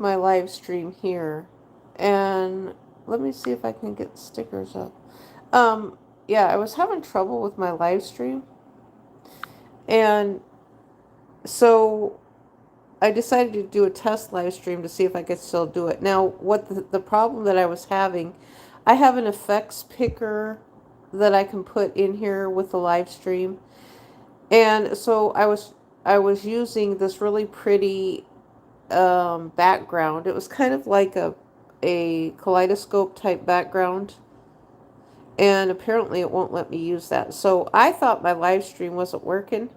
my live stream here. And let me see if I can get stickers up. Um, yeah, I was having trouble with my live stream. And so I decided to do a test live stream to see if I could still do it. Now, what the problem that I was having, I have an effects picker that I can put in here with the live stream. And so I was using this really pretty background. It was kind of like a kaleidoscope type background, and apparently it won't let me use that. So I thought my live stream wasn't working,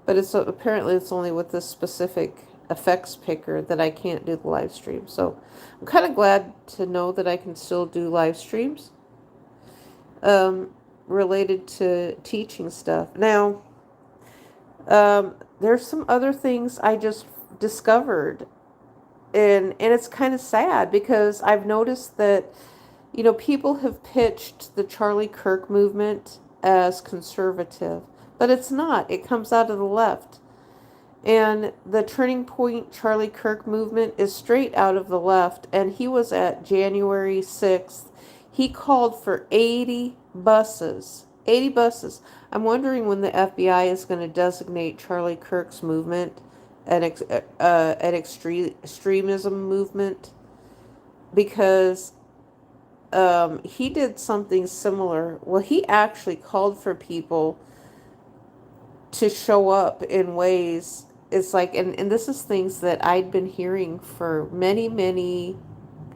but it's apparently it's only with this specific effects picker that I can't do the live stream. So I'm kind of glad to know that I can still do live streams um, related to teaching stuff. Now, there's some other things I just discovered, and it's kind of sad because I've noticed that people have pitched the Charlie Kirk movement as conservative, but it's not. It comes out of the left. And the Turning Point Charlie Kirk movement is straight out of the left. And he was at January 6th. He called for 80 buses. 80 buses. I'm wondering when the FBI is going to designate Charlie Kirk's movement an extremism movement, because he did something similar. Well, he actually called for people to show up in ways. It's like, and this is things that I'd been hearing for many, many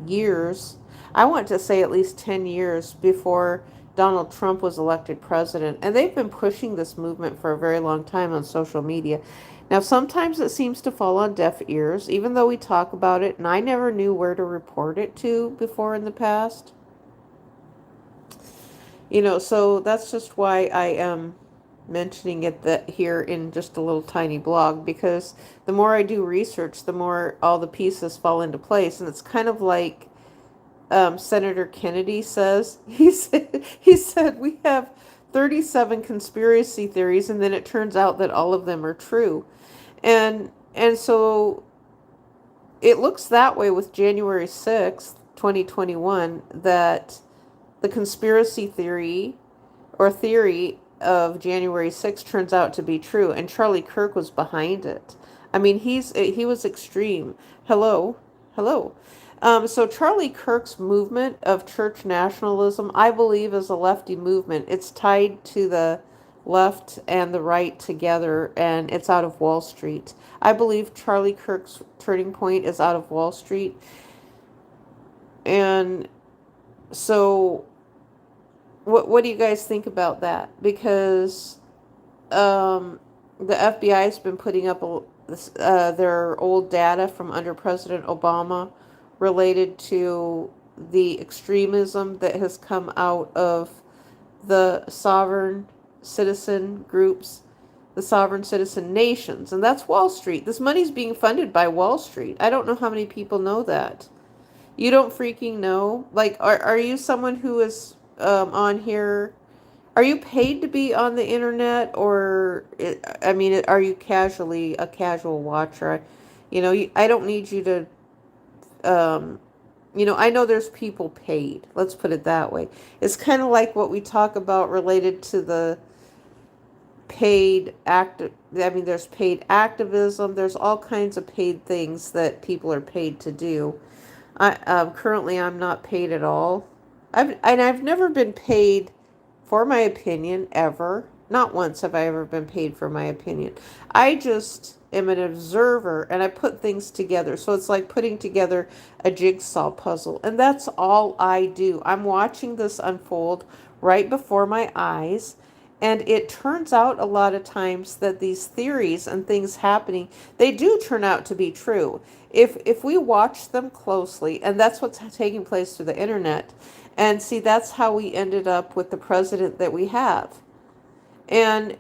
years. I want to say at least 10 years before Donald Trump was elected president. And they've been pushing this movement for a very long time on social media. Now, sometimes it seems to fall on deaf ears, even though we talk about it, and I never knew where to report it to before in the past. So that's just why I am mentioning it that here in just a little tiny blog, because the more I do research, the more all the pieces fall into place. And it's kind of like Senator Kennedy says. He said we have 37 conspiracy theories, and then it turns out that all of them are true. And so it looks that way with January 6th, 2021, that the conspiracy theory or theory of January 6th turns out to be true, and Charlie Kirk was behind it. I mean, he was extreme. Hello, hello. So Charlie Kirk's movement of church nationalism, I believe, is a lefty movement. It's tied to the left and the right together, and it's out of Wall Street. I believe Charlie Kirk's turning point is out of Wall Street. And so what do you guys think about that? Because the FBI has been putting up their old data from under President Obama related to the extremism that has come out of the sovereign citizen groups, the sovereign citizen nations, and that's Wall Street. This money's being funded by Wall Street. I don't know how many people know that. You don't freaking know? Like, are you someone who is on here? Are you paid to be on the internet, or I mean, are you a casual watcher? I don't need you to. I know there's people paid. Let's put it that way. It's kind of like what we talk about related to the paid active. I mean, there's paid activism. There's all kinds of paid things that people are paid to do. Currently I'm not paid at all. I've never been paid for my opinion ever. Not once have I ever been paid for my opinion. I just am an observer, and I put things together. So it's like putting together a jigsaw puzzle, and that's all I do. I'm watching this unfold right before my eyes. And it turns out a lot of times that these theories and things happening, they do turn out to be true. If we watch them closely, and that's what's taking place through the internet. And see, that's how we ended up with the president that we have. And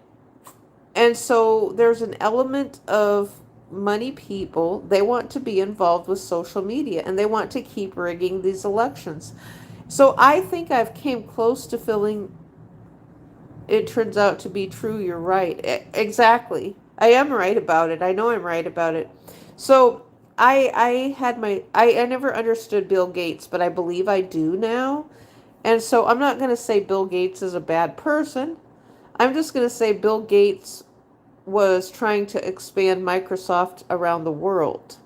so there's an element of money people. They want to be involved with social media, and they want to keep rigging these elections. So I think I've came close to feeling it turns out to be true. You're right. Exactly. I am right about it. I know I'm right about it. So I never understood Bill Gates, but I believe I do now. And so I'm not going to say Bill Gates is a bad person. I'm just going to say Bill Gates was trying to expand Microsoft around the world.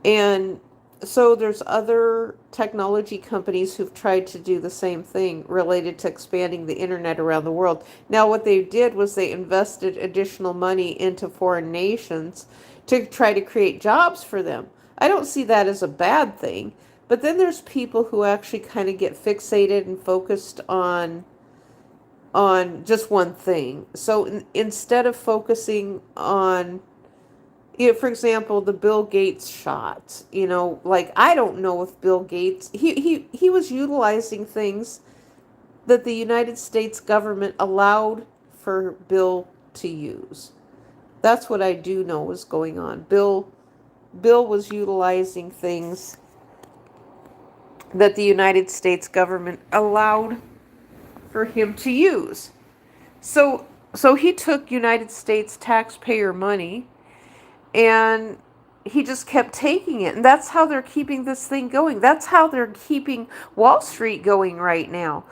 And so there's other technology companies who've tried to do the same thing related to expanding the internet around the world. Now what they did was they invested additional money into foreign nations to try to create jobs for them. I don't see that as a bad thing. But then there's people who actually kind of get fixated and focused on just one thing. So instead of focusing on, for example, the Bill Gates shot, like I don't know if Bill Gates, he was utilizing things that the United States government allowed for Bill to use. That's what I do know was going on. Bill was utilizing things that the United States government allowed for him to use. So he took United States taxpayer money and he just kept taking it. And that's how they're keeping this thing going. That's how they're keeping Wall Street going right now.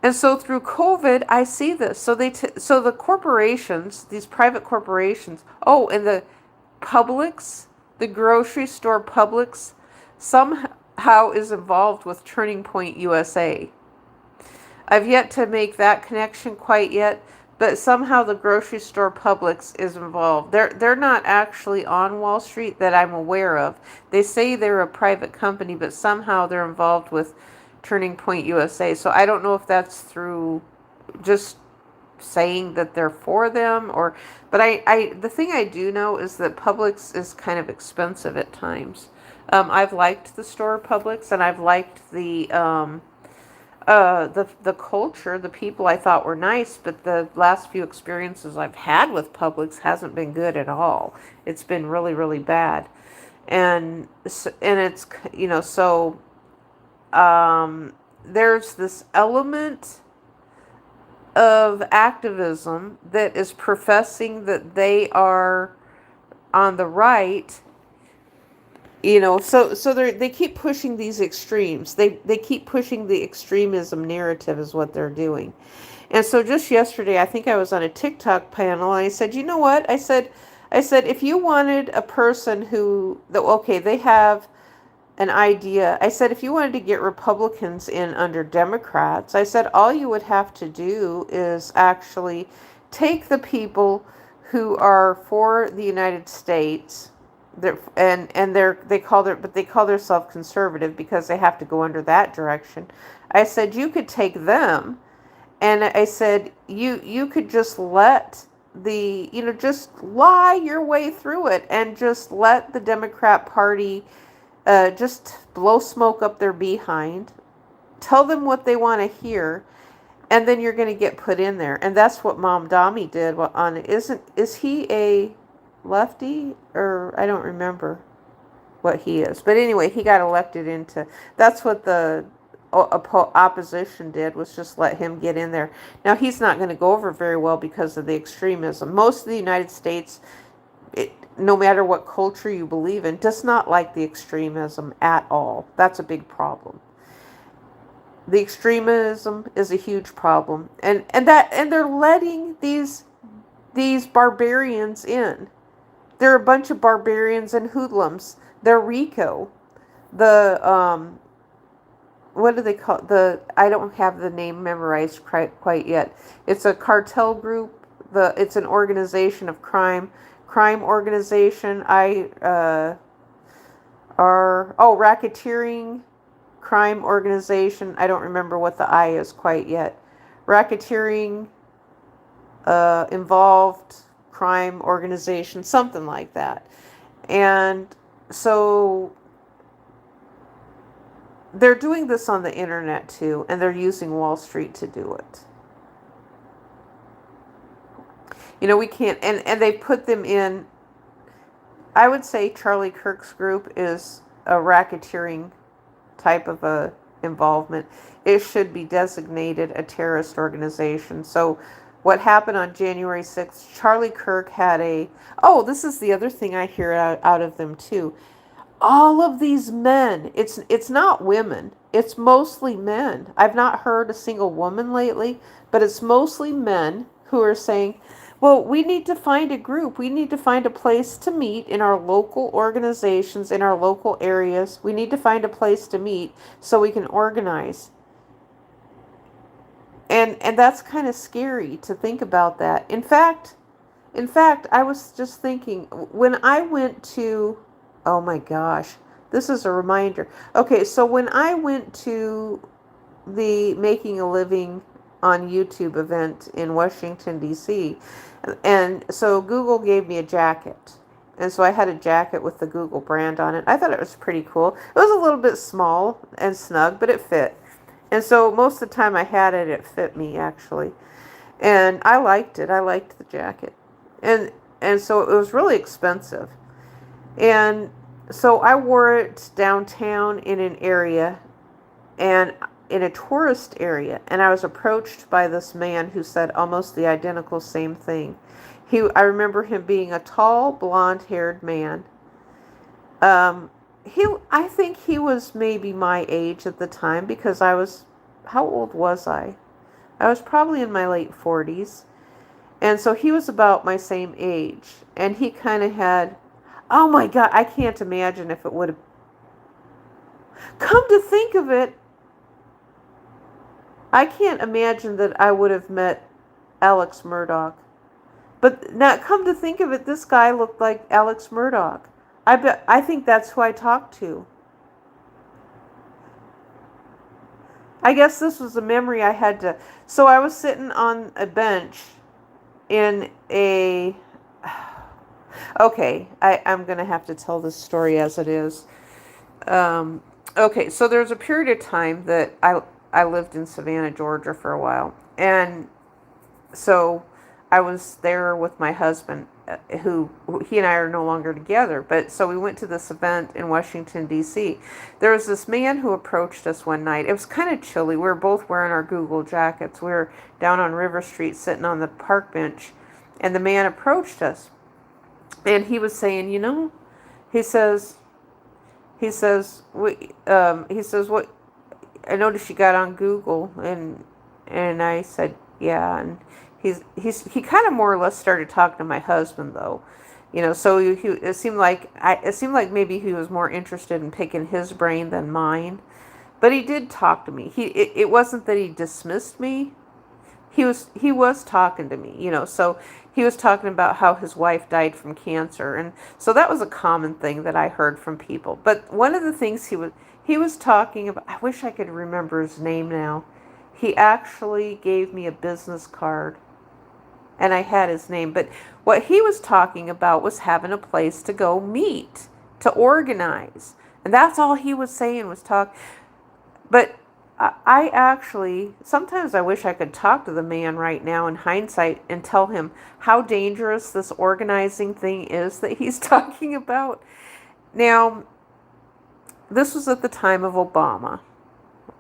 And so through COVID, I see this. So the corporations, these private corporations, and the Publix, the grocery store Publix, somehow is involved with Turning Point USA. I've yet to make that connection quite yet, but somehow the grocery store Publix is involved. They're not actually on Wall Street that I'm aware of. They say they're a private company, but somehow they're involved with Turning Point USA. So I don't know if that's through just saying that they're for them but the thing I do know is that Publix is kind of expensive at times. I've liked the store Publix, and I've liked the culture, the people I thought were nice, but the last few experiences I've had with Publix hasn't been good at all. It's been really, really bad. And it's, so there's this element of activism that is professing that they are on the right. So they keep pushing these extremes. They keep pushing the extremism narrative is what they're doing. And so just yesterday, I think I was on a TikTok panel, and I said, you know what? I said, if you wanted a person they have an idea. I said, if you wanted to get Republicans in under Democrats, I said, all you would have to do is actually take the people who are for the United States. They call themselves conservative because they have to go under that direction. I said you could take them, and I said you could just let just lie your way through it and just let the Democrat Party just blow smoke up their behind, tell them what they want to hear, and then you're going to get put in there. And that's what Mom Dami did. Is he a lefty, or I don't remember what he is, but anyway, he got elected into. That's what the opposition did, was just let him get in there. Now he's not going to go over very well because of the extremism. Most of the United States, no matter what culture you believe in, does not like the extremism at all. That's a big problem. The extremism is a huge problem, and they're letting these barbarians in. They're a bunch of barbarians and hoodlums. They're RICO. What do they call I don't have the name memorized quite yet. It's a cartel group. It's an organization of crime organization. Racketeering crime organization. I don't remember what the I is quite yet. Racketeering involved crime organization, something like that. And so they're doing this on the internet too, and they're using Wall Street to do it. We can't, and they put them in. I would say Charlie Kirk's group is a racketeering type of a involvement. It should be designated a terrorist organization. So what happened on January 6th, Charlie Kirk had this is the other thing I hear out of them too. all of these men, it's not women, it's mostly men. I've not heard a single woman lately, but it's mostly men who are saying, well, we need to find a group, we need to find a place to meet in our local organizations, in our local areas. We need to find a place to meet so we can organize. And that's kind of scary to think about that. In fact, I was just thinking when I went to, oh my gosh, this is a reminder. Okay, so when I went to the Making a Living on YouTube event in Washington, D.C., and so Google gave me a jacket. And so I had a jacket with the Google brand on it. I thought it was pretty cool. It was a little bit small and snug, but it fit. And so most of the time I had it, it fit me actually. And I liked it. I liked the jacket. And and so it was really expensive. And so I wore it downtown in an area and in a tourist area, and I was approached by this man who said almost the identical same thing. I remember him being a tall, blonde-haired man. I think he was maybe my age at the time because how old was I? I was probably in my late 40s. And so he was about my same age. And he kind of had, oh my God, I can't imagine if it would have. Come to think of it, I can't imagine that I would have met Alex Murdoch. But now, come to think of it, this guy looked like Alex Murdoch. I think that's who I talked to. I guess this was a memory I had to. So I was sitting on a bench in a. Okay, I'm going to have to tell this story as it is. Okay, so there's a period of time that I lived in Savannah, Georgia for a while. And so I was there with my husband, who he and I are no longer together. But so we went to this event in Washington, D.C. There was this man who approached us one night. It was kind of chilly. We were both wearing our Google jackets. We were down on River Street sitting on the park bench. And the man approached us. And he was saying, he says, what, I noticed you got on Google. And I said, yeah. And he kind of more or less started talking to my husband though, so it seemed like maybe he was more interested in picking his brain than mine, but he did talk to me. It wasn't that he dismissed me. He was talking to me, so he was talking about how his wife died from cancer, and so that was a common thing that I heard from people. But one of the things he was talking about, I wish I could remember his name now. He actually gave me a business card and I had his name. But what he was talking about was having a place to go meet, to organize. And that's all he was saying was talk. But I actually, sometimes I wish I could talk to the man right now in hindsight and tell him how dangerous this organizing thing is that he's talking about. Now, this was at the time of Obama.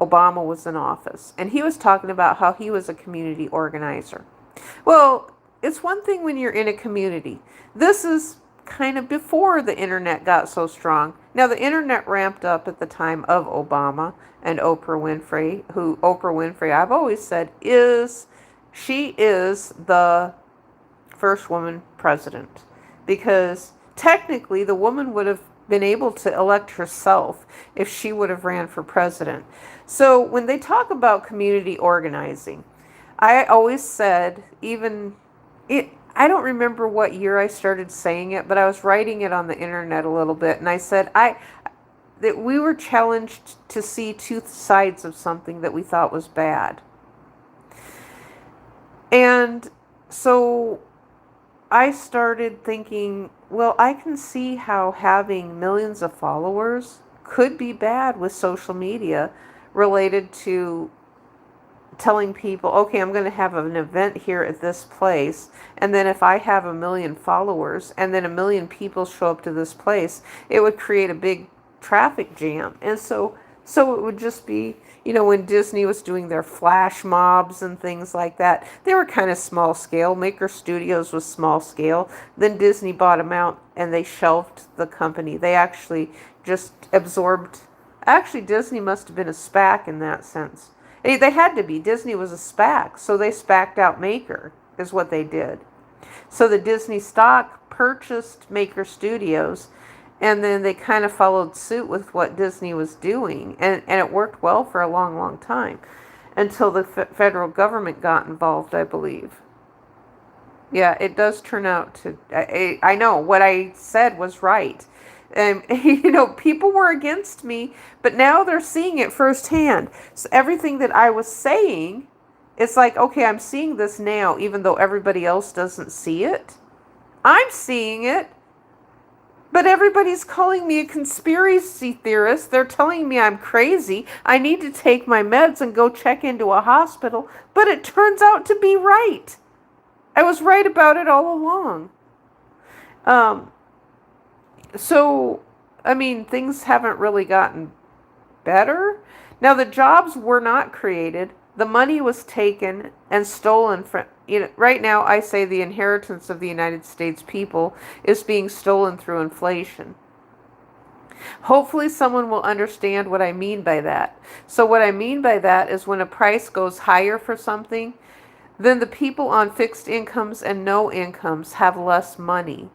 Obama was in office, and he was talking about how he was a community organizer. Well, it's one thing when you're in a community. This is kind of before the internet got so strong. Now, the internet ramped up at the time of Obama and Oprah Winfrey, I've always said, she is the first woman president, because technically the woman would have been able to elect herself if she would have ran for president. So when they talk about community organizing, I always said, I don't remember what year I started saying it, but I was writing it on the internet a little bit, and I said that we were challenged to see two sides of something that we thought was bad. And so I started thinking, well, I can see how having millions of followers could be bad with social media related to telling people, okay, I'm going to have an event here at this place, and then if I have 1 million followers and then 1 million people show up to this place, it would create a big traffic jam. And so it would just be, when Disney was doing their flash mobs and things like that, they were kind of small scale. Maker Studios was small scale. Then Disney bought them out and they shelved the company. They actually just absorbed. Actually, Disney must have been a SPAC in that sense. They had to be. Disney was a SPAC, so they SPAC'd out Maker, is what they did. So the Disney stock purchased Maker Studios, and then they kind of followed suit with what Disney was doing. And it worked well for a long, long time until the federal government got involved, I believe. Yeah, it does turn out to. I know what I said was right. And, people were against me, but now they're seeing it firsthand. So everything that I was saying, it's like, okay, I'm seeing this now, even though everybody else doesn't see it. I'm seeing it, but everybody's calling me a conspiracy theorist. They're telling me I'm crazy. I need to take my meds and go check into a hospital, but it turns out to be right. I was right about it all along. So, I mean, things haven't really gotten better. Now, the jobs were not created. The money was taken and stolen from, right now I say the inheritance of the United States people is being stolen through inflation. Hopefully someone will understand what I mean by that. So what I mean by that is when a price goes higher for something, then the people on fixed incomes and no incomes have less money.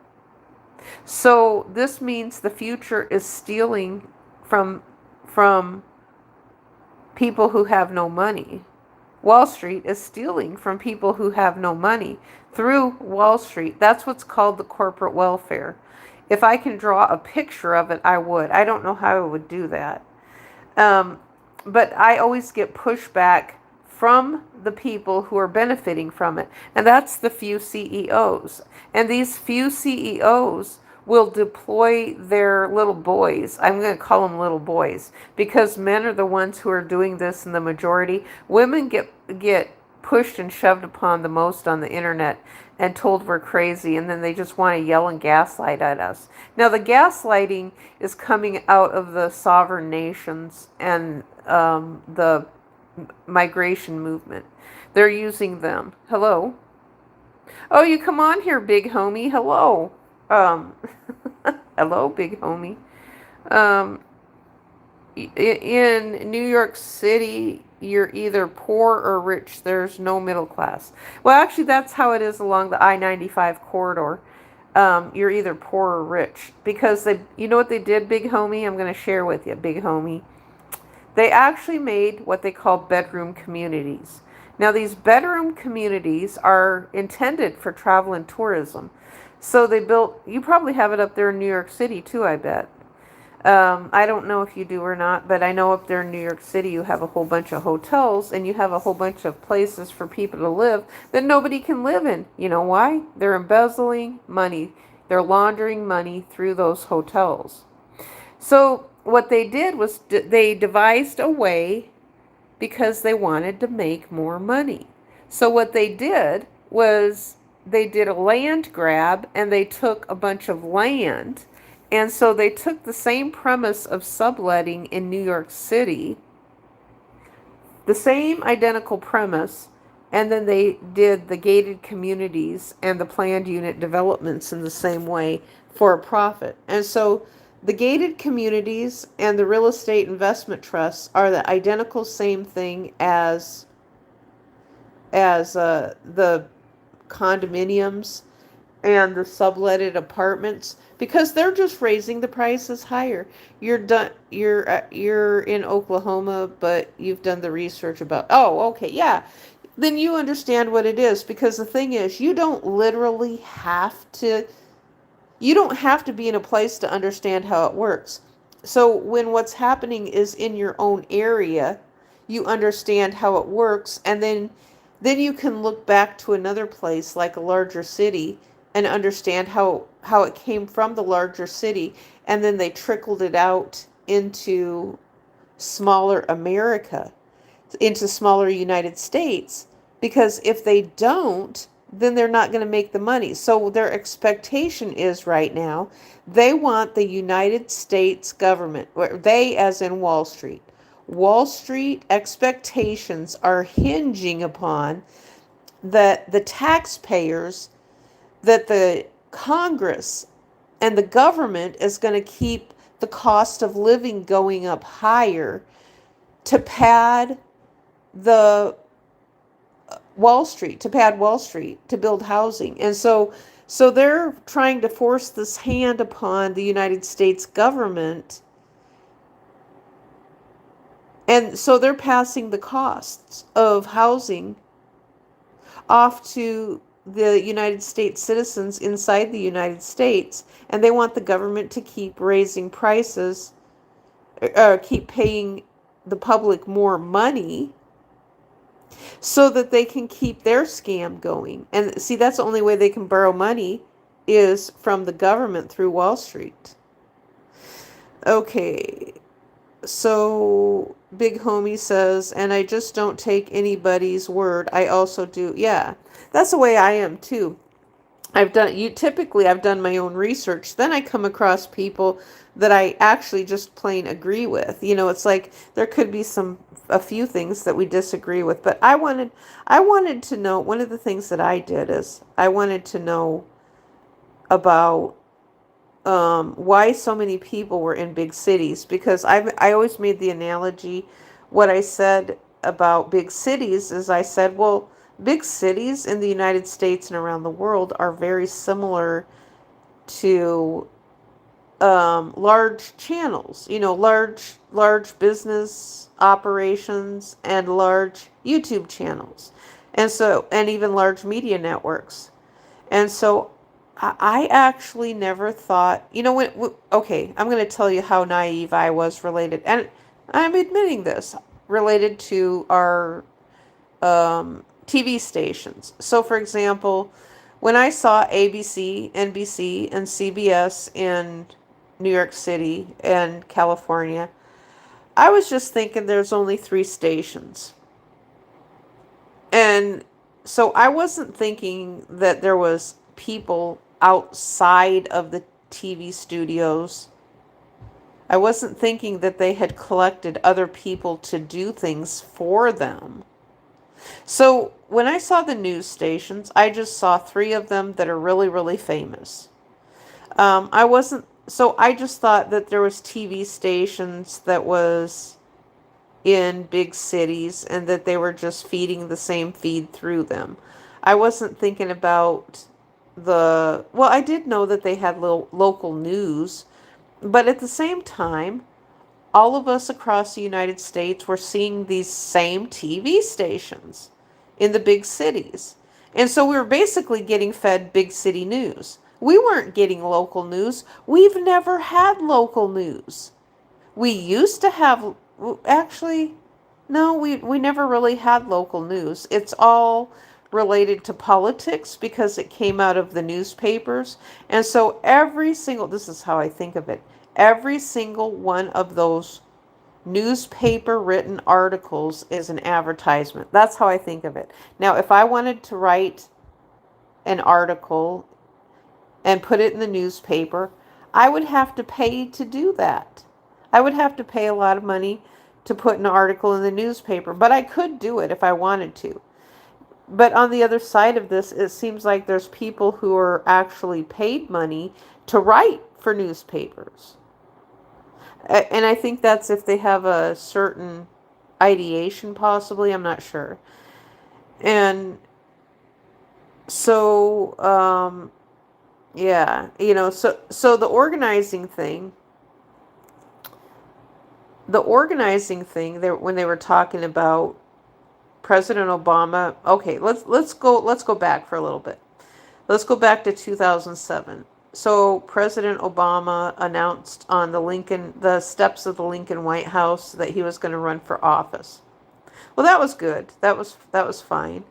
So this means the future is stealing from people who have no money. Wall Street is stealing from people who have no money through Wall Street. That's what's called the corporate welfare. If I can draw a picture of it, I would. I don't know how I would do that. But I always get pushback from the people who are benefiting from it. And that's the few CEOs. And these few CEOs will deploy their little boys. I'm going to call them little boys because men are the ones who are doing this in the majority. Women get pushed and shoved upon the most on the internet and told we're crazy, and then they just want to yell and gaslight at us. Now, the gaslighting is coming out of the sovereign nations and the migration movement. They're using them. Hello. Oh, you come on here, big homie. Hello. Hello, big homie. In New York City, you're either poor or rich. There's no middle class. Well, actually, that's how it is along the I-95 corridor. You're either poor or rich because you know what they did, big homie? I'm going to share with you, big homie. They actually made what they call bedroom communities. Now, these bedroom communities are intended for travel and tourism. So they built, you probably have it up there in New York City too, I bet. I don't know if you do or not, but I know up there in New York City you have a whole bunch of hotels and you have a whole bunch of places for people to live that nobody can live in. You know why? They're embezzling money. They're laundering money through those hotels. So what they did was they devised a way because they wanted to make more money. So what they did was they did a land grab and they took a bunch of land. And so they took the same premise of subletting in New York City, the same identical premise, and then they did the gated communities and the planned unit developments in the same way for a profit. And so the gated communities and the real estate investment trusts are the identical same thing as the condominiums and the subletted apartments because they're just raising the prices higher. You're in Oklahoma, but you've done the research about. Oh, okay, yeah. Then you understand what it is because the thing is, you don't have to be in a place to understand how it works. So when what's happening is in your own area, you understand how it works, and then you can look back to another place like a larger city and understand how it came from the larger city, and then they trickled it out into smaller America, into smaller United States, because if they don't, then they're not going to make the money. So their expectation is right now, they want the United States government, they as in Wall Street. Wall Street expectations are hinging upon that the taxpayers, that the Congress and the government is going to keep the cost of living going up higher to pad the Wall Street to build housing. And so they're trying to force this hand upon the United States government. And so they're passing the costs of housing off to the United States citizens inside the United States. And they want the government to keep raising prices, keep paying the public more money so that they can keep their scam going. And see, that's the only way they can borrow money is from the government through Wall Street. Okay, so Big Homie says, and I just don't take anybody's word. I also do. Yeah, that's the way I am too. I've done my own research. Then I come across people that I actually just plain agree with. It's like there could be a few things that we disagree with, but I wanted to know. One of the things that I did is I wanted to know about why so many people were in big cities, because I always made the analogy. What I said about big cities is I said, well, big cities in the United States and around the world are very similar to large channels, large business operations and large YouTube channels, and even large media networks. And so I actually never thought, okay, I'm going to tell you how naive I was related, and I'm admitting this, related to our TV stations. So, for example, when I saw ABC, NBC, and CBS in New York City and California, I was just thinking there's only 3 stations. And so I wasn't thinking that there was people outside of the TV studios. I wasn't thinking that they had collected other people to do things for them. So when I saw the news stations, I just saw 3 of them that are really, really famous. I just thought that there was TV stations that was in big cities and that they were just feeding the same feed through them. I wasn't thinking about I did know that they had local news, but at the same time, all of us across the United States were seeing these same TV stations in the big cities. And so we were basically getting fed big city news. We weren't getting local news. We've never had local news. We used to have, actually, no, we never really had local news. It's all related to politics because it came out of the newspapers. And so this is how I think of it, every single one of those newspaper written articles is an advertisement. That's how I think of it. Now, if I wanted to write an article and put it in the newspaper, I would have to pay to do that. I would have to pay a lot of money to put an article in the newspaper, but I could do it if I wanted to. But on the other side of this, it seems like there's people who are actually paid money to write for newspapers. And I think that's if they have a certain ideation, possibly. I'm not sure. And so, yeah, so the organizing thing, when they were talking about President Obama. Okay, let's go back for a little bit. Let's go back to 2007. So President Obama announced on the steps of the Lincoln White House that he was going to run for office. Well, that was good. That was fine.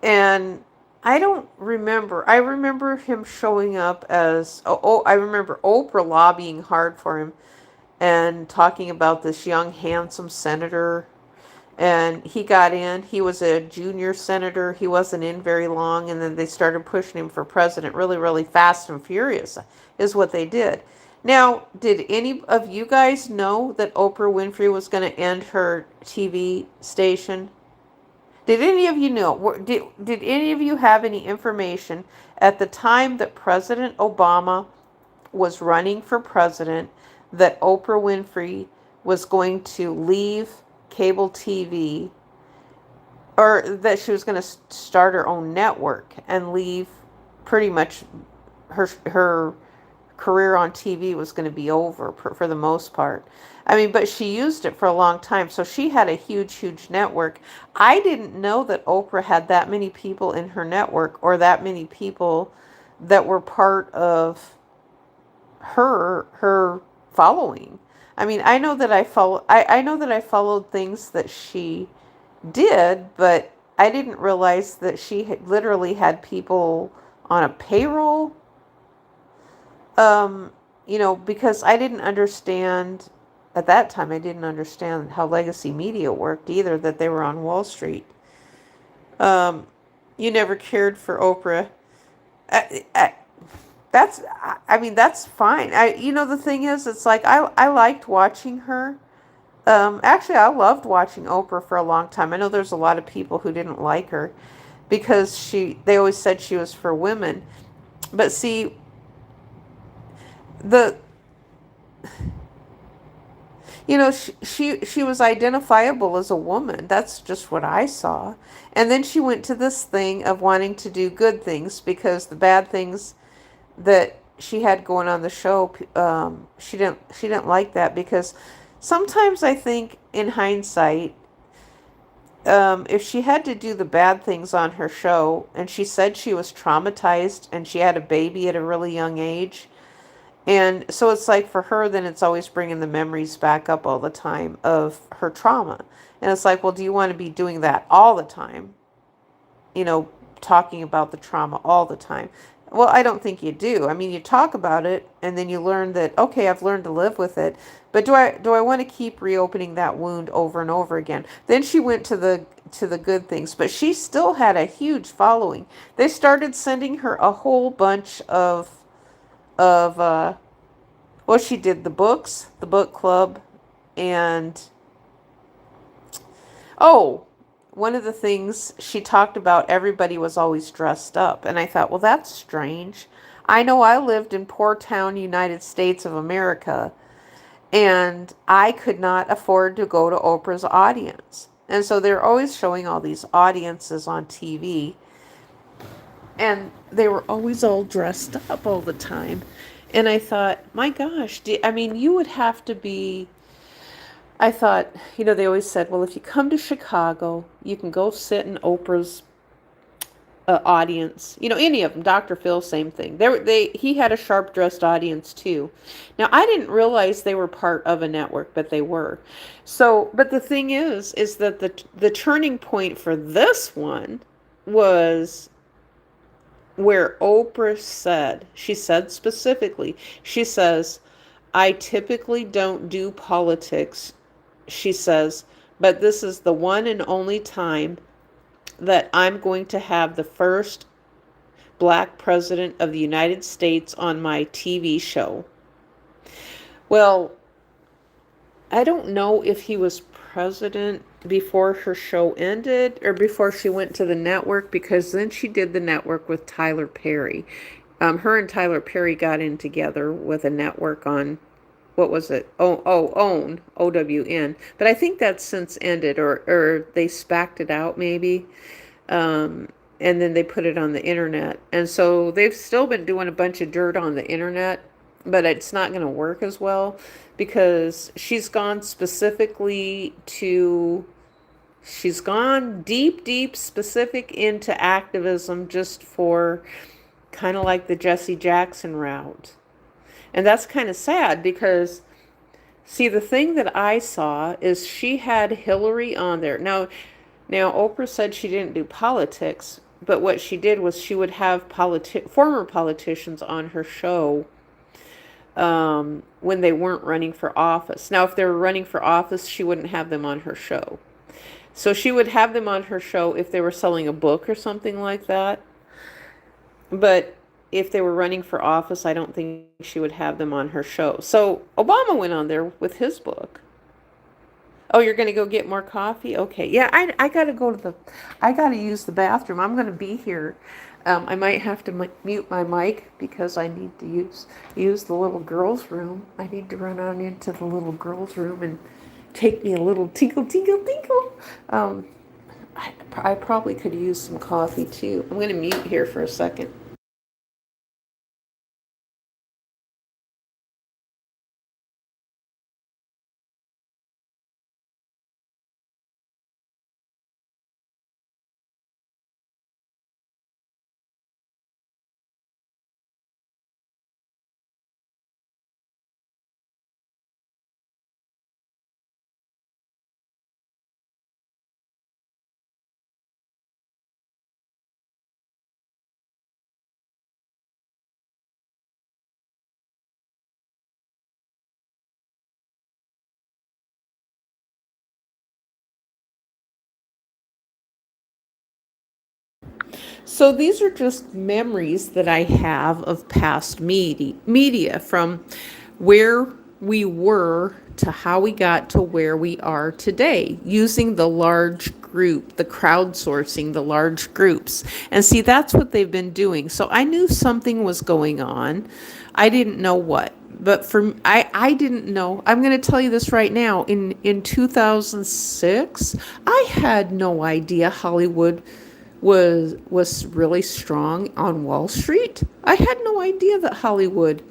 And I don't remember. I remember him showing up as I remember Oprah lobbying hard for him and talking about this young handsome senator. And he got in. He was a junior senator. He wasn't in very long. And then they started pushing him for president really, really fast and furious is what they did. Now, did any of you guys know that Oprah Winfrey was going to end her TV station? Did any of you know? Did any of you have any information at the time that President Obama was running for president that Oprah Winfrey was going to leave cable TV, or that she was going to start her own network and leave pretty much her career on TV was going to be over for the most part. I mean, but she used it for a long time. So she had a huge, huge network. I didn't know that Oprah had that many people in her network, or that many people that were part of her following. I mean, I know that I followed things that she did, but I didn't realize that she had literally had people on a payroll. Um, because I didn't understand at that time. I didn't understand how legacy media worked either. That they were on Wall Street. Um, you never cared for Oprah. I, I mean, that's fine. The thing is, it's like I liked watching her. Actually, I loved watching Oprah for a long time. I know there's a lot of people who didn't like her because they always said she was for women. But see, the she was identifiable as a woman. That's just what I saw. And then she went to this thing of wanting to do good things, because the bad things that she had going on the show, she didn't like that, because sometimes I think in hindsight, if she had to do the bad things on her show, and she said she was traumatized and she had a baby at a really young age, and so it's like for her, then it's always bringing the memories back up all the time of her trauma. And it's like, well, do you want to be doing that all the time? You know, talking about the trauma all the time. Well, I don't think you do. I mean, you talk about it and then you learn that, okay, I've learned to live with it. But do I want to keep reopening that wound over and over again? Then she went to the good things, but she still had a huge following. They started sending her a whole bunch of well, she did the books, the book club, and oh, one of the things she talked about, everybody was always dressed up. And I thought, well, that's strange. I know I lived in poor town United States of America, and I could not afford to go to Oprah's audience. And so they're always showing all these audiences on TV, and they were always all dressed up all the time. And I thought, my gosh, I mean, you would have to be. I thought, they always said, well, if you come to Chicago, you can go sit in Oprah's audience. Any of them. Dr. Phil, same thing. He had a sharp dressed audience too. Now, I didn't realize they were part of a network, but they were. So, but the thing is that the turning point for this one was where Oprah she said specifically, she says, I typically don't do politics, she says, but this is the one and only time that I'm going to have the first black president of the United States on my TV show. Well, I don't know if he was president before her show ended or before she went to the network, because then she did the network with Tyler Perry. Her and Tyler Perry got in together with a network on, what was it? OWN, OWN. But I think that's since ended, or they spacked it out maybe. And then they put it on the internet. And so they've still been doing a bunch of dirt on the internet, but it's not going to work as well, because she's gone deep, deep specific into activism, just for kind of like the Jesse Jackson route. And that's kind of sad, because see, the thing that I saw is she had Hillary on there. Now Oprah said she didn't do politics, but what she did was she would have former politicians on her show when they weren't running for office. Now, if they were running for office, she wouldn't have them on her show. So she would have them on her show if they were selling a book or something like that. But if they were running for office, I don't think she would have them on her show. So Obama went on there with his book. Oh, you're gonna go get more coffee? Okay. Yeah, I gotta go to I gotta use the bathroom. I'm gonna be here. I might have to mute my mic because I need to use the little girls' room. I need to run on into the little girls' room and take me a little tinkle, tinkle, tinkle. Um, I probably could use some coffee too. I'm gonna mute here for a second. So these are just memories that I have of past media from where we were to how we got to where we are today, using the large group, the crowdsourcing, the large groups. And see, that's what they've been doing. So I knew something was going on. I didn't know what. But I didn't know. I'm going to tell you this right now. In 2006, I had no idea Hollywood was really strong on Wall Street. I had no idea that Hollywood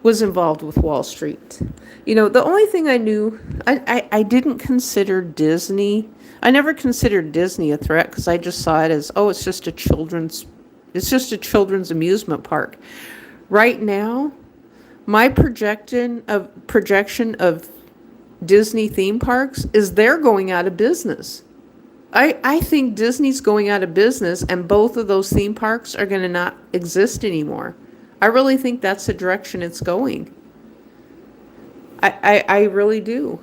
was involved with Wall Street. You know, the only thing I knew, I didn't consider Disney. I never considered Disney a threat because I just saw it as, oh, it's just a children's amusement park. Right now, my projection of Disney theme parks is they're going out of business. I think Disney's going out of business and both of those theme parks are going to not exist anymore. I really think that's the direction it's going. I really do.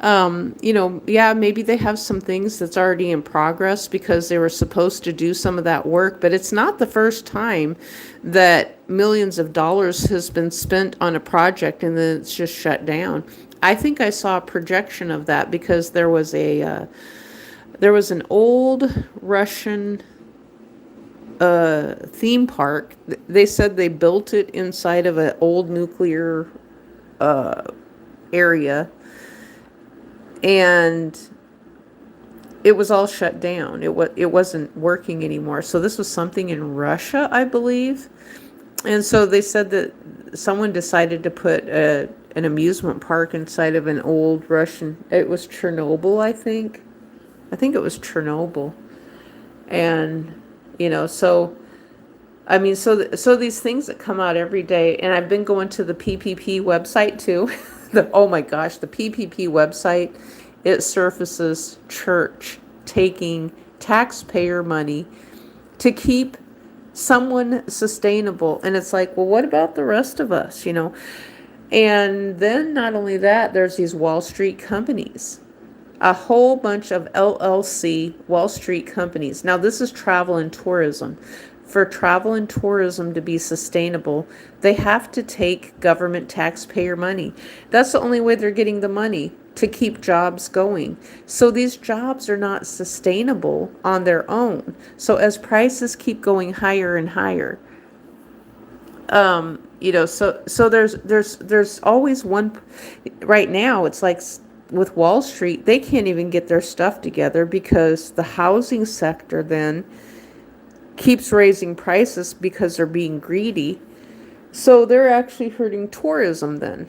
Yeah, maybe they have some things that's already in progress because they were supposed to do some of that work, but it's not the first time that millions of dollars has been spent on a project and then it's just shut down. I think I saw a projection of that because there was an old Russian theme park. They said they built it inside of an old nuclear area, and it was all shut down. It wasn't working anymore. So this was something in Russia, I believe. And so they said that someone decided to put an amusement park inside of an old Russian. It was Chernobyl, I think. I think it was Chernobyl. And, so, I mean, so these things that come out every day, and I've been going to the PPP website too. Oh my gosh, the PPP website, it surfaces church taking taxpayer money to keep someone sustainable. And it's like, well, what about the rest of us, And then not only that, there's these Wall Street companies, a whole bunch of LLC Wall Street companies. Now, this is travel and tourism. For travel and tourism to be sustainable, they have to take government taxpayer money. That's the only way they're getting the money to keep jobs going. So these jobs are not sustainable on their own. So as prices keep going higher and higher, so there's always one. Right now, it's like with Wall Street, they can't even get their stuff together because the housing sector then keeps raising prices because they're being greedy. So they're actually hurting tourism then.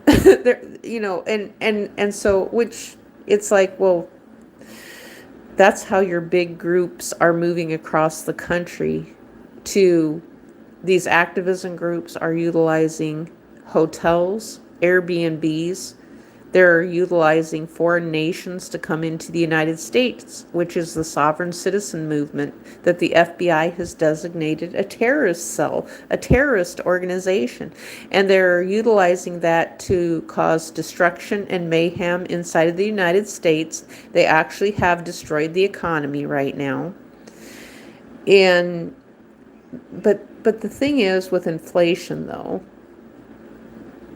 they're, and so, which it's like, well, that's how your big groups are moving across the country. To these activism groups are utilizing hotels, Airbnbs. They're utilizing foreign nations to come into the United States, which is the sovereign citizen movement that the FBI has designated a terrorist cell, a terrorist organization. And they're utilizing that to cause destruction and mayhem inside of the United States. They actually have destroyed the economy right now. But the thing is, with inflation, though,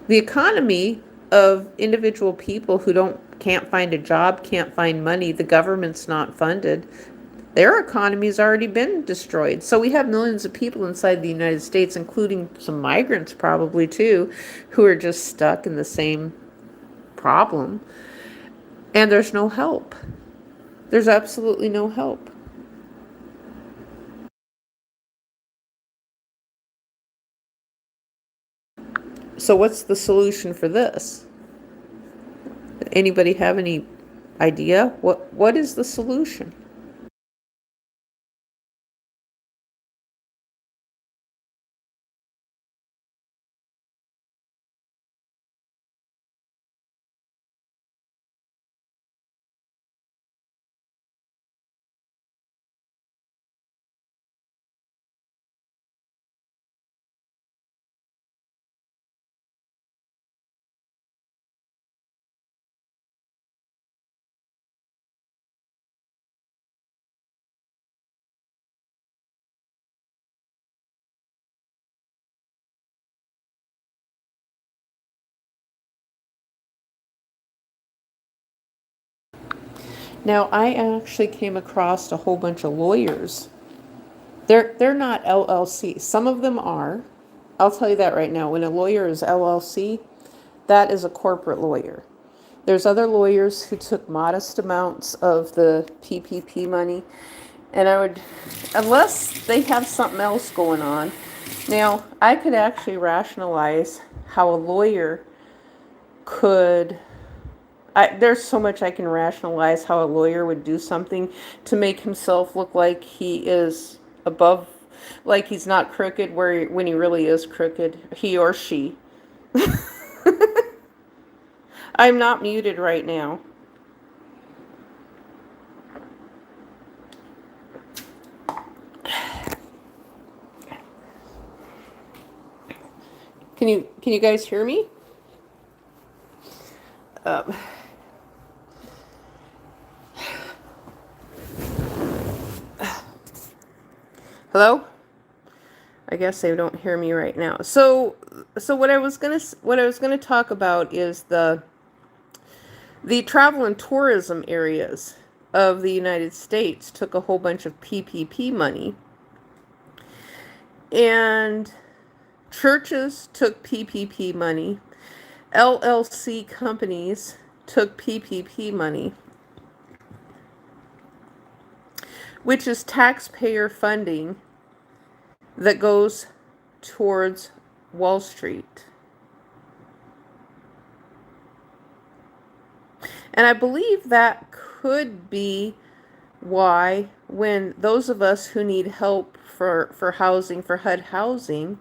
the economy of individual people who can't find a job, can't find money, the government's not funded. Their economy's already been destroyed. So we have millions of people inside the United States, including some migrants probably too, who are just stuck in the same problem. And there's no help. There's absolutely no help. So what's the solution for this? Anybody have any idea? What is the solution? Now, I actually came across a whole bunch of lawyers. They're not LLC. Some of them are. I'll tell you that right now. When a lawyer is LLC, that is a corporate lawyer. There's other lawyers who took modest amounts of the PPP money, and I would, unless they have something else going on. Now, I could actually rationalize how a lawyer could there's so much I can rationalize how a lawyer would do something to make himself look like he is above, like he's not crooked when he really is crooked, he or she. I'm not muted right now. Can you guys hear me? Um, Hello? I guess they don't hear me right now. So what I was gonna talk about is the travel and tourism areas of the United States took a whole bunch of PPP money, and churches took PPP money, LLC companies took PPP money, which is taxpayer funding that goes towards Wall Street. And I believe that could be why, when those of us who need help for housing, for HUD housing,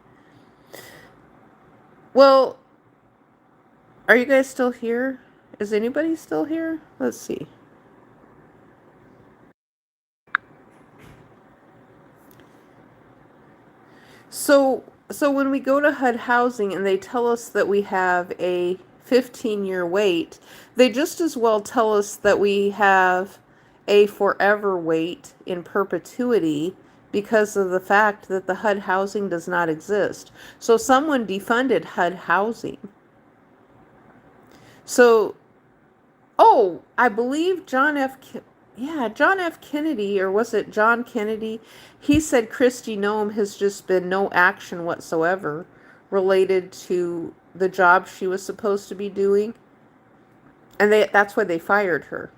well, are you guys still here? Is anybody still here? Let's see. So when we go to HUD housing and they tell us that we have a 15-year wait, they just as well tell us that we have a forever wait in perpetuity because of the fact that the HUD housing does not exist. So someone defunded HUD housing. So, oh, I believe John F. Kennedy, or was it John Kennedy? He said Kristi Noem has just been no action whatsoever related to the job she was supposed to be doing. And that's why they fired her.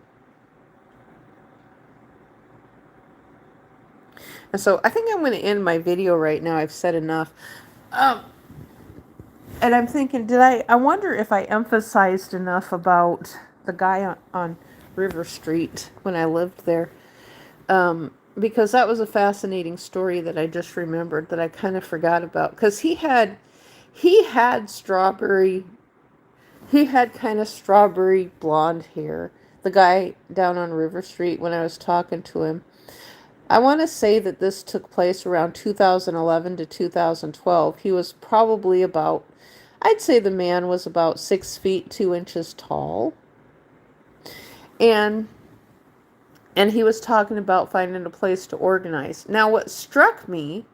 And so I think I'm going to end my video right now. I've said enough. And I'm thinking, I wonder if I emphasized enough about the guy on River Street when I lived there. Because that was a fascinating story that I just remembered that I kind of forgot about. Because he had kind of strawberry blonde hair. The guy down on River Street, when I was talking to him. I want to say that this took place around 2011 to 2012. He was probably I'd say the man was about 6 feet 2 inches tall. And he was talking about finding a place to organize. Now, what struck me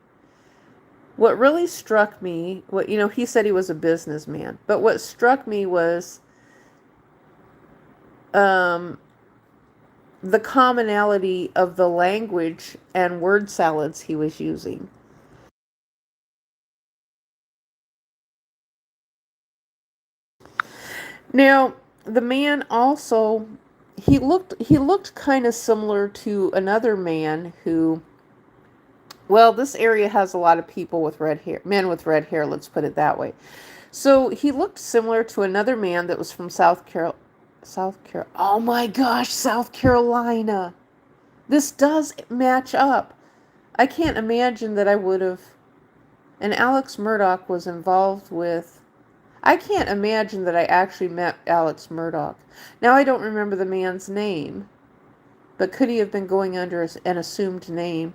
What really struck me, he said he was a businessman, but what struck me was um, the commonality of the language and word salads he was using. Now, the man also he looked kind of similar to another man who, well, this area has a lot of people with red hair, men with red hair, let's put it that way. So, he looked similar to another man that was from Oh my gosh, South Carolina. This does match up. I can't imagine that I would have. And Alex Murdoch was involved with. I can't imagine that I actually met Alex Murdoch. Now, I don't remember the man's name, but could he have been going under an assumed name?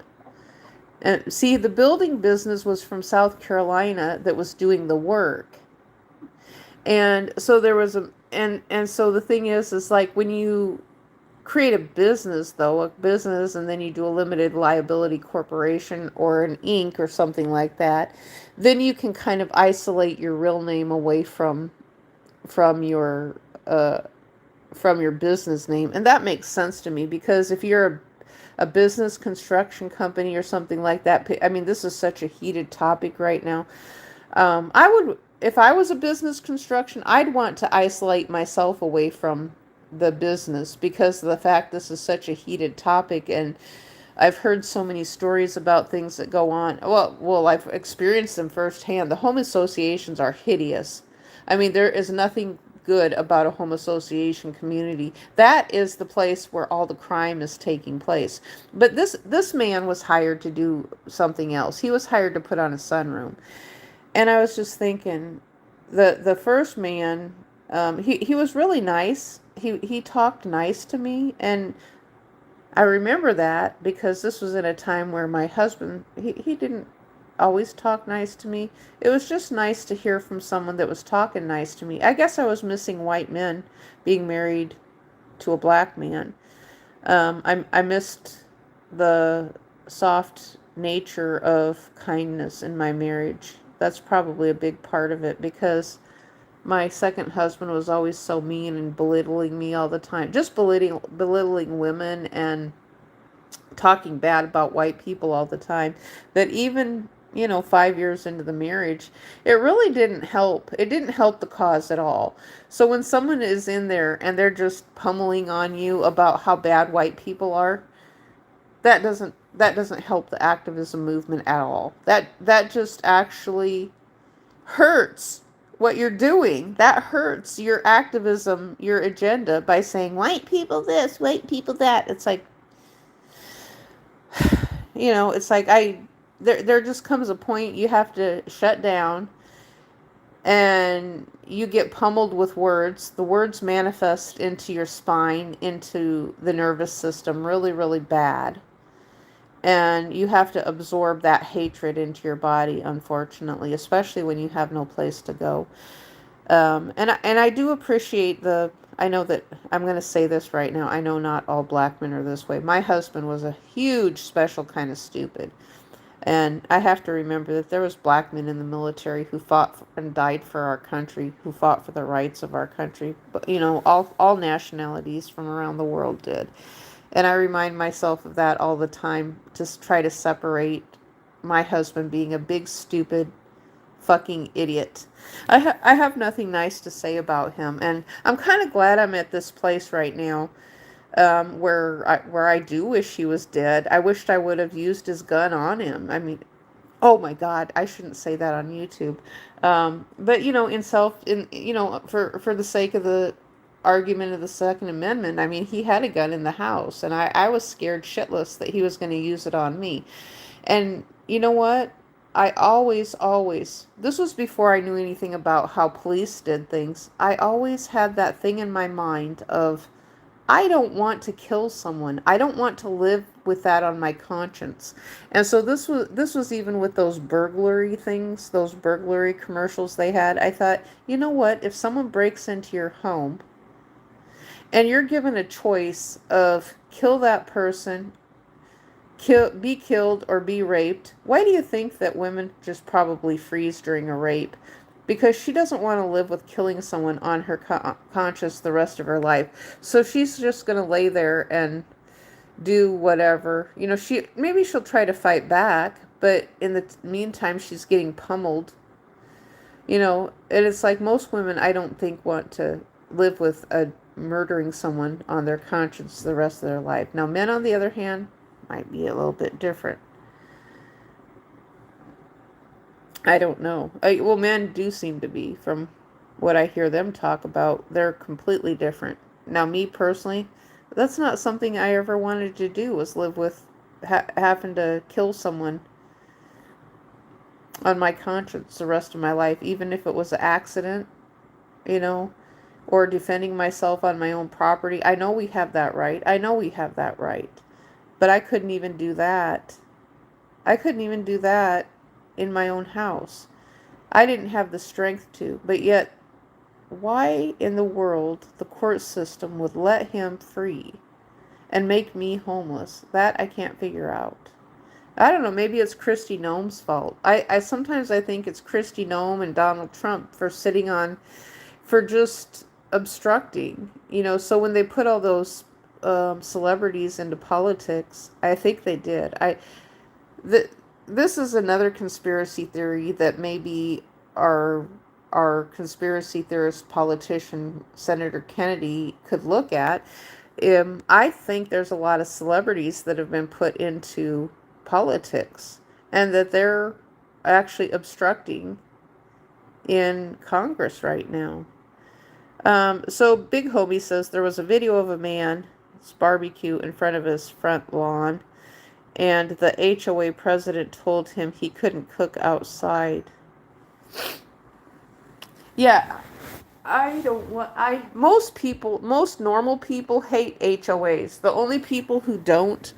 And see, the building business was from South Carolina that was doing the work. And so there was and so the thing is like when you create a business, though, a business, and then you do a limited liability corporation or an Inc. or something like that, then you can kind of isolate your real name away from your uh, from your business name, and that makes sense to me because if you're a business construction company or something like that, I mean, this is such a heated topic right now. I would, if I was a business construction, I'd want to isolate myself away from the business because of the fact this is such a heated topic, and I've heard so many stories about things that go on. Well, I've experienced them firsthand. The home associations are hideous. I mean, there is nothing good about a home association community. That is the place where all the crime is taking place. But this man was hired to do something else. He was hired to put on a sunroom. And I was just thinking, the first man, he was really nice. He talked nice to me, and I remember that because this was in a time where my husband, he didn't always talk nice to me. It was just nice to hear from someone that was talking nice to me. I guess I was missing white men being married to a black man. I missed the soft nature of kindness in my marriage. That's probably a big part of it because my second husband was always so mean and belittling me all the time. Just belittling women and talking bad about white people all the time. That even, 5 years into the marriage, it really didn't help. It didn't help the cause at all. So when someone is in there and they're just pummeling on you about how bad white people are, that doesn't help the activism movement at all. That just actually hurts what you're doing. That hurts your activism, your agenda by saying white people this, white people that. It's like, it's like there just comes a point you have to shut down and you get pummeled with words. The words manifest into your spine, into the nervous system really, really bad. And you have to absorb that hatred into your body, unfortunately, especially when you have no place to go. And I do appreciate I know that I'm going to say this right now. I know not all black men are this way. My husband was a huge, special kind of stupid. And I have to remember that there was black men in the military who fought and died for our country, who fought for the rights of our country. But, all nationalities from around the world did. And I remind myself of that all the time to try to separate my husband being a big, stupid, fucking idiot. I have nothing nice to say about him. And I'm kind of glad I'm at this place right now where I do wish he was dead. I wished I would have used his gun on him. I mean, oh my God, I shouldn't say that on YouTube. But for the sake of the argument of the Second Amendment, I mean, he had a gun in the house, and I was scared shitless that he was going to use it on me. And you know what? I always, this was before I knew anything about how police did things. I always had that thing in my mind of, I don't want to kill someone. I don't want to live with that on my conscience. And so this was even with those burglary things, those burglary commercials they had. I thought, you know what? If someone breaks into your home and you're given a choice of kill that person be killed or be raped. Why do you think that women just probably freeze during a rape? Because she doesn't want to live with killing someone on her conscience the rest of her life. So she's just going to lay there and do whatever. Maybe she'll try to fight back, but in the meantime, she's getting pummeled. And it's like most women, I don't think, want to live with a murdering someone on their conscience the rest of their life. Now, men, on the other hand, might be a little bit different. I don't know. Well, men do seem to be, from what I hear them talk about. They're completely different. Now, me personally, that's not something I ever wanted to do, was live with having to kill someone on my conscience the rest of my life, even if it was an accident, you know, or defending myself on my own property. I know we have that right. I know we have that right. But I couldn't even do that. I couldn't even do that in my own house. I didn't have the strength to. But yet, why in the world the court system would let him free and make me homeless? That I can't figure out. I don't know, maybe it's Kristi Noem's fault. I sometimes I think it's Kristi Noem and Donald Trump for just obstructing. So when they put all those celebrities into politics, I think they did. This is another conspiracy theory that maybe our conspiracy theorist politician Senator Kennedy could look at. I think there's a lot of celebrities that have been put into politics and that they're actually obstructing in Congress right now. So Big Homie says there was a video of a man's barbecue in front of his front lawn, and the HOA president told him he couldn't cook outside. Yeah, most normal people hate HOAs. The only people who don't,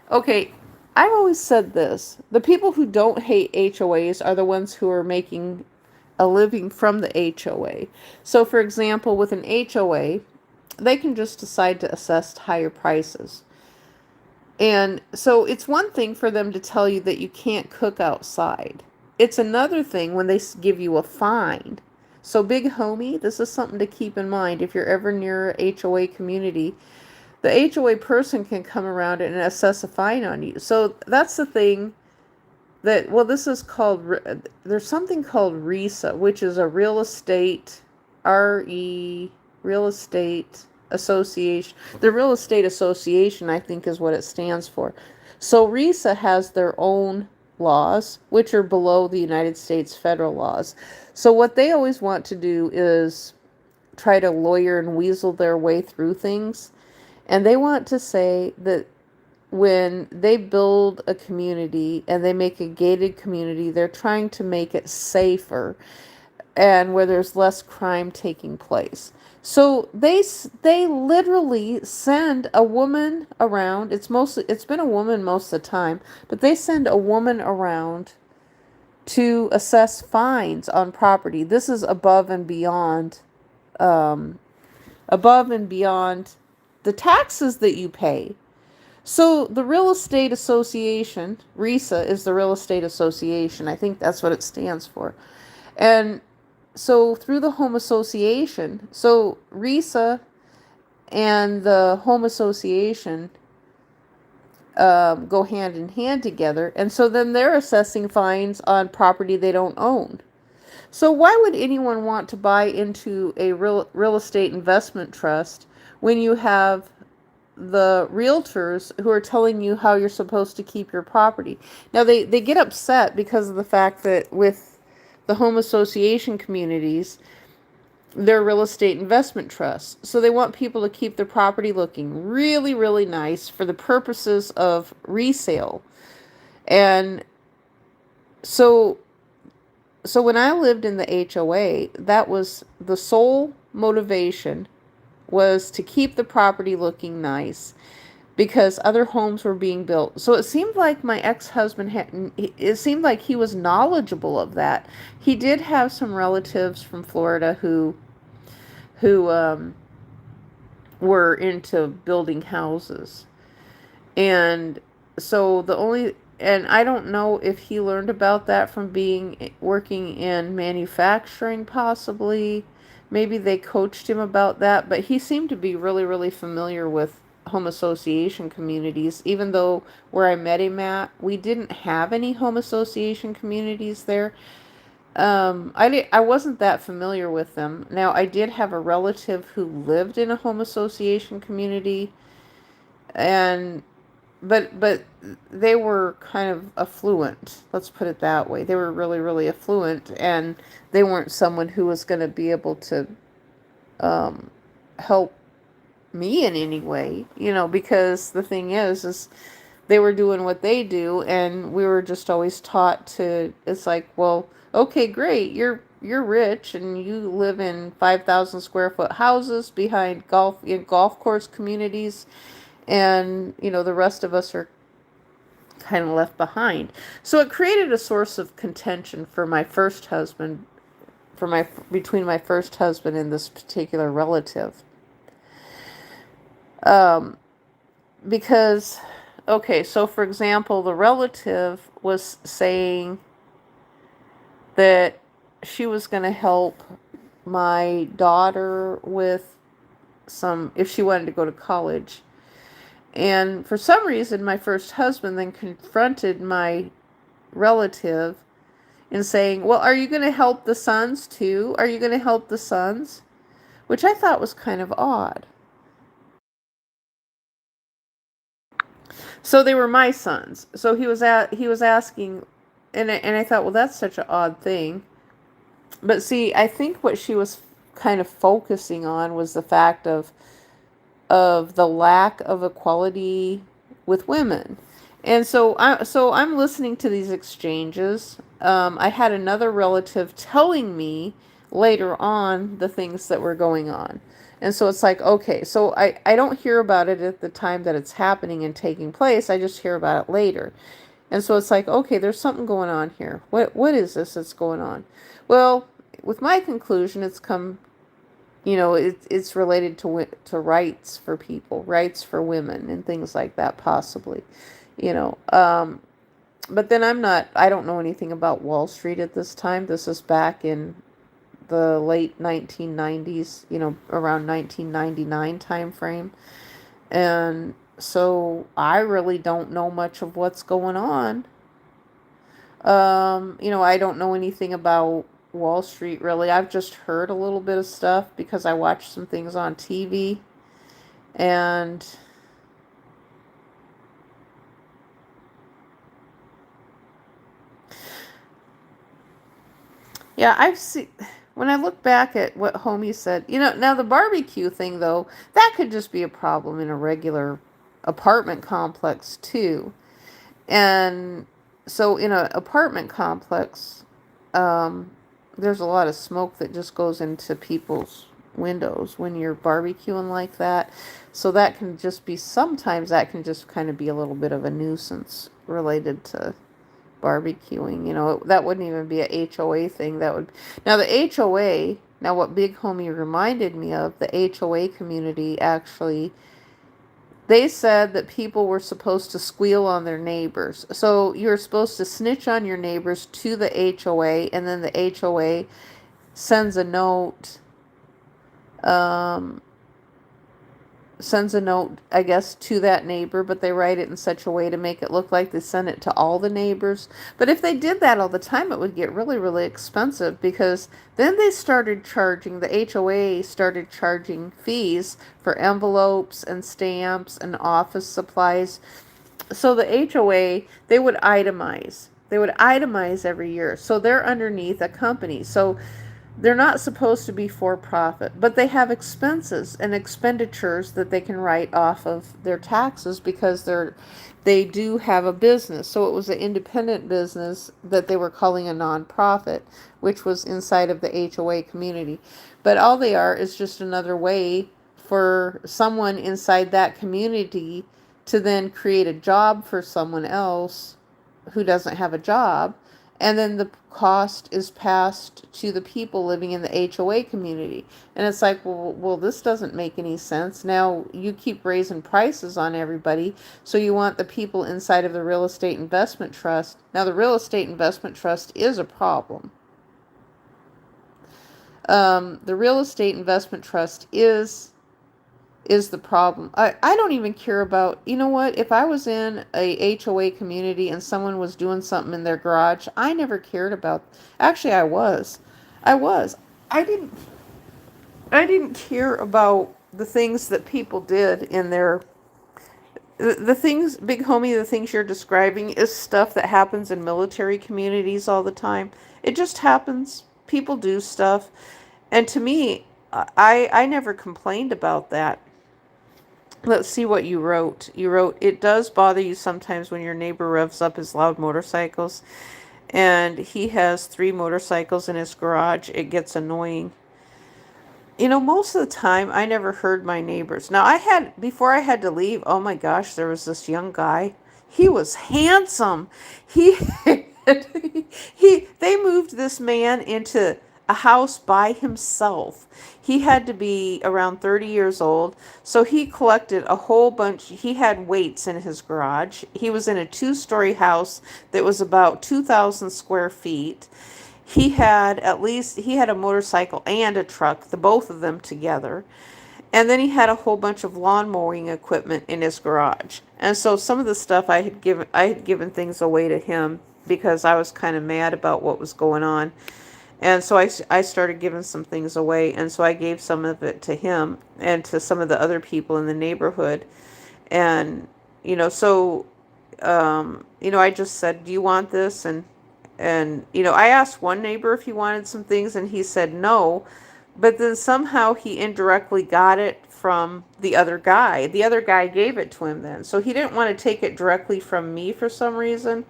okay, I've always said this. The people who don't hate HOAs are the ones who are making a living from the HOA. So, for example, with an HOA, they can just decide to assess higher prices. And so it's one thing for them to tell you that you can't cook outside. It's another thing when they give you a fine. So, Big Homie, this is something to keep in mind if you're ever near a HOA community. The HOA person can come around and assess a fine on you. So that's the thing this is called, there's something called RESA, which is a real estate, real estate association. The real estate association, I think, is what it stands for. So RESA has their own laws, which are below the United States federal laws. So what they always want to do is try to lawyer and weasel their way through things. And they want to say that when they build a community and they make a gated community, they're trying to make it safer and where there's less crime taking place. So they literally send a woman around. It's been a woman most of the time, but they send a woman around to assess fines on property. This is above and beyond the taxes that you pay. So the Real Estate Association, RESA is the Real Estate Association. I think that's what it stands for. And so through the Home Association, so RESA and the Home Association go hand in hand together. And so then they're assessing fines on property they don't own. So why would anyone want to buy into a real estate investment trust when you have the realtors who are telling you how you're supposed to keep your property? Now, they get upset because of the fact that with the home association communities, they're real estate investment trusts. So they want people to keep their property looking really, really nice for the purposes of resale. And so when I lived in the HOA, that was the sole motivation, was to keep the property looking nice because other homes were being built. So it seemed like my ex-husband it seemed like he was knowledgeable of that. He did have some relatives from Florida who were into building houses. And so the only, and I don't know if he learned about that from being working in manufacturing, possibly. Maybe they coached him about that, but he seemed to be really, really familiar with home association communities, even though where I met him at, we didn't have any home association communities there. I wasn't that familiar with them. Now, I did have a relative who lived in a home association community, and but they were kind of affluent. Let's put it that way. They were really, really affluent, and they weren't someone who was going to be able to um, help me in any way, because the thing is they were doing what they do, and we were just always taught to, it's like, well, okay, great, you're rich and you live in 5,000 square foot houses behind golf course communities, and the rest of us are kind of left behind. So it created a source of contention for my first husband, between my first husband and this particular relative. Um, because, okay, so for example, the relative was saying that she was going to help my daughter with if she wanted to go to college. And for some reason, my first husband then confronted my relative in saying, well, are you going to help the sons too? Are you going to help the sons? Which I thought was kind of odd. So they were my sons. So he was asking, and I thought, well, that's such an odd thing. But see, I think what she was kind of focusing on was the fact of the lack of equality with women. And so I'm listening to these exchanges. I had another relative telling me later on the things that were going on. And so it's like, okay, so I don't hear about it at the time that it's happening and taking place. I just hear about it later. And so it's like, okay, there's something going on here. What is this that's going on? Well, with my conclusion, it's come, it's related to rights for people, rights for women, and things like that, possibly, you know. But then I don't know anything about Wall Street at this time. This is back in the late 1990s, around 1999 time frame. And so I really don't know much of what's going on. I don't know anything about Wall Street really. I've just heard a little bit of stuff because I watched some things on TV. And yeah, I've seen, when I look back at what Homie said, now the barbecue thing though, that could just be a problem in a regular apartment complex too. And so in an apartment complex, there's a lot of smoke that just goes into people's windows when you're barbecuing like that. So that can just be, sometimes that can just kind of be a little bit of a nuisance related to barbecuing. That wouldn't even be a HOA thing. That would, now the HOA, now what Big Homie reminded me of, the HOA community actually, they said that people were supposed to squeal on their neighbors. So you're supposed to snitch on your neighbors to the HOA, and then the HOA sends a note, um, I guess, to that neighbor, but they write it in such a way to make it look like they sent it to all the neighbors. But if they did that all the time, it would get really, really expensive, because then the HOA started charging fees for envelopes and stamps and office supplies. So the HOA, they would itemize. They would itemize every year. So they're underneath a company. So they're not supposed to be for profit, but they have expenses and expenditures that they can write off of their taxes because they do have a business. So it was an independent business that they were calling a nonprofit, which was inside of the HOA community. But all they are is just another way for someone inside that community to then create a job for someone else who doesn't have a job, and then the cost is passed to the people living in the HOA community. And it's like, well, this doesn't make any sense. Now you keep raising prices on everybody, so you want the people inside of the real estate investment trust. Now the real estate investment trust is a problem. The real estate investment trust is the problem. I don't even care about, you know what, if I was in a HOA community and someone was doing something in their garage, I never cared about, actually I was. I didn't I didn't care about the things that people did in their, the things, Big Homie, the things you're describing is stuff that happens in military communities all the time. It just happens. People do stuff. And to me, I never complained about that. Let's see what you wrote. You wrote, it does bother you sometimes when your neighbor revs up his loud motorcycles and he has 3 motorcycles in his garage. It gets annoying. You know, most of the time I never heard my neighbors. Now before I had to leave, oh my gosh, there was this young guy. He was handsome. He, they moved this man into a house by himself. He had to be around 30 years old. So he collected a whole bunch. He had weights in his garage. He was in a 2-story house that was about 2,000 square feet. He had a motorcycle and a truck, the both of them together. And then he had a whole bunch of lawn mowing equipment in his garage. And so some of the stuff I had given things away to him because I was kind of mad about what was going on. And so I started giving some things away. And so I gave some of it to him and to some of the other people in the neighborhood. And, I just said, do you want this? And I asked one neighbor if he wanted some things and he said no, but then somehow he indirectly got it from the other guy. The other guy gave it to him then. So he didn't want to take it directly from me for some reason,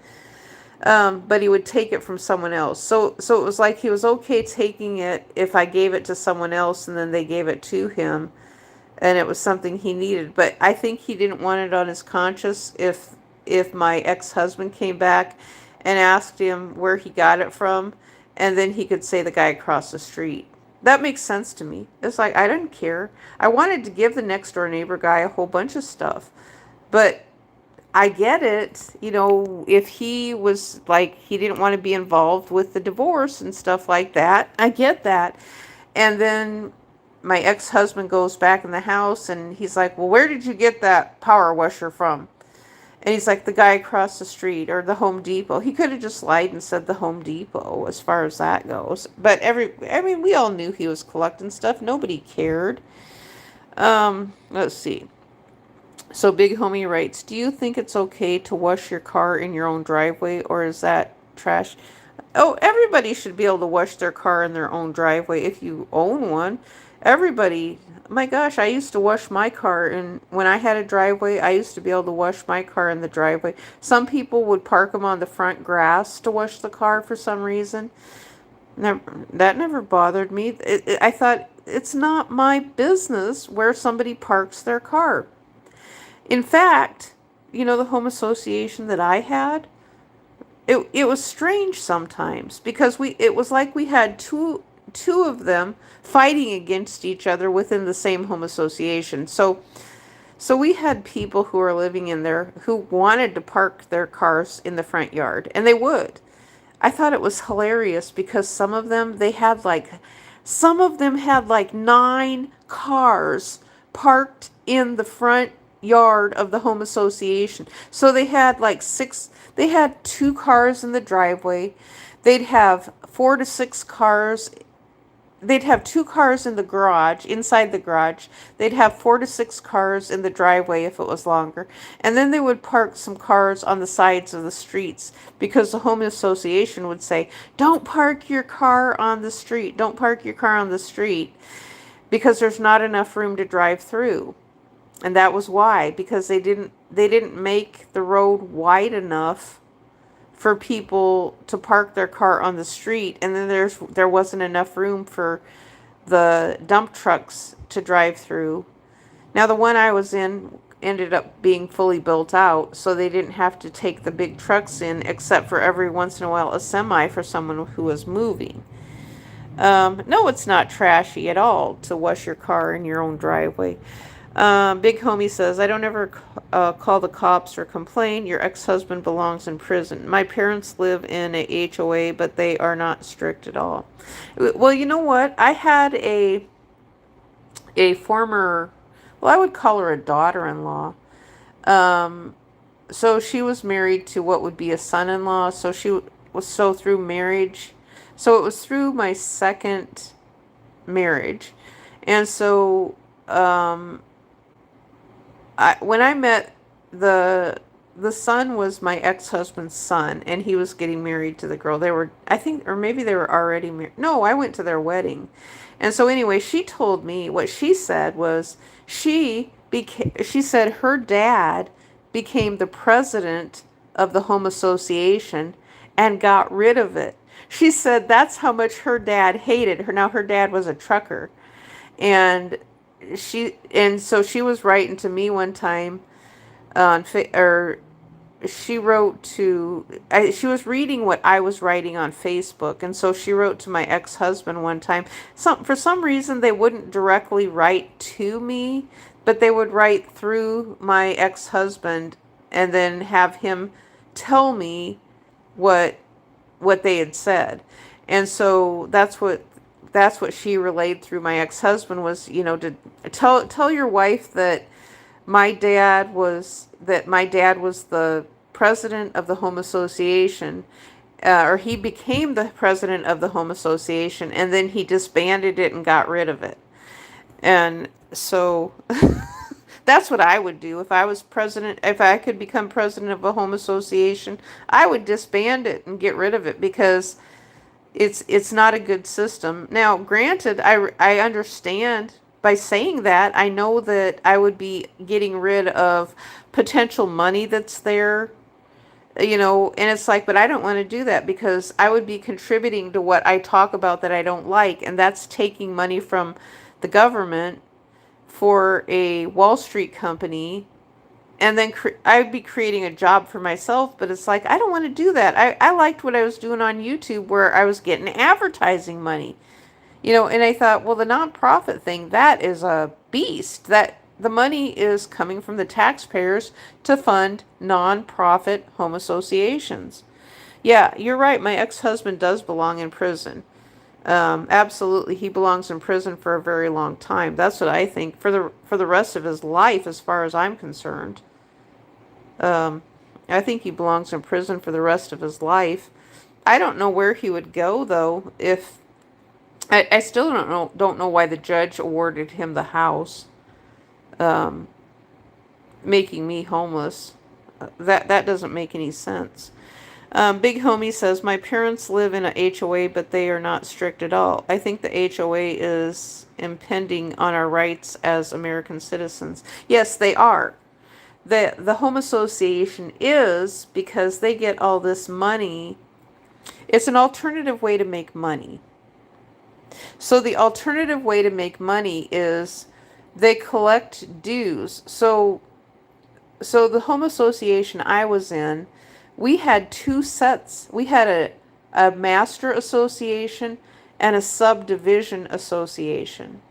but he would take it from someone else. So it was like he was okay taking it if I gave it to someone else and then they gave it to him and it was something he needed. But I think he didn't want it on his conscience if my ex-husband came back and asked him where he got it from, and then he could say the guy across the street. That makes sense to me. It's like, I didn't care. I wanted to give the next door neighbor guy a whole bunch of stuff, but I get it. If he was like, he didn't want to be involved with the divorce and stuff like that, I get that. And then my ex-husband goes back in the house and he's like, well, where did you get that power washer from? And he's like, the guy across the street or the Home Depot. He could have just lied and said the Home Depot as far as that goes. But we all knew he was collecting stuff. Nobody cared. Let's see. So Big Homie writes, do you think it's okay to wash your car in your own driveway, or is that trash? Oh, everybody should be able to wash their car in their own driveway if you own one. Everybody, my gosh, I used to wash my car, and when I had a driveway, I used to be able to wash my car in the driveway. Some people would park them on the front grass to wash the car for some reason. That never bothered me. I thought, it's not my business where somebody parks their car. In fact, the home association that I had, it was strange sometimes because it was like we had two of them fighting against each other within the same home association. So we had people who were living in there who wanted to park their cars in the front yard, and they would. I thought it was hilarious because some of them had like 9 cars parked in the front yard of the home association. So they had they had 2 cars in the driveway. They'd have 4 to 6 cars. They'd have 2 cars in the garage, inside the garage. They'd have 4 to 6 cars in the driveway if it was longer. And then they would park some cars on the sides of the streets because the home association would say, don't park your car on the street. Don't park your car on the street because there's not enough room to drive through. And that was why, because they didn't make the road wide enough for people to park their car on the street, and then there wasn't enough room for the dump trucks to drive through. Now the one I was in, ended up being fully built out, so they didn't have to take the big trucks in, except for every once in a while a semi for someone who was moving. No, it's not trashy at all to wash your car in your own driveway. Big Homie says, I don't ever call the cops or complain. Your ex-husband belongs in prison. My parents live in a HOA, but they are not strict at all. Well, you know what? I had a former, well, I would call her a daughter-in-law. Um, so she was married to what would be a son-in-law. So she was so through marriage. So it was through my second marriage. And so when I met the son was my ex-husband's son, and he was getting married to the girl. They were, I think, or maybe they were already married. No, I went to their wedding. And so anyway, she told me what she said was she said her dad became the president of the home association and got rid of it. She said that's how much her dad hated her. Now her dad was a trucker, and so she was writing to me one time on or she wrote to she was reading what I was writing on Facebook, and so she wrote to my ex-husband one time. For some reason they wouldn't directly write to me, but they would write through my ex-husband and then have him tell me what they had said. And so that's what she relayed through my ex-husband was, to tell your wife that my dad was the president of the home association, or he became the president of the home association, and then he disbanded it and got rid of it. And so that's what I would do if I was president. If I could become president of a home association, I would disband it and get rid of it, because it's not a good system. Now, granted, I understand by saying that, I know that I would be getting rid of potential money that's there, and it's like, but I don't want to do that, because I would be contributing to what I talk about that I don't like, and that's taking money from the government for a Wall Street company, and then I'd be creating a job for myself. But it's like, I don't want to do that. I liked what I was doing on YouTube, where I was getting advertising money, and I thought, well, the nonprofit thing, that is a beast. That the money is coming from the taxpayers to fund nonprofit home associations. Yeah, you're right. My ex-husband does belong in prison. Absolutely, he belongs in prison for a very long time. That's what I think, for the rest of his life, as far as I'm concerned. I think he belongs in prison for the rest of his life. I don't know where he would go, though. If I still don't know why the judge awarded him the house, making me homeless. That doesn't make any sense. Big Homie says, my parents live in a HOA, but they are not strict at all. I think the HOA is impending on our rights as American citizens. Yes, they are. The home association is, because they get all this money. It's an alternative way to make money. So the alternative way to make money is they collect dues. So the home association I was in, we had two sets. We had a master association and a subdivision association.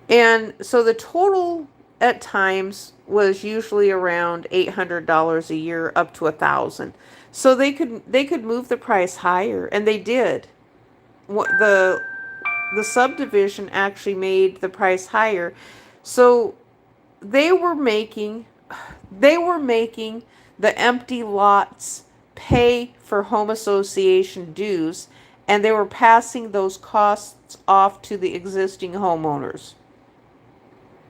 And so the total at times was usually around $800 a year, up to $1,000. So they could move the price higher, and they did. The subdivision actually made the price higher. So they were making the empty lots pay for home association dues, and they were passing those costs off to the existing homeowners.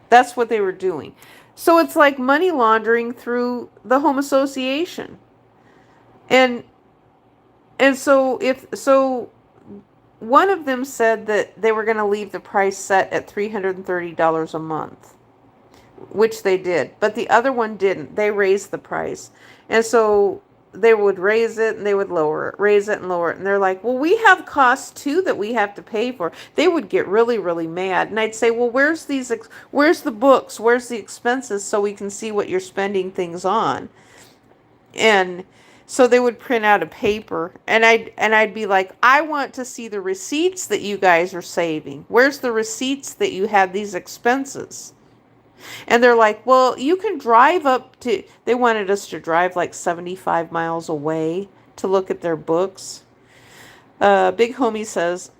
That's what they were doing. So it's like money laundering through the home association. And so one of them said that they were going to leave the price set at $330 a month, which they did. But the other one didn't. They raised the price. And so they would raise it and they would lower it, raise it and lower it. And they're like, well, we have costs too that we have to pay for. They would get really, really mad. And I'd say, well, where's the books? Where's the expenses so we can see what you're spending things on? And so they would print out a paper and I'd be like, I want to see the receipts that you guys are saving. Where's the receipts that you have these expenses? And they're like, well, you can drive up to, they wanted us to drive like 75 miles away to look at their books. Big Homie says,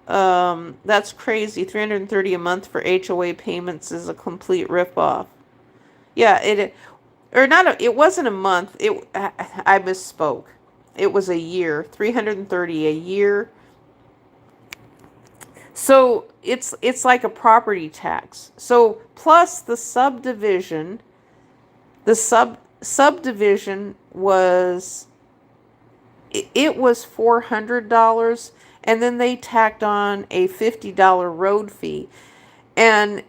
that's crazy. 330 a month for HOA payments is a complete ripoff. Yeah, it wasn't a month. I misspoke. It was a year, 330 a year. So it's like a property tax. So plus the subdivision, subdivision was, it was $400, and then they tacked on a $50 road fee. And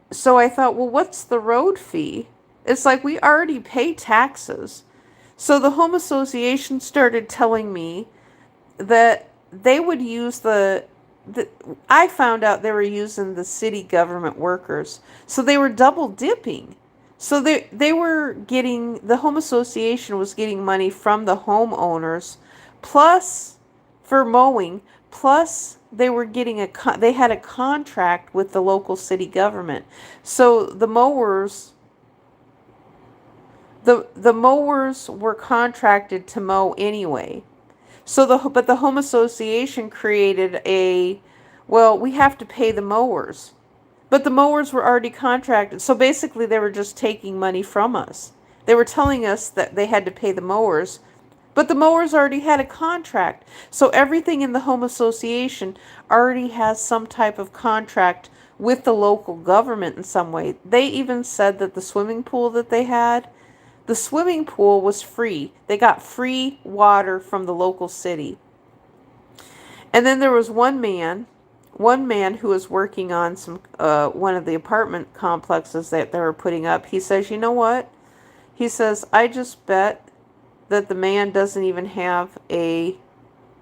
so I thought, well, what's the road fee? It's like we already pay taxes. So the home association started telling me that they would use I found out they were using the city government workers. So they were double dipping. So they were getting, the home association was getting money from the homeowners, plus for mowing, plus they were getting they had a contract with the local city government. So the mowers, the mowers were contracted to mow anyway. So but the home association created well, we have to pay the mowers. But the mowers were already contracted. So basically they were just taking money from us. They were telling us that they had to pay the mowers, but the mowers already had a contract. So everything in the home association already has some type of contract with the local government in some way. They even said that the swimming pool that they had, the swimming pool was free. They got free water from the local city. And then there was one man who was working on one of the apartment complexes that they were putting up. He says, you know what? He says, I just bet that the man doesn't even have a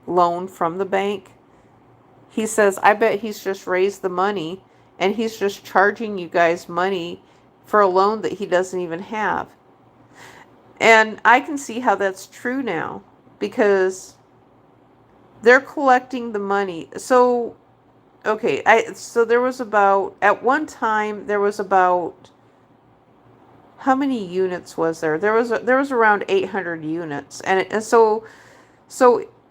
loan from the bank. He says, I bet he's just raised the money and he's just charging you guys money for a loan that he doesn't even have. And I can see how that's true now, because they're collecting the money. So, okay, so there was about, at one time, there was about, how many units was there? There was around 800 units. And so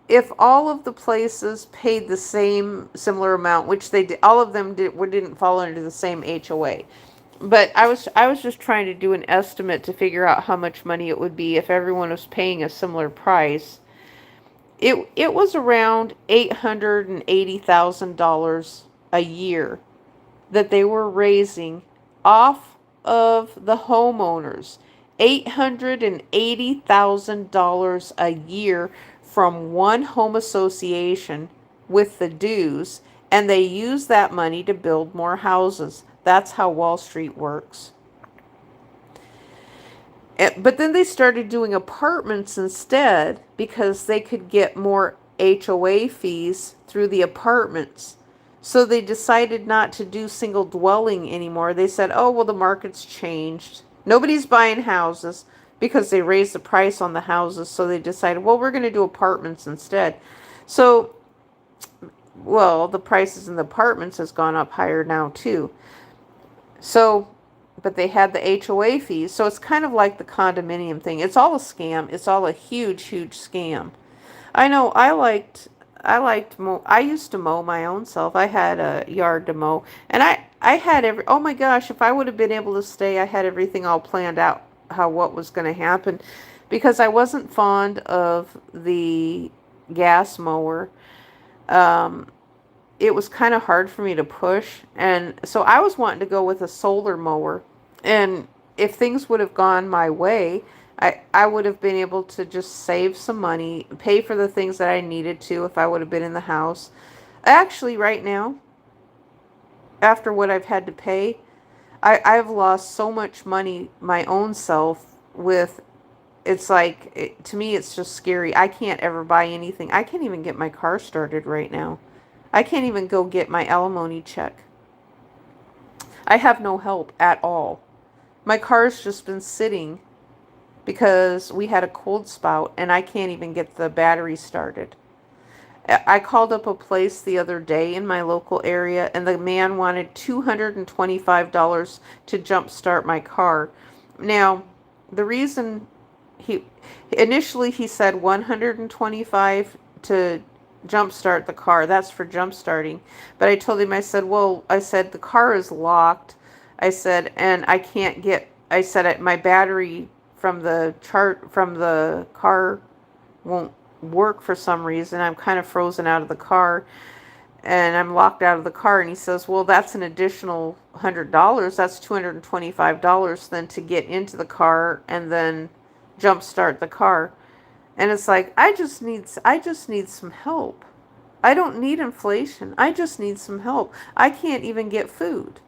if all of the places paid the similar amount, which they did, all of them didn't fall under the same HOA. But I was just trying to do an estimate to figure out how much money it would be if everyone was paying a similar price. It was around $880,000 a year that they were raising off of the homeowners. $880,000 a year from one home association with the dues, and they use that money to build more houses. That's how Wall Street works. But then they started doing apartments instead because they could get more HOA fees through the apartments. So they decided not to do single dwelling anymore. They said, oh, well, the market's changed. Nobody's buying houses because they raised the price on the houses. So they decided, well, we're going to do apartments instead. So, well, the prices in the apartments has gone up higher now too. So, but they had the HOA fees. So it's kind of like the condominium thing. It's all a scam. It's all a huge, huge scam. I know I used to mow my own self. I had a yard to mow, and I had oh my gosh, if I would have been able to stay, I had everything all planned out, what was going to happen, because I wasn't fond of the gas mower. It was kind of hard for me to push, and so I was wanting to go with a solar mower. And if things would have gone my way, I would have been able to just save some money, pay for the things that I needed to if I would have been in the house. Actually, right now, after what I've had to pay, I've lost so much money my own self with it's like, to me, it's just scary. I can't ever buy anything. I can't even get my car started right now. I can't even go get my alimony check. I have no help at all. My car's just been sitting because we had a cold spout and I can't even get the battery started. I called up a place the other day in my local area and the man wanted $225 to jumpstart my car. Now, the reason he initially he said 125 to jumpstart the car. That's for jumpstarting. But I told him, I said, well, I said the car is locked. I said, and I can't get, I said my battery from the chart from the car won't work for some reason. I'm kind of frozen out of the car and I'm locked out of the car. And he says, well, that's an additional $100. That's $225 then to get into the car and then jumpstart the car. And it's like, I just need some help. I don't need inflation. I just need some help. I can't even get food.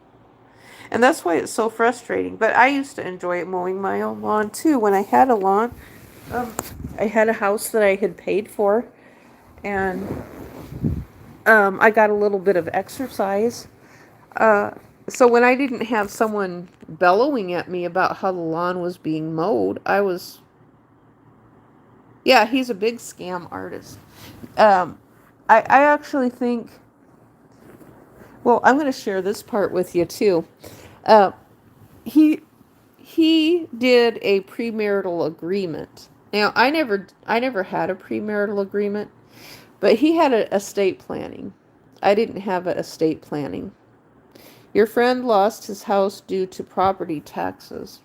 And that's why it's so frustrating. But I used to enjoy mowing my own lawn too. When I had a lawn, I had a house that I had paid for, and I got a little bit of exercise. So when I didn't have someone bellowing at me about how the lawn was being mowed, yeah, he's a big scam artist. I actually think, well, I'm going to share this part with you too. Uh, he he did a premarital agreement. Now, I never had a premarital agreement, but he had a estate planning. I didn't have a estate planning. Your friend lost his house due to property taxes.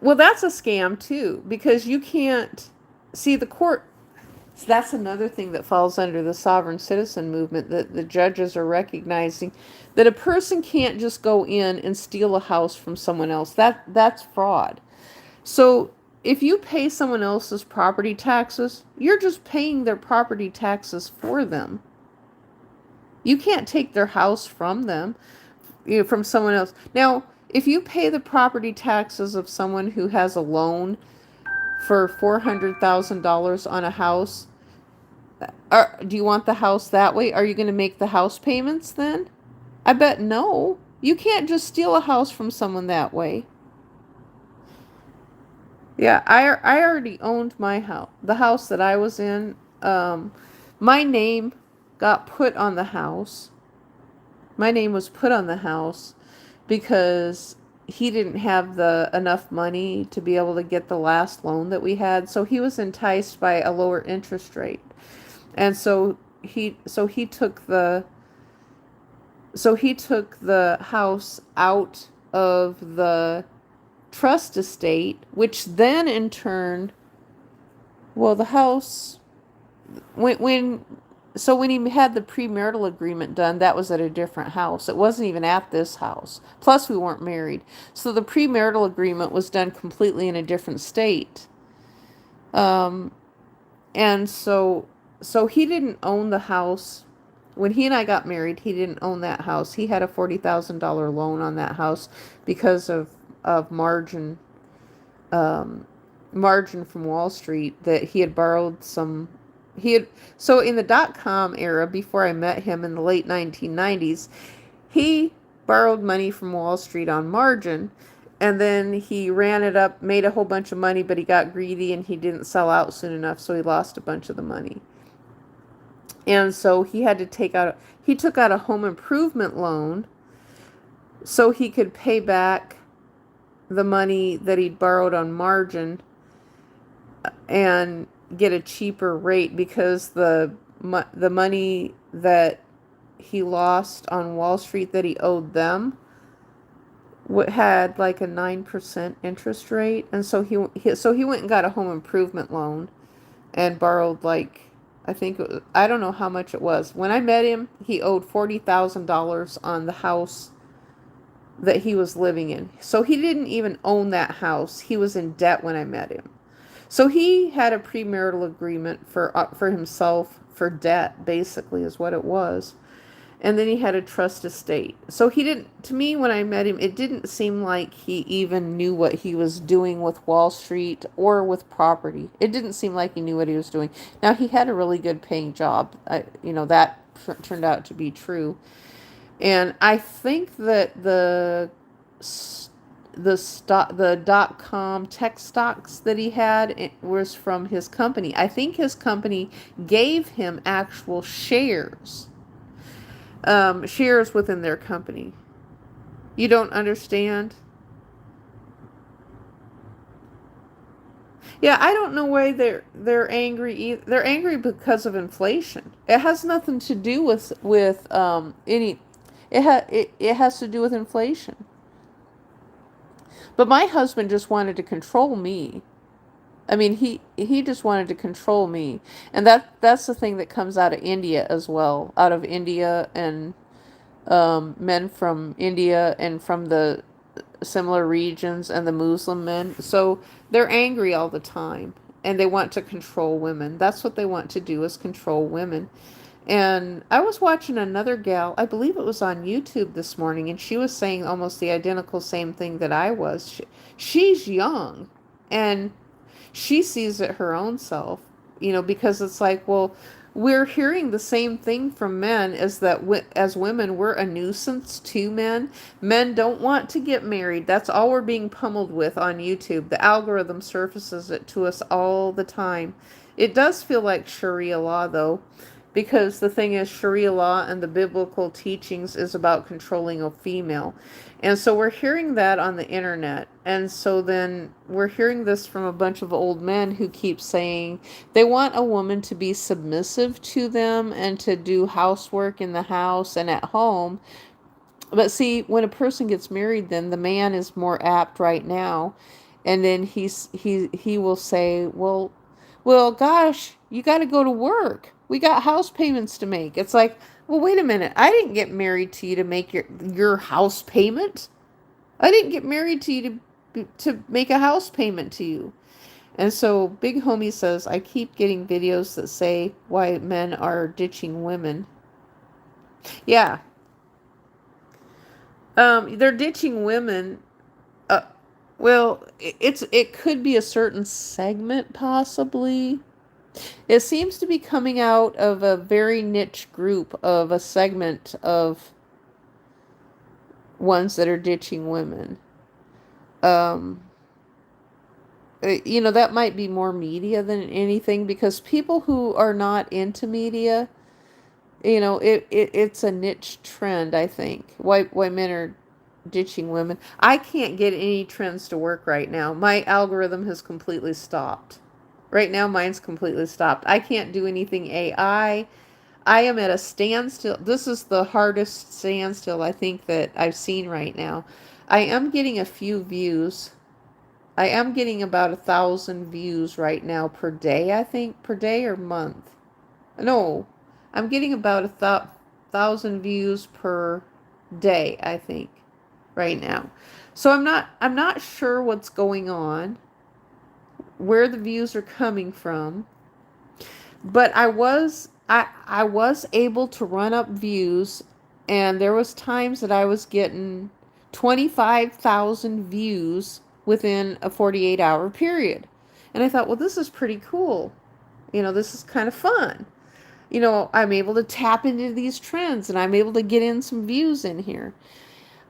Well, that's a scam too, because you can't see the court. So that's another thing that falls under the sovereign citizen movement, that the judges are recognizing that a person can't just go in and steal a house from someone else. That's fraud. So if you pay someone else's property taxes, you're just paying their property taxes for them. You can't take their house from them, from someone else. Now, if you pay the property taxes of someone who has a loan for $400,000 on a house, do you want the house that way? Are you going to make the house payments then? I bet no. You can't just steal a house from someone that way. Yeah, I already owned my house. The house that I was in, my name got put on the house. My name was put on the house because he didn't have the enough money to be able to get the last loan that we had. So he was enticed by a lower interest rate. And he took the house out of the trust estate, which then in turn, well, the house when he had the premarital agreement done, that was at a different house. It wasn't even at this house. Plus we weren't married. So the premarital agreement was done completely in a different state. And so he didn't own the house. When he and I got married, he didn't own that house. He had a $40,000 loan on that house because of margin from Wall Street that he had borrowed some. So in the dot-com era, before I met him in the late 1990s, he borrowed money from Wall Street on margin, and then he ran it up, made a whole bunch of money, but he got greedy and he didn't sell out soon enough, so he lost a bunch of the money. And so he took out a home improvement loan so he could pay back the money that he'd borrowed on margin and get a cheaper rate, because the money that he lost on Wall Street that he owed them had like a 9% interest rate. And so he went and got a home improvement loan and borrowed like, I don't know how much it was. When I met him, he owed $40,000 on the house that he was living in. So he didn't even own that house. He was in debt when I met him. So he had a premarital agreement for himself for debt, basically, is what it was. And then he had a trust estate. So he didn't, to me, when I met him, it didn't seem like he even knew what he was doing with Wall Street or with property. It didn't seem like he knew what he was doing. Now, he had a really good paying job. That turned out to be true. And I think that the dot-com tech stocks that he had, it was from his company. I think his company gave him actual shares within their company. You don't understand? Yeah, I don't know why they're angry either. They're angry because of inflation. It has nothing to do with any. It has to do with inflation. But my husband just wanted to control me. I mean, he just wanted to control me, and that's the thing that comes out of India as well. Out of India and men from India and from the similar regions and the Muslim men. So they're angry all the time and they want to control women. That's what they want to do, is control women. And I was watching another gal, I believe it was on YouTube this morning, and she was saying almost the identical same thing that I was. She's young and she sees it her own self, because it's like, well, we're hearing the same thing from men, is that as women, we're a nuisance to men. Men don't want to get married. That's all we're being pummeled with on YouTube. The algorithm surfaces it to us all the time. It does feel like Sharia law, though, because the thing is, Sharia law and the biblical teachings is about controlling a female. And so we're hearing that on the internet. And so then we're hearing this from a bunch of old men who keep saying they want a woman to be submissive to them and to do housework in the house and at home. But see, when a person gets married, then the man is more apt right now. And then he will say, well, gosh, you got to go to work. We got house payments to make. It's like, well, wait a minute. I didn't get married to you to make your house payment. I didn't get married to you to make a house payment to you. And so Big Homie says, I keep getting videos that say why men are ditching women. Yeah. They're ditching women. Uh, well, it could be a certain segment, possibly. It seems to be coming out of a very niche group of a segment of ones that are ditching women. Um, that might be more media than anything, because people who are not into media, it's a niche trend, I think. Why men are ditching women. I can't get any trends to work right now. My algorithm has completely stopped. Right now, mine's completely stopped. I can't do anything AI. I am at a standstill. This is the hardest standstill I think that I've seen right now. I am getting a few views. I am getting about 1,000 views right now per day, I think, per day or month. No, I'm getting about 1,000 views per day, I think, right now. So I'm not sure what's going on, where the views are coming from, but I was able to run up views, and there was times that I was getting 25,000 views within a 48-hour period. And I thought, well, this is pretty cool. This is kind of fun. I'm able to tap into these trends, and I'm able to get in some views in here.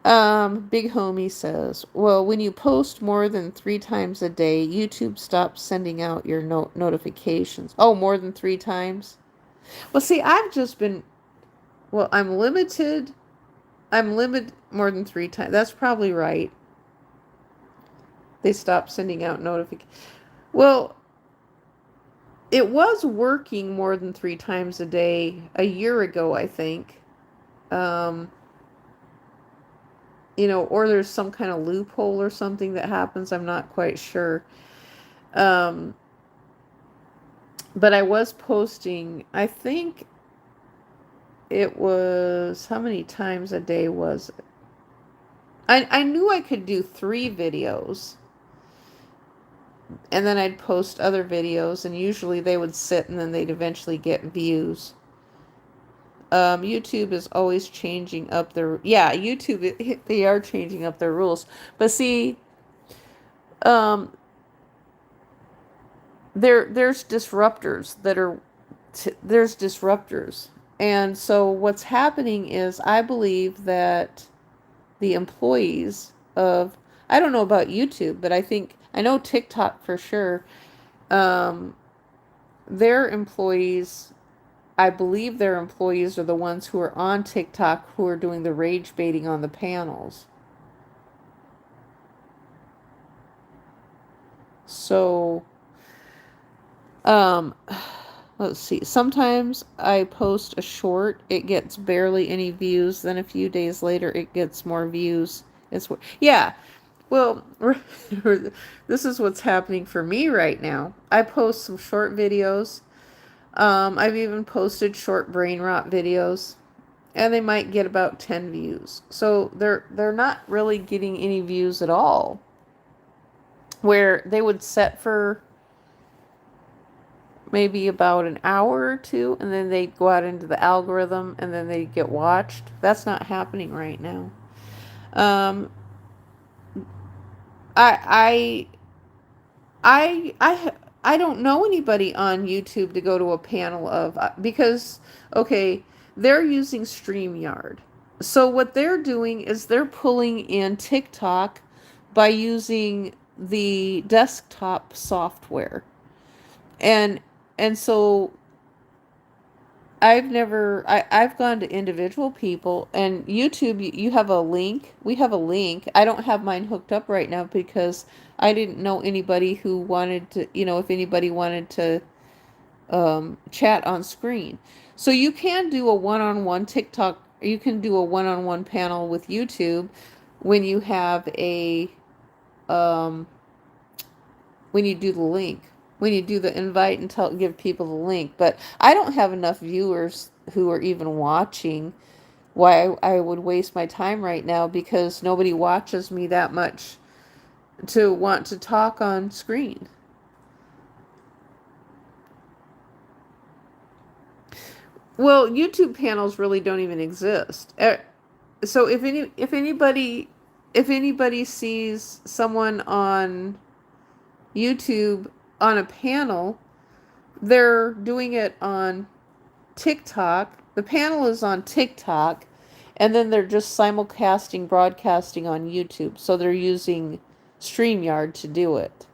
Big Homie says, well, when you post more than 3 times a day, YouTube stops sending out your notifications. Oh, more than 3 times? Well, see, I'm limited. I'm limited more than 3 times. That's probably right. They stopped sending out notifications. Well, it was working more than 3 times a day a year ago, I think. Or there's some kind of loophole or something that happens. I'm not quite sure. But I was posting, I think it was, how many times a day was it? I knew I could do 3 videos. And then I'd post other videos, and usually they would sit and then they'd eventually get views. YouTube is always changing up their, yeah, YouTube, they are changing up their rules. But see, um, there's disruptors that are, there's disruptors. And so what's happening is I believe that the employees of, I don't know about YouTube, but I know TikTok for sure, um, their employees, I believe their employees are the ones who are on TikTok who are doing the rage baiting on the panels. So, um, let's see. Sometimes I post a short, it gets barely any views. Then a few days later, it gets more views. Yeah. Well, this is what's happening for me right now. I post some short videos. I've even posted short brain rot videos, and they might get about 10 views. So they're not really getting any views at all. Where they would set for maybe about an hour or two, and then they'd go out into the algorithm, and then they'd get watched. That's not happening right now. Um, I I I I don't know anybody on YouTube to go to a panel of, because okay, they're using StreamYard. So what they're doing is they're pulling in TikTok by using the desktop software. And so I've gone to individual people, and YouTube, you have a link. We have a link. I don't have mine hooked up right now because I didn't know anybody who wanted to, if anybody wanted to chat on screen. So you can do a one-on-one TikTok, you can do a one-on-one panel with YouTube when you have um, when you do the link, when you do the invite and give people the link. But I don't have enough viewers who are even watching. Why I would waste my time right now, because nobody watches me that much to want to talk on screen. Well, YouTube panels really don't even exist. So if anybody sees someone on YouTube on a panel, they're doing it on TikTok. The panel is on TikTok, and then they're just simulcasting, broadcasting on YouTube. So they're using StreamYard to do it.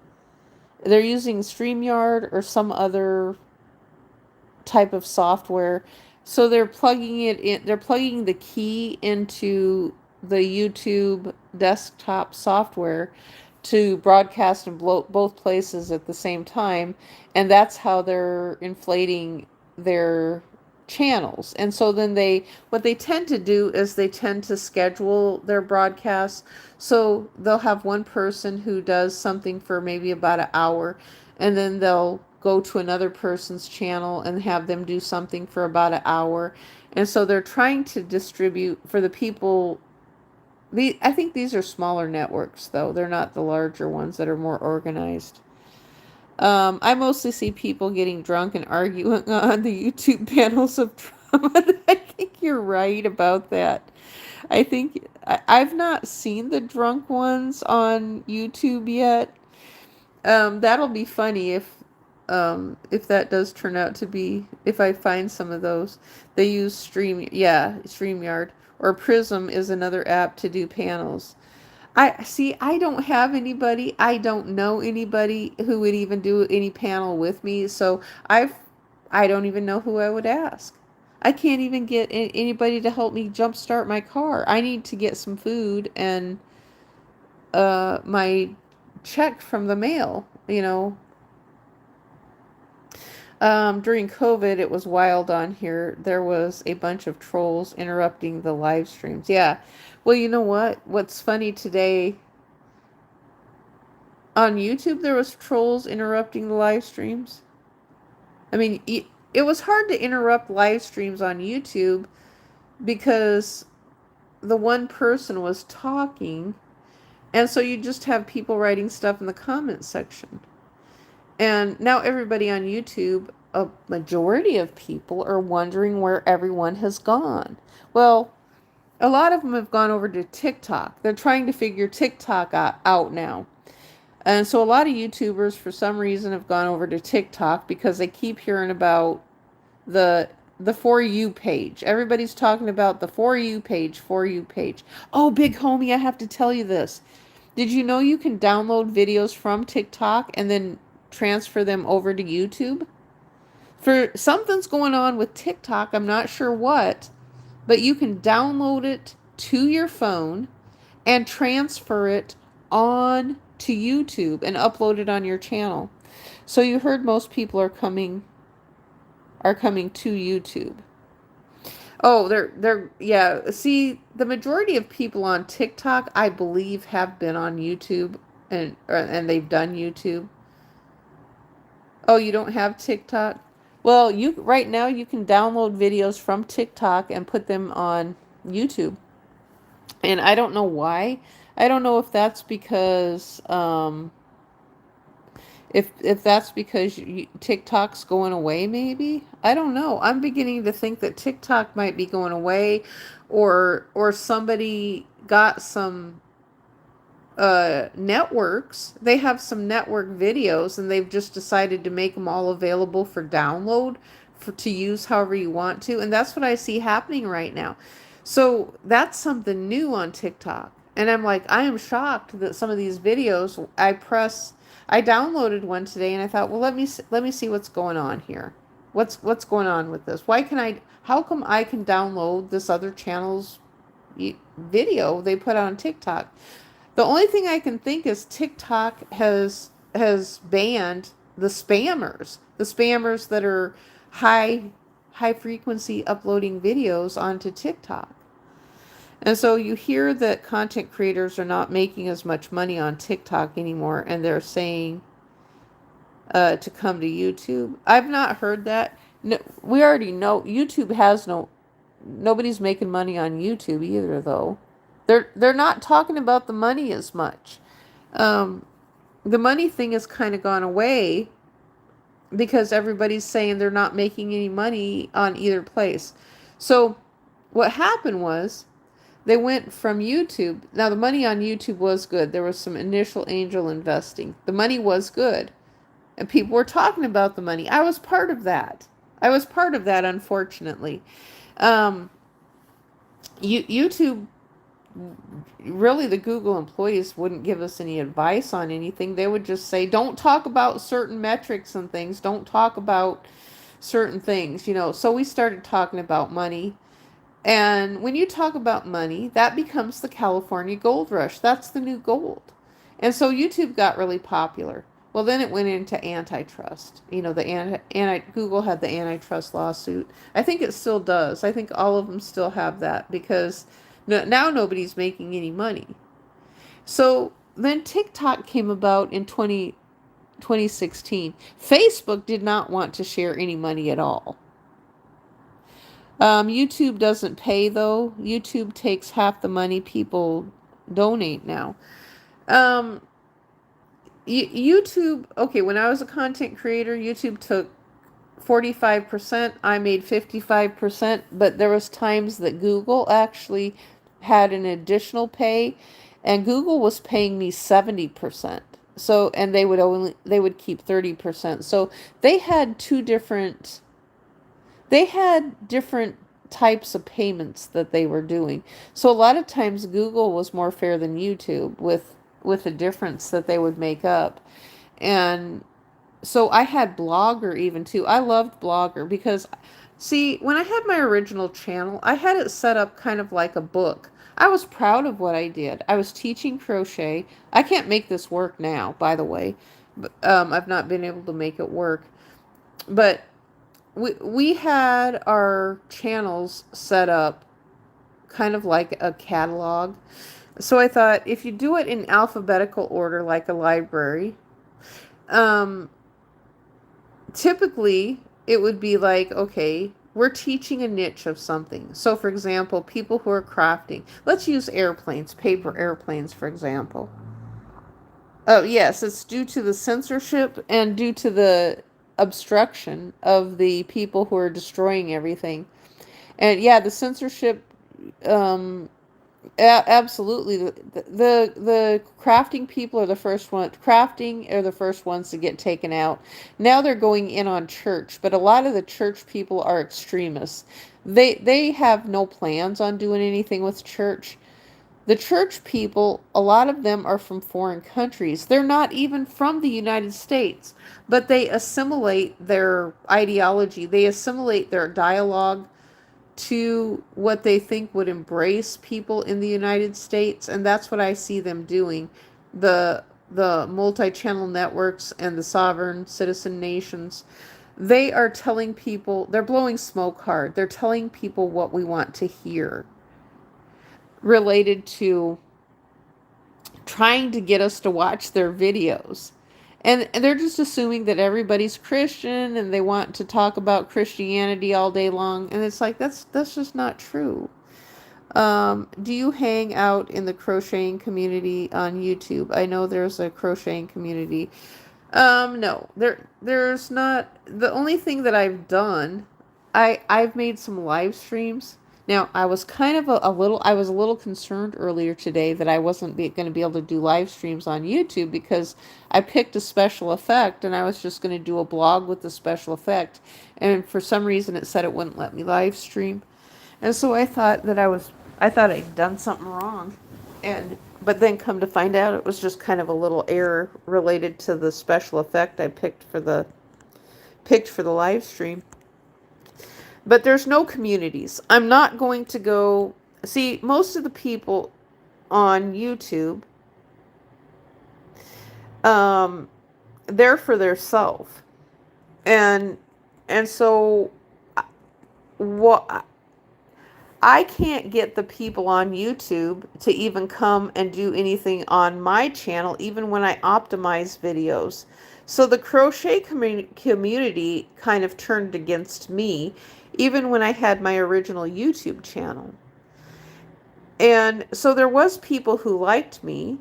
They're using StreamYard or some other type of software. So they're plugging it in, they're plugging the key into the YouTube desktop software to broadcast in both places at the same time, and that's how they're inflating their channels. And so then what they tend to do is they tend to schedule their broadcasts. So they'll have one person who does something for maybe about an hour, and then they'll go to another person's channel and have them do something for about an hour. And so they're trying to distribute for the people. I think these are smaller networks, though. They're not the larger ones that are more organized. I mostly see people getting drunk and arguing on the YouTube panels of Trump. I think you're right about that. I've not seen the drunk ones on YouTube yet. That'll be funny if that does turn out to be, if I find some of those. They use StreamYard, or Prism is another app to do panels. I don't have anybody, I don't know anybody who would even do any panel with me, so I don't even know who I would ask. I can't even get anybody to help me jumpstart my car. I need to get some food and my check from the mail, During COVID, it was wild on here. There was a bunch of trolls interrupting the live streams. Yeah. Well, you know what? What's funny today, on YouTube, there was trolls interrupting the live streams. I mean, it was hard to interrupt live streams on YouTube because the one person was talking, and so you just have people writing stuff in the comment section. And now everybody on YouTube a majority of people are wondering where everyone has gone. Well, a lot of them have gone over to TikTok. They're trying to figure TikTok out now. And so a lot of YouTubers, for some reason, have gone over to TikTok because they keep hearing about the the For You page. Everybody's talking about the For You page, For You page. Oh, big homie, I have to tell you this. Did you know you can download videos from TikTok and then transfer them over to YouTube? For something's going on with TikTok, I'm not sure what, but you can download it to your phone and transfer it on to YouTube and upload it on your channel. So you heard most people are coming to YouTube. Oh, they're yeah. See, the majority of people on TikTok, I believe, have been on YouTube and they've done YouTube. Oh, you don't have TikTok? Well, you right now you can download videos from TikTok and put them on YouTube. And I don't know why. I don't know if that's because if that's because TikTok's going away, maybe. I don't know. I'm beginning to think that TikTok might be going away, or somebody got some networks. They have some network videos, and they've just decided to make them all available for download for to use however you want to, and that's what I see happening right now. So that's something new on TikTok, and I'm like, I am shocked that some of these videos I downloaded one today, and I thought, well, let me see what's going on here. What's going on with this? How come I can download this other channel's video they put on TikTok? The only thing I can think is TikTok has banned the spammers that are high frequency uploading videos onto TikTok. And so you hear that content creators are not making as much money on TikTok anymore, and they're saying to come to YouTube. I've not heard that. No, we already know YouTube has nobody's making money on YouTube either, though. They're not talking about the money as much. The money thing has kind of gone away because everybody's saying they're not making any money on either place. So what happened was they went from YouTube. Now the money on YouTube was good. There was some initial angel investing. The money was good. And people were talking about the money. I was part of that. Unfortunately. YouTube, really, the Google employees wouldn't give us any advice on anything. They would just say, don't talk about certain metrics and things. Don't talk about certain things, So we started talking about money. And when you talk about money, that becomes the California gold rush. That's the new gold. And so YouTube got really popular. Well, then it went into antitrust. Google had the antitrust lawsuit. I think it still does. I think all of them still have that because now nobody's making any money. So then TikTok came about in 2016. Facebook did not want to share any money at all. YouTube doesn't pay, though. YouTube takes half the money people donate now. YouTube, okay, when I was a content creator, YouTube took 45%. I made 55%, but there was times that Google actually had an additional pay, and Google was paying me 70%. So, and they would keep 30%. So they had different types of payments that they were doing. So a lot of times Google was more fair than YouTube with the difference that they would make up. And so I had Blogger even too. I loved Blogger because, see, when I had my original channel, I had it set up kind of like a book. I was proud of what I did. I was teaching crochet. I can't make this work now, by the way. But, I've not been able to make it work. But we had our channels set up kind of like a catalog. So I thought, if you do it in alphabetical order like a library, typically it would be like, okay, we're teaching a niche of something. So for example, people who are crafting. Let's use airplanes, paper airplanes, for example. Oh, yes, it's due to the censorship and due to the obstruction of the people who are destroying everything. And yeah, the censorship, um, absolutely. The crafting people are the first one. Crafting are the first ones to get taken out. Now they're going in on church, but a lot of the church people are extremists. They have no plans on doing anything with church. The church people, a lot of them are from foreign countries. They're not even from the United States, but they assimilate their ideology. They assimilate their dialogue to what they think would embrace people in the United States, and that's what I see them doing. The multi-channel networks and the sovereign citizen nations, they are telling people, they're blowing smoke hard. They're telling people what we want to hear related to trying to get us to watch their videos. And they're just assuming that everybody's Christian and they want to talk about Christianity all day long. And it's like, that's just not true. Do you hang out in the crocheting community on YouTube? I know there's a crocheting community. No, there's not. The only thing that I've done, I've made some live streams. Now, I was kind of I was a little concerned earlier today that I wasn't going to be able to do live streams on YouTube because I picked a special effect and I was just going to do a blog with the special effect. And for some reason it said it wouldn't let me live stream. And so I thought I'd done something wrong. But then come to find out it was just kind of a little error related to the special effect I picked for the live stream. But there's no communities. I'm not going to go see most of the people on YouTube, they're for their self. And so what I can't get the people on YouTube to even come and do anything on my channel, even when I optimize videos. So the crochet community kind of turned against me, even when I had my original YouTube channel. And so there was people who liked me,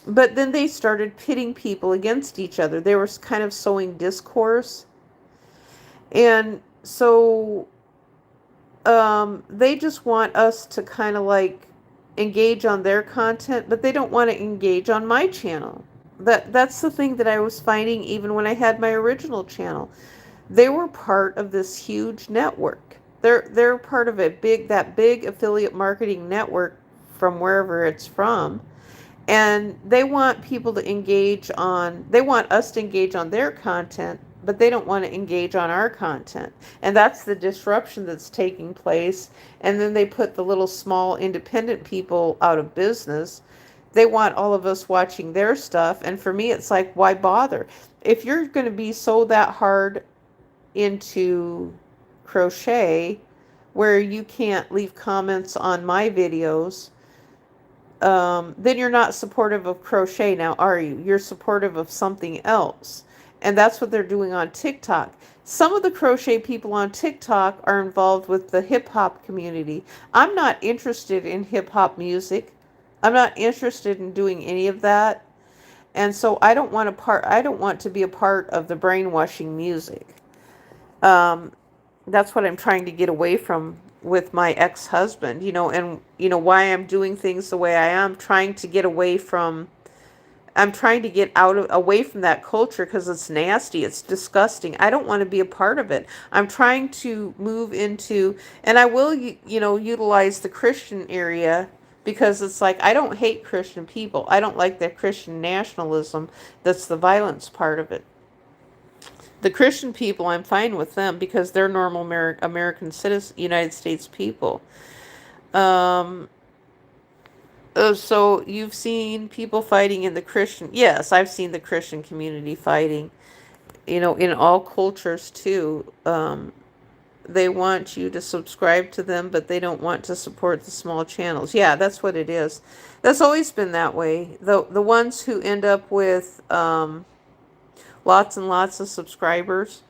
but then they started pitting people against each other. They were kind of sowing discourse. And so they just want us to kind of like engage on their content, but they don't want to engage on my channel. That's the thing that I was finding even when I had my original channel. They were part of this huge network. They're part of that big affiliate marketing network from wherever it's from. And they want people to they want us to engage on their content, but they don't want to engage on our content. And that's the disruption that's taking place. And then they put the little small independent people out of business. They want all of us watching their stuff. And for me, it's like, why bother? If you're going to be so that hard into crochet where you can't leave comments on my videos, then you're not supportive of crochet now, are you? You're supportive of something else. And that's what they're doing on TikTok. Some of the crochet people on TikTok are involved with the hip hop community. I'm not interested in hip hop music. I'm not interested in doing any of that. And so I don't want to be a part of the brainwashing music. That's what I'm trying to get away from with my ex-husband, and why I'm doing things the way I am, trying to get away from I'm trying to get away from that culture because it's nasty. It's disgusting. I don't want to be a part of it. I'm trying to move into, and I will, utilize the Christian area because it's like, I don't hate Christian people. I don't like that Christian nationalism. That's the violence part of it. The Christian people, I'm fine with them because they're normal American citizens, United States people. So you've seen people fighting in the Christian. Yes, I've seen the Christian community fighting, in all cultures too. They want you to subscribe to them, but they don't want to support the small channels. Yeah, that's what it is. That's always been that way. The ones who end up with lots and lots of subscribers,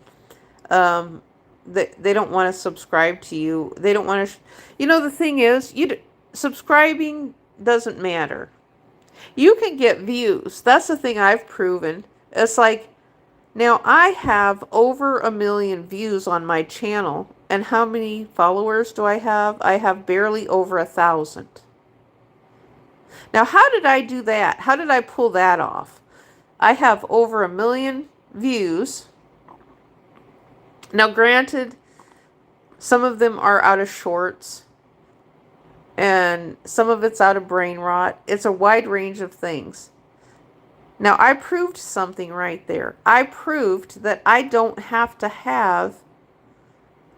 they don't want to subscribe to you. They don't want to. The thing is, subscribing doesn't matter. You can get views. That's the thing I've proven. It's like Now, I have over 1 million views on my channel. And how many followers do I have? I have barely over 1,000. Now, how did I do that? How did I pull that off? I have over 1 million views. Now, granted, some of them are out of shorts, and some of it's out of brain rot. It's a wide range of things. Now, I proved something right there. I proved that I don't have to have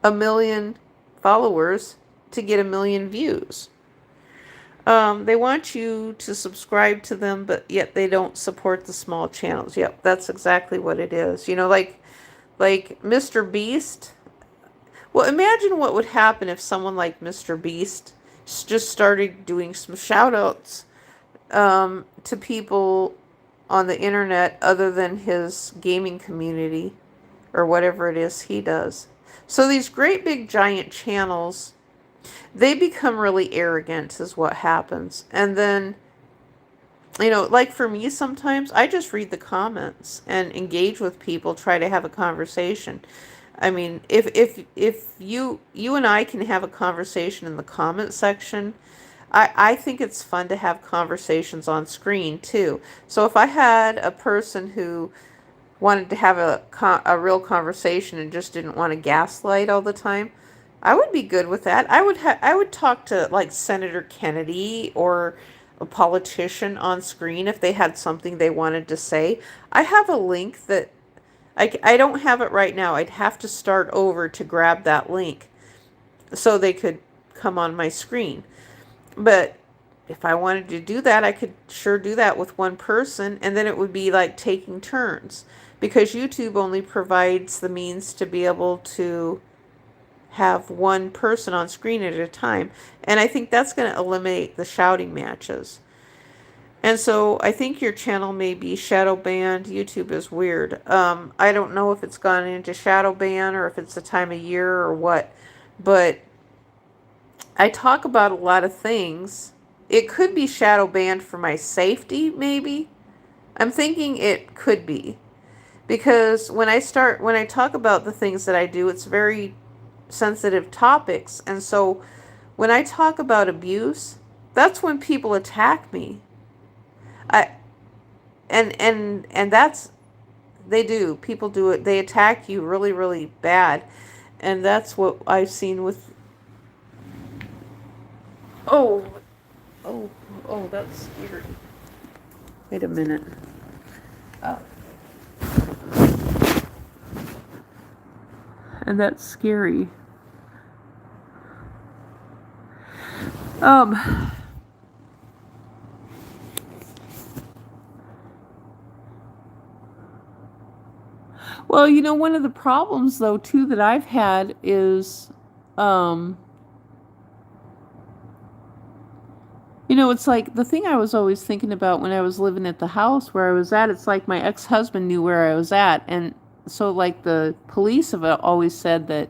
1 million followers to get 1 million views. They want you to subscribe to them, but yet they don't support the small channels. Yep, that's exactly what it is. You know, like Mr. Beast. Well, imagine what would happen if someone like Mr. Beast just started doing some shout outs to people on the internet other than his gaming community or whatever it is he does. So these great big giant channels, they become really arrogant is what happens. And then, you know, like for me sometimes, I just read the comments and engage with people, try to have a conversation. I mean, if you and I can have a conversation in the comment section, I think it's fun to have conversations on screen too. So if I had a person who wanted to have a real conversation and just didn't want to gaslight all the time, I would be good with that. I would talk to like Senator Kennedy or a politician on screen if they had something they wanted to say. I have a link that I don't have it right now. I'd have to start over to grab that link so they could come on my screen. But if I wanted to do that, I could sure do that with one person, and then it would be like taking turns, because YouTube only provides the means to be able to have one person on screen at a time. And I think that's going to eliminate the shouting matches. And so I think your channel may be shadow banned. YouTube is weird. I don't know if it's gone into shadow ban or if it's the time of year or what, but I talk about a lot of things. It could be shadow banned for my safety, maybe. I'm thinking it could be, because when I talk about the things that I do, it's very sensitive topics. And so when I talk about abuse, that's when people attack me. And that's, they do. People do it. They attack you really, really bad. And that's what I've seen with, oh, that's scary. Wait a minute. Oh. And that's scary. Well, you know, one of the problems, though, too, that I've had is, you know, it's like the thing I was always thinking about when I was living at the house where I was at, it's like my ex-husband knew where I was at. And so, like, the police have always said that,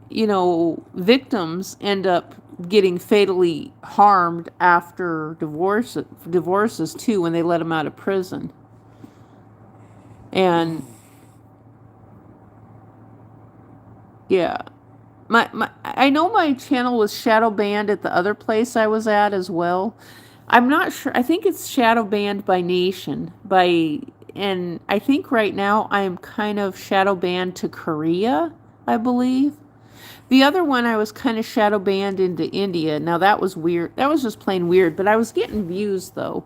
you know, victims end up getting fatally harmed after divorces, too, when they let them out of prison. And yeah, I know my channel was shadow banned at the other place I was at as well. I'm not sure. I think it's shadow banned by nation, and I think right now I'm kind of shadow banned to Korea, I believe. The other one I was kind of shadow banned into India. Now that was weird. That was just plain weird, but I was getting views though.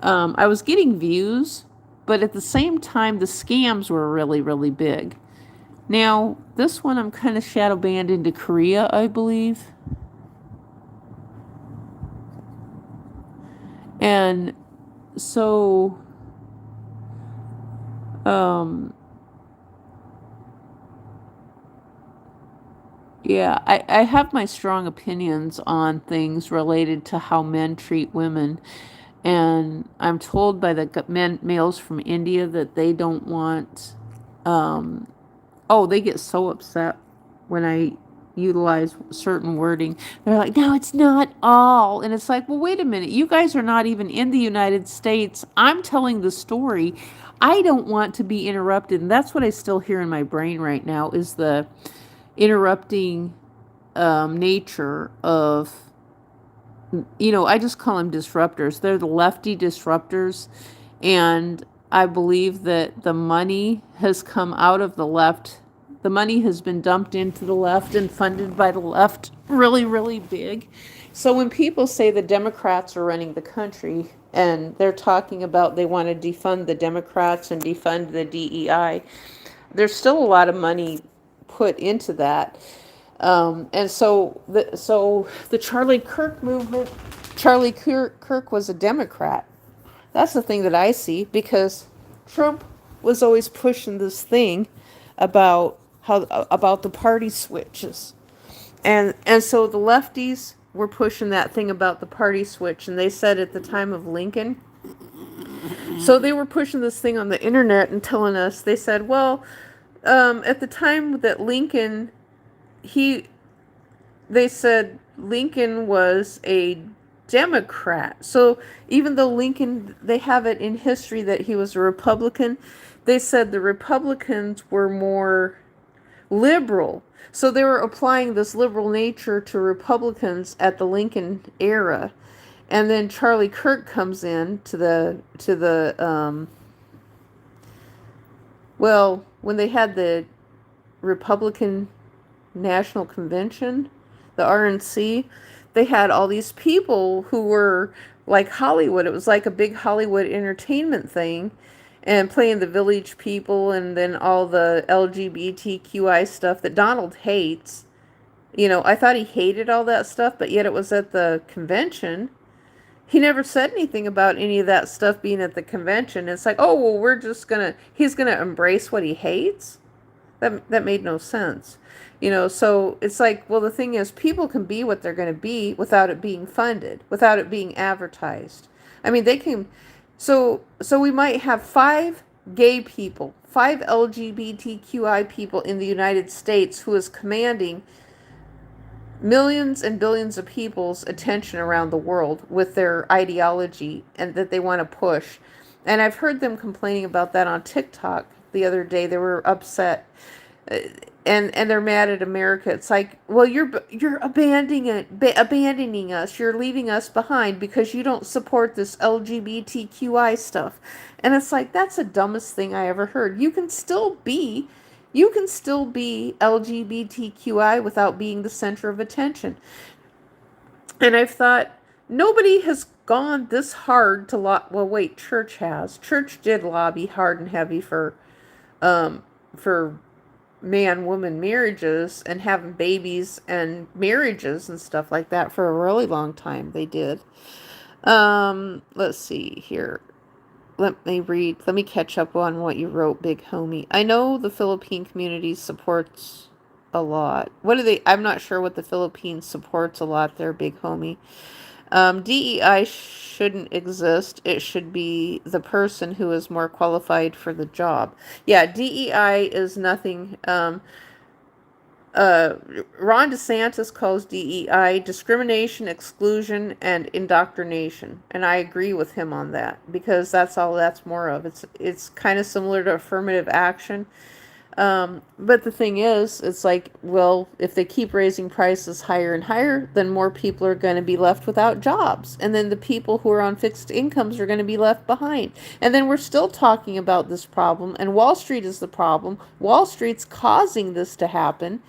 I was getting views, but at the same time, the scams were really, really big. Now, this one I'm kind of shadow banned into Korea, I believe. And so, yeah, I have my strong opinions on things related to how men treat women. And I'm told by the males from India that they don't want, oh, they get so upset when I, utilize certain wording. They're like, no, it's not all. And it's like, well, wait a minute. You guys are not even in the United States. I'm telling the story. I don't want to be interrupted. And that's what I still hear in my brain right now is the interrupting nature of, I just call them disruptors. They're the lefty disruptors. And I believe that the money has come out of the left. The money has been dumped into the left and funded by the left really, really big. So when people say the Democrats are running the country and they're talking about they want to defund the Democrats and defund the DEI, there's still a lot of money put into that. And so the Charlie Kirk movement, Charlie Kirk was a Democrat. That's the thing that I see because Trump was always pushing this thing about the party switches. And so the lefties were pushing that thing about the party switch, and they said at the time of Lincoln. So they were pushing this thing on the internet and telling us, they said, well, at the time that Lincoln, they said Lincoln was a Democrat. So even though Lincoln, they have it in history that he was a Republican, they said the Republicans were more liberal. So they were applying this liberal nature to Republicans at the Lincoln era. And then Charlie Kirk comes in when they had the Republican National Convention, the RNC, they had all these people who were like Hollywood. It was like a big Hollywood entertainment thing, and playing the Village People and then all the LGBTQI stuff that Donald hates. I thought he hated all that stuff, but yet it was at the convention. He never said anything about any of that stuff being at the convention. It's like, oh, well, he's gonna embrace what he hates? That made no sense. So it's like, well, the thing is, people can be what they're going to be without it being funded, without it being advertised. I mean, they can. So we might have 5 gay people, 5 LGBTQI people in the United States who is commanding millions and billions of people's attention around the world with their ideology and that they want to push. And I've heard them complaining about that on TikTok the other day. They were upset. And they're mad at America. It's like, well, you're abandoning us. You're leaving us behind because you don't support this LGBTQI stuff. And it's like, that's the dumbest thing I ever heard. You can still be LGBTQI without being the center of attention. And I've thought, nobody has gone this hard to well, wait, church has. Church did lobby hard and heavy for man-woman marriages and having babies and marriages and stuff like that for a really long time. They did. Let's see here. Let me catch up on what you wrote, Big Homie. I know the Philippine community supports a lot. I'm not sure what the Philippines supports a lot there, Big Homie. DEI shouldn't exist. It should be the person who is more qualified for the job. Yeah, DEI is nothing. Ron DeSantis calls DEI discrimination, exclusion, and indoctrination, and I agree with him on that because that's all that's more of. It's kind of similar to affirmative action. But the thing is, it's like, well, if they keep raising prices higher and higher, then more people are going to be left without jobs. And then the people who are on fixed incomes are going to be left behind. And then we're still talking about this problem, and Wall Street is the problem. Wall Street's causing this to happen.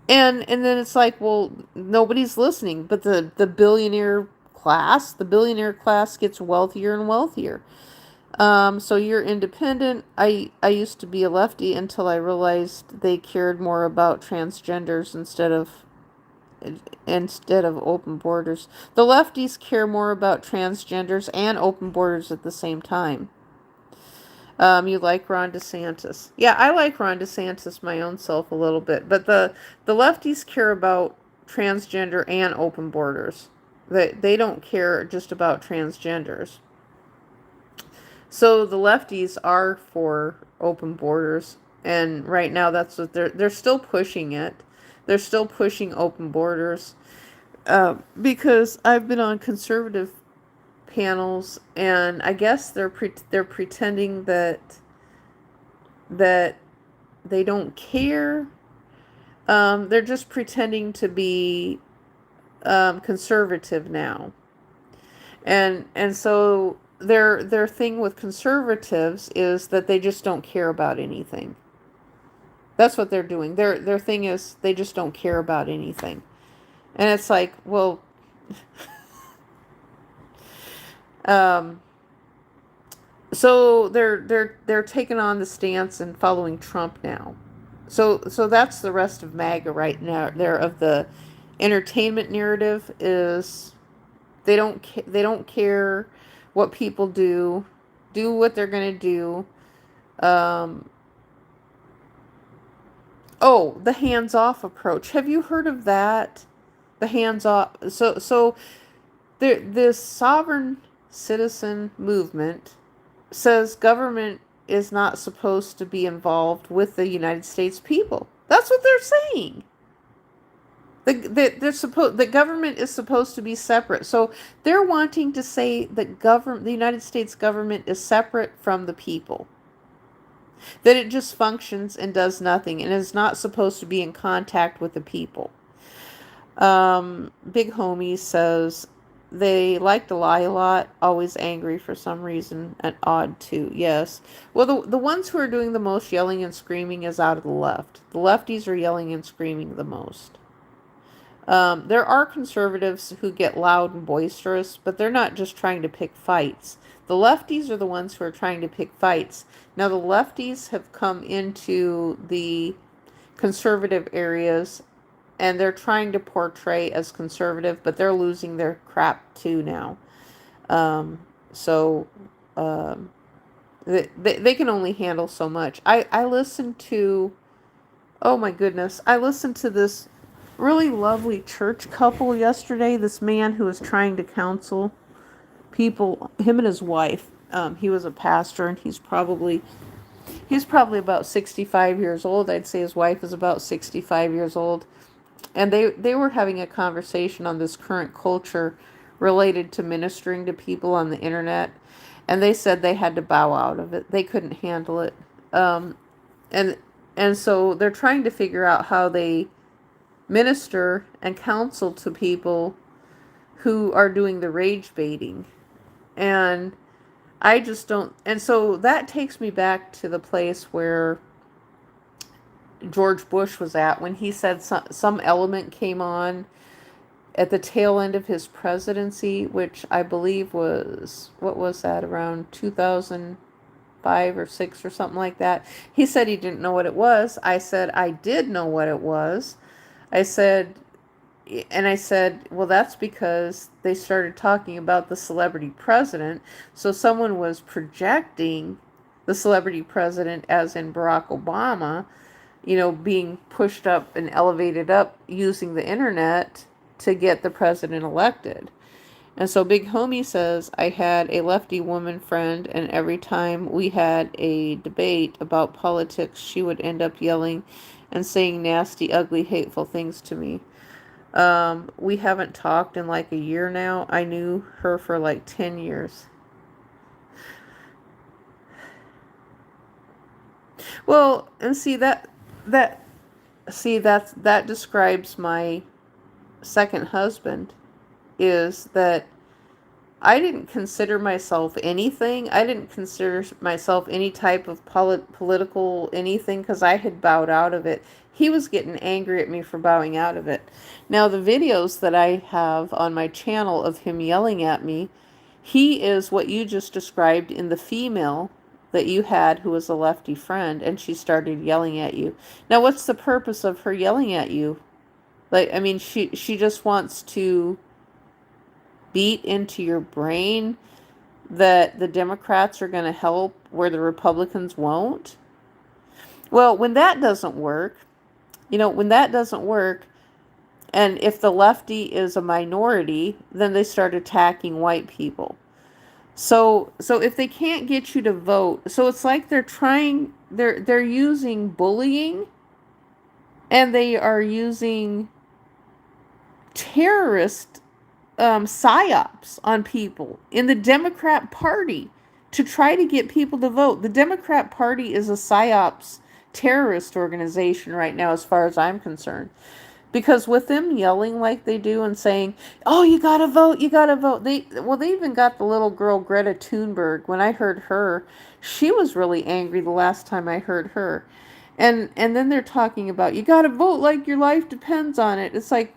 And then it's like, well, nobody's listening, but the billionaire class gets wealthier and wealthier. So you're independent. I used to be a lefty until I realized they cared more about transgenders instead of open borders. The lefties care more about transgenders and open borders at the same time. You like Ron DeSantis. Yeah, I like Ron DeSantis my own self a little bit, but the lefties care about transgender and open borders. They don't care just about transgenders. So the lefties are for open borders, and right now that's what they're still pushing it. They're still pushing open borders. Because I've been on conservative panels, and I guess they're pretending that they don't care. They're just pretending to be conservative now, and so their thing with conservatives is that they just don't care about anything. That's what they're doing. Their thing is they just don't care about anything, and it's like, well, um, so they're taking on the stance and following Trump now. So that's the rest of MAGA right now. There of the entertainment narrative is they don't care what people do what they're gonna do. Um, oh, the hands off approach. Have you heard of that? The hands off. So this sovereign citizen movement says government is not supposed to be involved with the United States people. That's what they're saying. The government is supposed to be separate. So they're wanting to say that the United States government is separate from the people. That it just functions and does nothing and is not supposed to be in contact with the people. Big Homie says they like to lie a lot, always angry for some reason, and odd too. Yes. Well, the ones who are doing the most yelling and screaming is out of the left. The lefties are yelling and screaming the most. There are conservatives who get loud and boisterous, but they're not just trying to pick fights. The lefties are the ones who are trying to pick fights. Now, the lefties have come into the conservative areas and they're trying to portray as conservative, but they're losing their crap too now. So they can only handle so much. I listened to, oh my goodness, I listened to this really lovely church couple yesterday. This man who was trying to counsel people, him and his wife. He was a pastor, and he's probably about 65 years old. I'd say his wife is about 65 years old. And they were having a conversation on this current culture related to ministering to people on the internet. And they said they had to bow out of it. They couldn't handle it. And so they're trying to figure out how they minister and counsel to people who are doing the rage baiting. And I just don't. And so that takes me back to the place where George Bush was at when he said some element came on at the tail end of his presidency, which I believe was, what was that, around 2005 or 6 or something like that. He said he didn't know what it was. I said I did know what it was. I said, well, that's because they started talking about the celebrity president. So someone was projecting the celebrity president as in Barack Obama, being pushed up and elevated up using the internet to get the president elected. And so Big Homie says, I had a lefty woman friend, and every time we had a debate about politics, she would end up yelling and saying nasty, ugly, hateful things to me. We haven't talked in like a year now. I knew her for like 10 years. Well, and see that describes my second husband, is that I didn't consider myself anything. I didn't consider myself any type of political anything because I had bowed out of it. He was getting angry at me for bowing out of it. Now, the videos that I have on my channel of him yelling at me, he is what you just described in the female that you had who was a lefty friend, and she started yelling at you. Now, what's the purpose of her yelling at you? Like, I mean, she just wants to beat into your brain that the Democrats are going to help where the Republicans won't. Well, when that doesn't work, and if the lefty is a minority, then they start attacking white people. So if they can't get you to vote, so it's like they're using bullying And they are using terrorist psyops on people in the Democrat Party to try to get people to vote. The Democrat Party is a psyops terrorist organization right now, as far as I'm concerned. Because with them yelling like they do and saying, "Oh, you gotta vote, you gotta vote," they even got the little girl Greta Thunberg. When I heard her, she was really angry the last time I heard her, and then they're talking about you gotta vote like your life depends on it. It's like,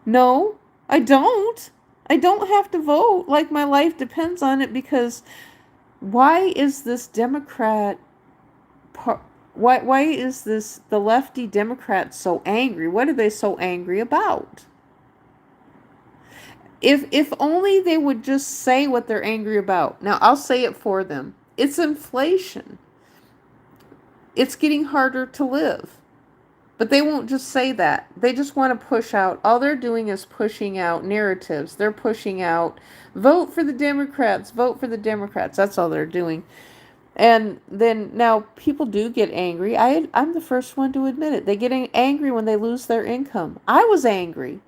no, I don't. I don't have to vote like my life depends on it, because why is this Democrat why is this the lefty Democrats so angry? What are they so angry about? If only they would just say what they're angry about. Now, I'll say it for them. It's inflation. It's getting harder to live. But they won't just say that. They just want to push out. All they're doing is pushing out narratives. They're pushing out, vote for the Democrats, vote for the Democrats. That's all they're doing. And then now people do get angry. I'm the first one to admit it. They get angry when they lose their income. I was angry.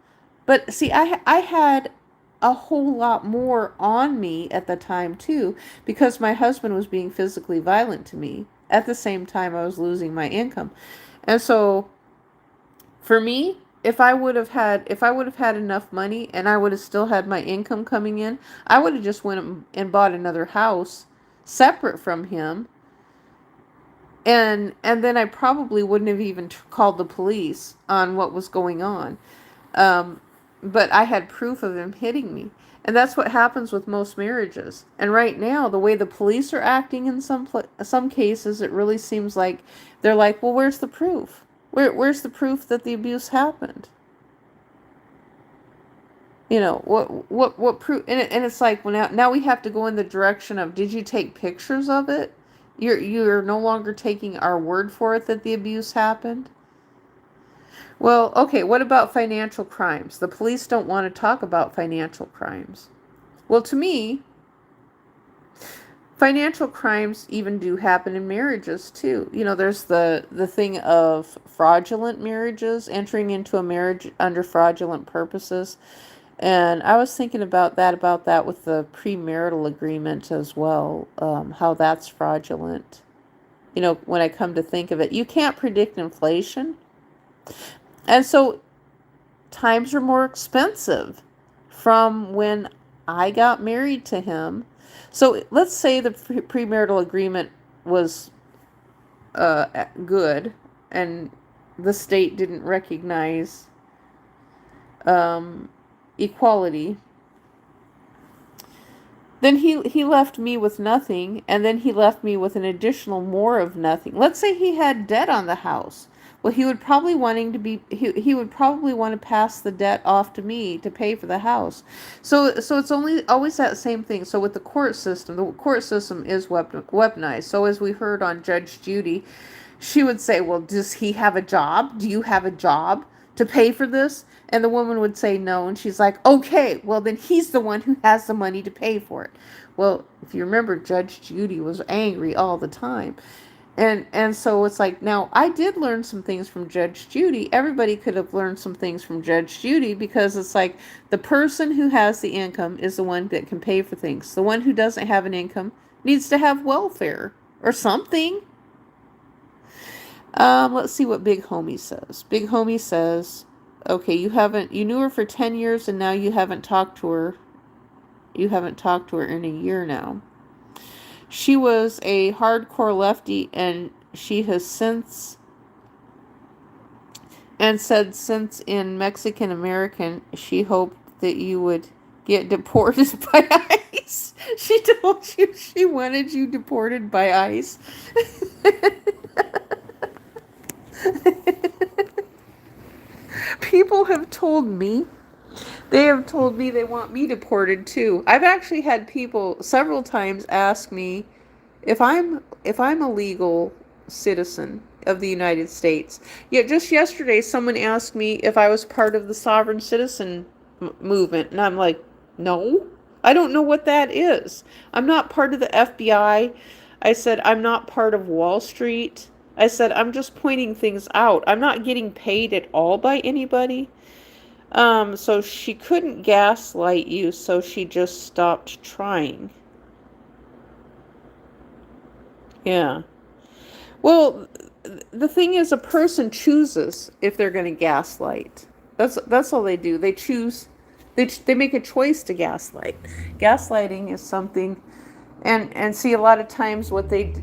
But see, I had a whole lot more on me at the time too, because my husband was being physically violent to me at the same time I was losing my income. And so for me, if I would have had enough money and I would have still had my income coming in, I would have just went and bought another house separate from him, and then I probably wouldn't have even called the police on what was going on. Um, but I had proof of him hitting me. And that's what happens with most marriages. And right now, the way the police are acting in some cases, it really seems like they're like, well, where's the proof? Where's the proof that the abuse happened? You know, what proof? And it's like, well, now we have to go in the direction of, did you take pictures of it? You're no longer taking our word for it that the abuse happened. Well, okay, what about financial crimes? The police don't want to talk about financial crimes. Well, to me, financial crimes even do happen in marriages too. You know, there's the thing of fraudulent marriages, entering into a marriage under fraudulent purposes. And I was thinking about that with the premarital agreement as well, how that's fraudulent. You know, when I come to think of it, you can't predict inflation. And so times are more expensive from when I got married to him. So let's say the premarital agreement was good and the state didn't recognize equality. Then he left me with nothing, and then he left me with an additional more of nothing. Let's say he had debt on the house. Well, he would probably he would probably want to pass the debt off to me to pay for the house. So it's only always that same thing. So with the court system is weaponized. So as we heard on Judge Judy, she would say, "Well, does he have a job? Do you have a job to pay for this?" And the woman would say no, and she's like, "Okay, well then he's the one who has the money to pay for it." Well, if you remember, Judge Judy was angry all the time. And so it's like, now I did learn some things from Judge Judy. Everybody could have learned some things from Judge Judy, because it's like the person who has the income is the one that can pay for things. The one who doesn't have an income needs to have welfare or something. Let's see what Big Homie says. Big Homie says, okay, you knew her for 10 years and now you haven't talked to her. You haven't talked to her in a year now. She was a hardcore lefty, and she has since, and said since in Mexican American, she hoped that you would get deported by ICE. She told you she wanted you deported by ICE. People have told me, they want me deported too. I've actually had people several times ask me if I'm a legal citizen of the United States. Yet just yesterday someone asked me if I was part of the sovereign citizen movement, and I'm like, "No. I don't know what that is. I'm not part of the FBI." I said, "I'm not part of Wall Street. I said, I'm just pointing things out. I'm not getting paid at all by anybody. So she couldn't gaslight you, so she just stopped trying. Yeah. Well, the thing is, a person chooses if they're going to gaslight. That's all they do. They choose. They make a choice to gaslight. Gaslighting is something, and see, a lot of times what they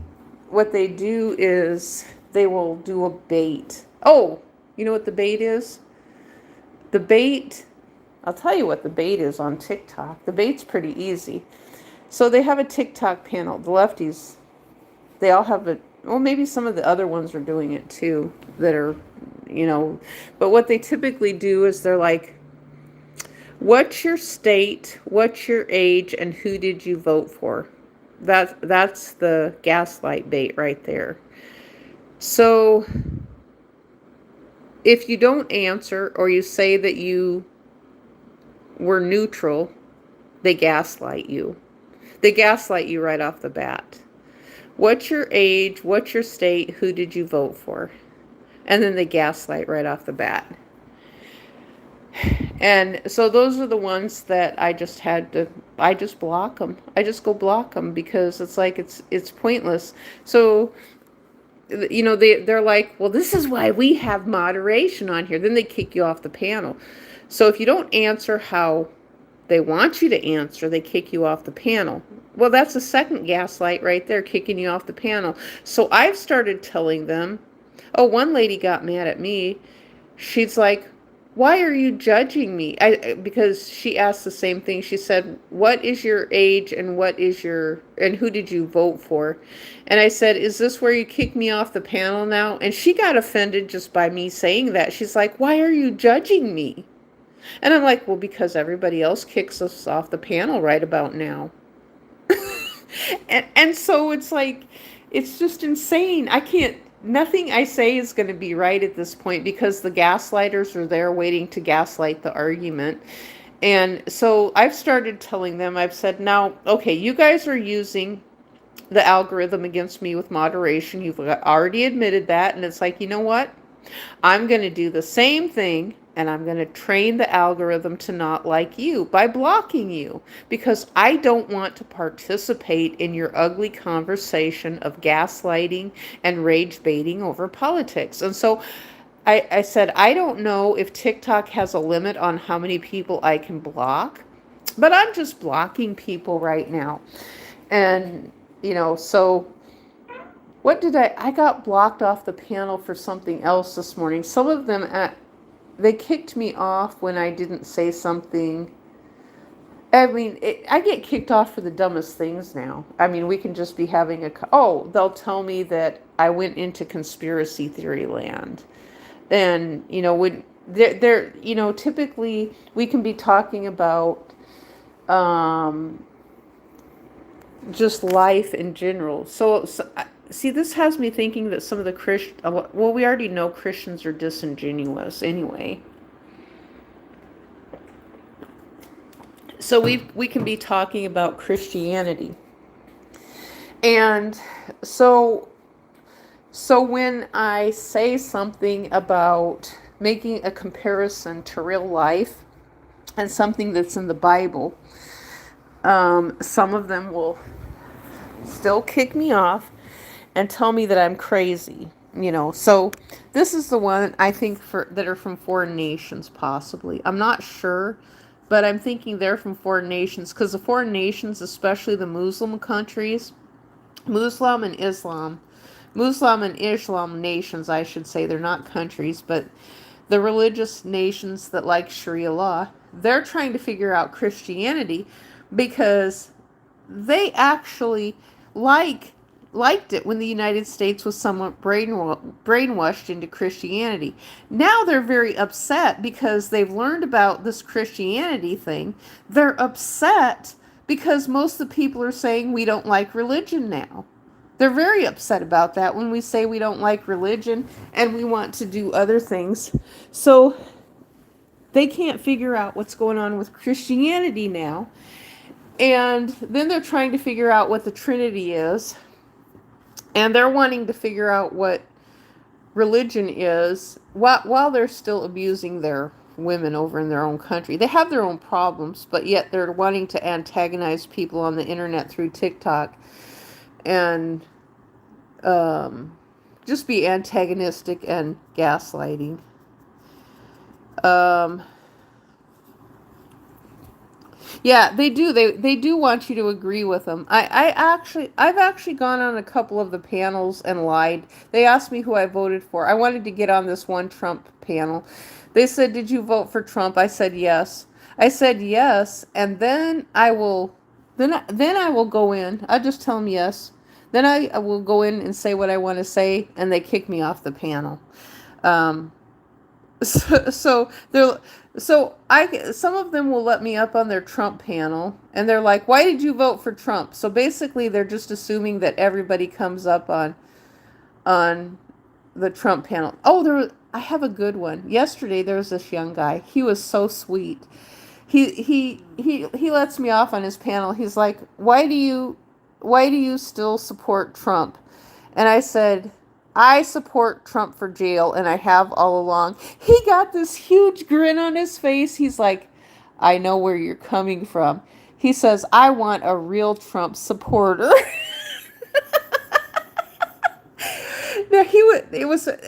do is they will do a bait. Oh, you know what the bait is? The bait. I'll tell you what the bait is on TikTok. The bait's pretty easy. So they have a TikTok panel. The lefties, they all have a, well, maybe some of the other ones are doing it too, that are, but what they typically do is they're like, what's your state, what's your age, and who did you vote for? That's the gaslight bait right there. So if you don't answer, or you say that you were neutral, they gaslight you. They gaslight you right off the bat. What's your age? What's your state? Who did you vote for? And then they gaslight right off the bat. And so those are the ones that I just block them. I just go block them, because it's like, it's pointless. So, they're like, well, this is why we have moderation on here. Then they kick you off the panel. So if you don't answer how they want you to answer, they kick you off the panel. Well, that's a second gaslight right there, kicking you off the panel. So I've started telling them, oh, one lady got mad at me. She's like, why are you judging me? Because she asked the same thing. She said, what is your age, and and who did you vote for? And I said, is this where you kick me off the panel now? And she got offended just by me saying that. She's like, why are you judging me? And I'm like, well, because everybody else kicks us off the panel right about now. and so it's like, it's just insane. Nothing I say is going to be right at this point, because the gaslighters are there waiting to gaslight the argument. And so I've started telling them, I've said, now, okay, you guys are using the algorithm against me with moderation. You've already admitted that. And it's like, you know what? I'm going to do the same thing, and I'm going to train the algorithm to not like you by blocking you, because I don't want to participate in your ugly conversation of gaslighting and rage baiting over politics. And so I said, I don't know if TikTok has a limit on how many people I can block, but I'm just blocking people right now. And, so what did I got blocked off the panel for something else this morning. Some of them, they kicked me off when I didn't say something. I mean, I get kicked off for the dumbest things now. I mean, we can just be having they'll tell me that I went into conspiracy theory land. And, when typically we can be talking about, just life in general. So see, this has me thinking that some of the we already know Christians are disingenuous anyway. So we can be talking about Christianity. And so when I say something about making a comparison to real life and something that's in the Bible, some of them will still kick me off and tell me that I'm crazy, So this is the one I think that are from foreign nations, possibly. I'm not sure, but I'm thinking they're from foreign nations, because the foreign nations, especially the Muslim countries, Muslim and Islam nations, I should say, they're not countries, but the religious nations that like Sharia law, they're trying to figure out Christianity, because they actually liked it when the United States was somewhat brainwashed into Christianity. Now they're very upset because they've learned about this Christianity thing. They're upset because most of the people are saying we don't like religion now. They're very upset about that when we say we don't like religion and we want to do other things. So they can't figure out what's going on with Christianity now. And then they're trying to figure out what the Trinity is. And they're wanting to figure out what religion is, while they're still abusing their women over in their own country, they have their own problems, but yet they're wanting to antagonize people on the internet through TikTok and um, just be antagonistic and gaslighting. Um, Yeah, they do. They do want you to agree with them. I've actually gone on a couple of the panels and lied. They asked me who I voted for. I wanted to get on this one Trump panel. They said, "Did you vote for Trump?" I said yes. I said yes, and then I will go in. I'll just tell them yes. Then I will go in and say what I want to say, and they kick me off the panel. Um, so they're so I some of them will let me up on their Trump panel and they're like, "Why did you vote for Trump?" So basically they're just assuming that everybody comes up on the Trump panel. Oh, I have a good one. Yesterday there was this young guy. He was so sweet. He lets me off on his panel. He's like, "Why do you still support Trump?" And I said, "I support Trump for jail, and I have all along." He got this huge grin on his face. He's like, "I know where you're coming from." He says, "I want a real Trump supporter." Now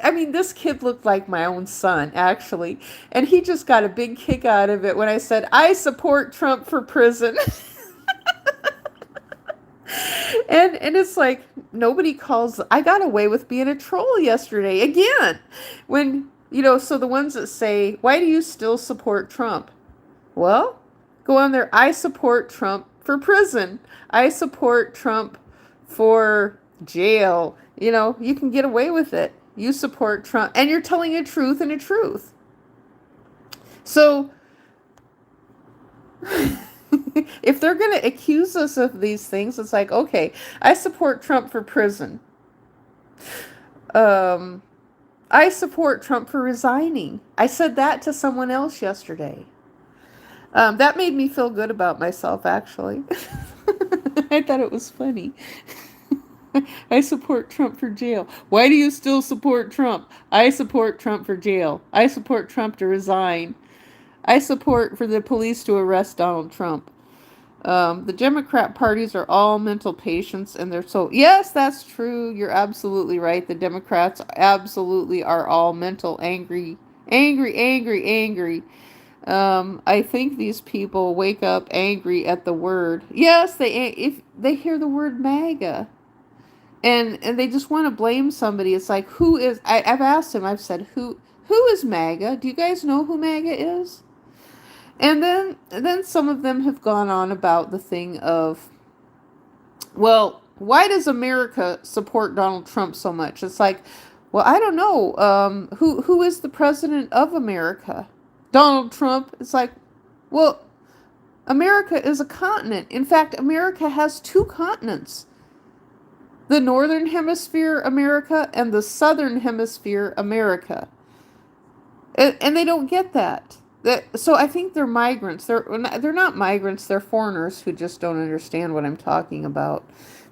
I mean, this kid looked like my own son, actually. And he just got a big kick out of it when I said, "I support Trump for prison." And it's like nobody calls. I got away with being a troll yesterday again. When, so the ones that say, "Why do you still support Trump?" Well, go on there. "I support Trump for prison. I support Trump for jail." You can get away with it. You support Trump and you're telling a truth and a truth. So if they're going to accuse us of these things, it's like, okay, I support Trump for prison. Um, I support Trump for resigning. I said that to someone else yesterday. That made me feel good about myself, actually. I thought it was funny. I support Trump for jail. Why do you still support Trump? I support Trump for jail. I support Trump to resign. I support for the police to arrest Donald Trump. The Democrat parties are all mental patients, and they're so. Yes, that's true. You're absolutely right. The Democrats absolutely are all mental, angry, angry, angry, angry. I think these people wake up angry at the word. Yes, if they hear the word MAGA, and they just want to blame somebody. It's like, who is? I've asked him. I've said, who is MAGA? Do you guys know who MAGA is? And then some of them have gone on about the thing of, well, why does America support Donald Trump so much? It's like, well, I don't know. Who is the president of America? Donald Trump. It's like, well, America is a continent. In fact, America has two continents: the Northern Hemisphere America and the Southern Hemisphere America. And they don't get that. So I think they're migrants. They're not migrants. They're foreigners who just don't understand what I'm talking about,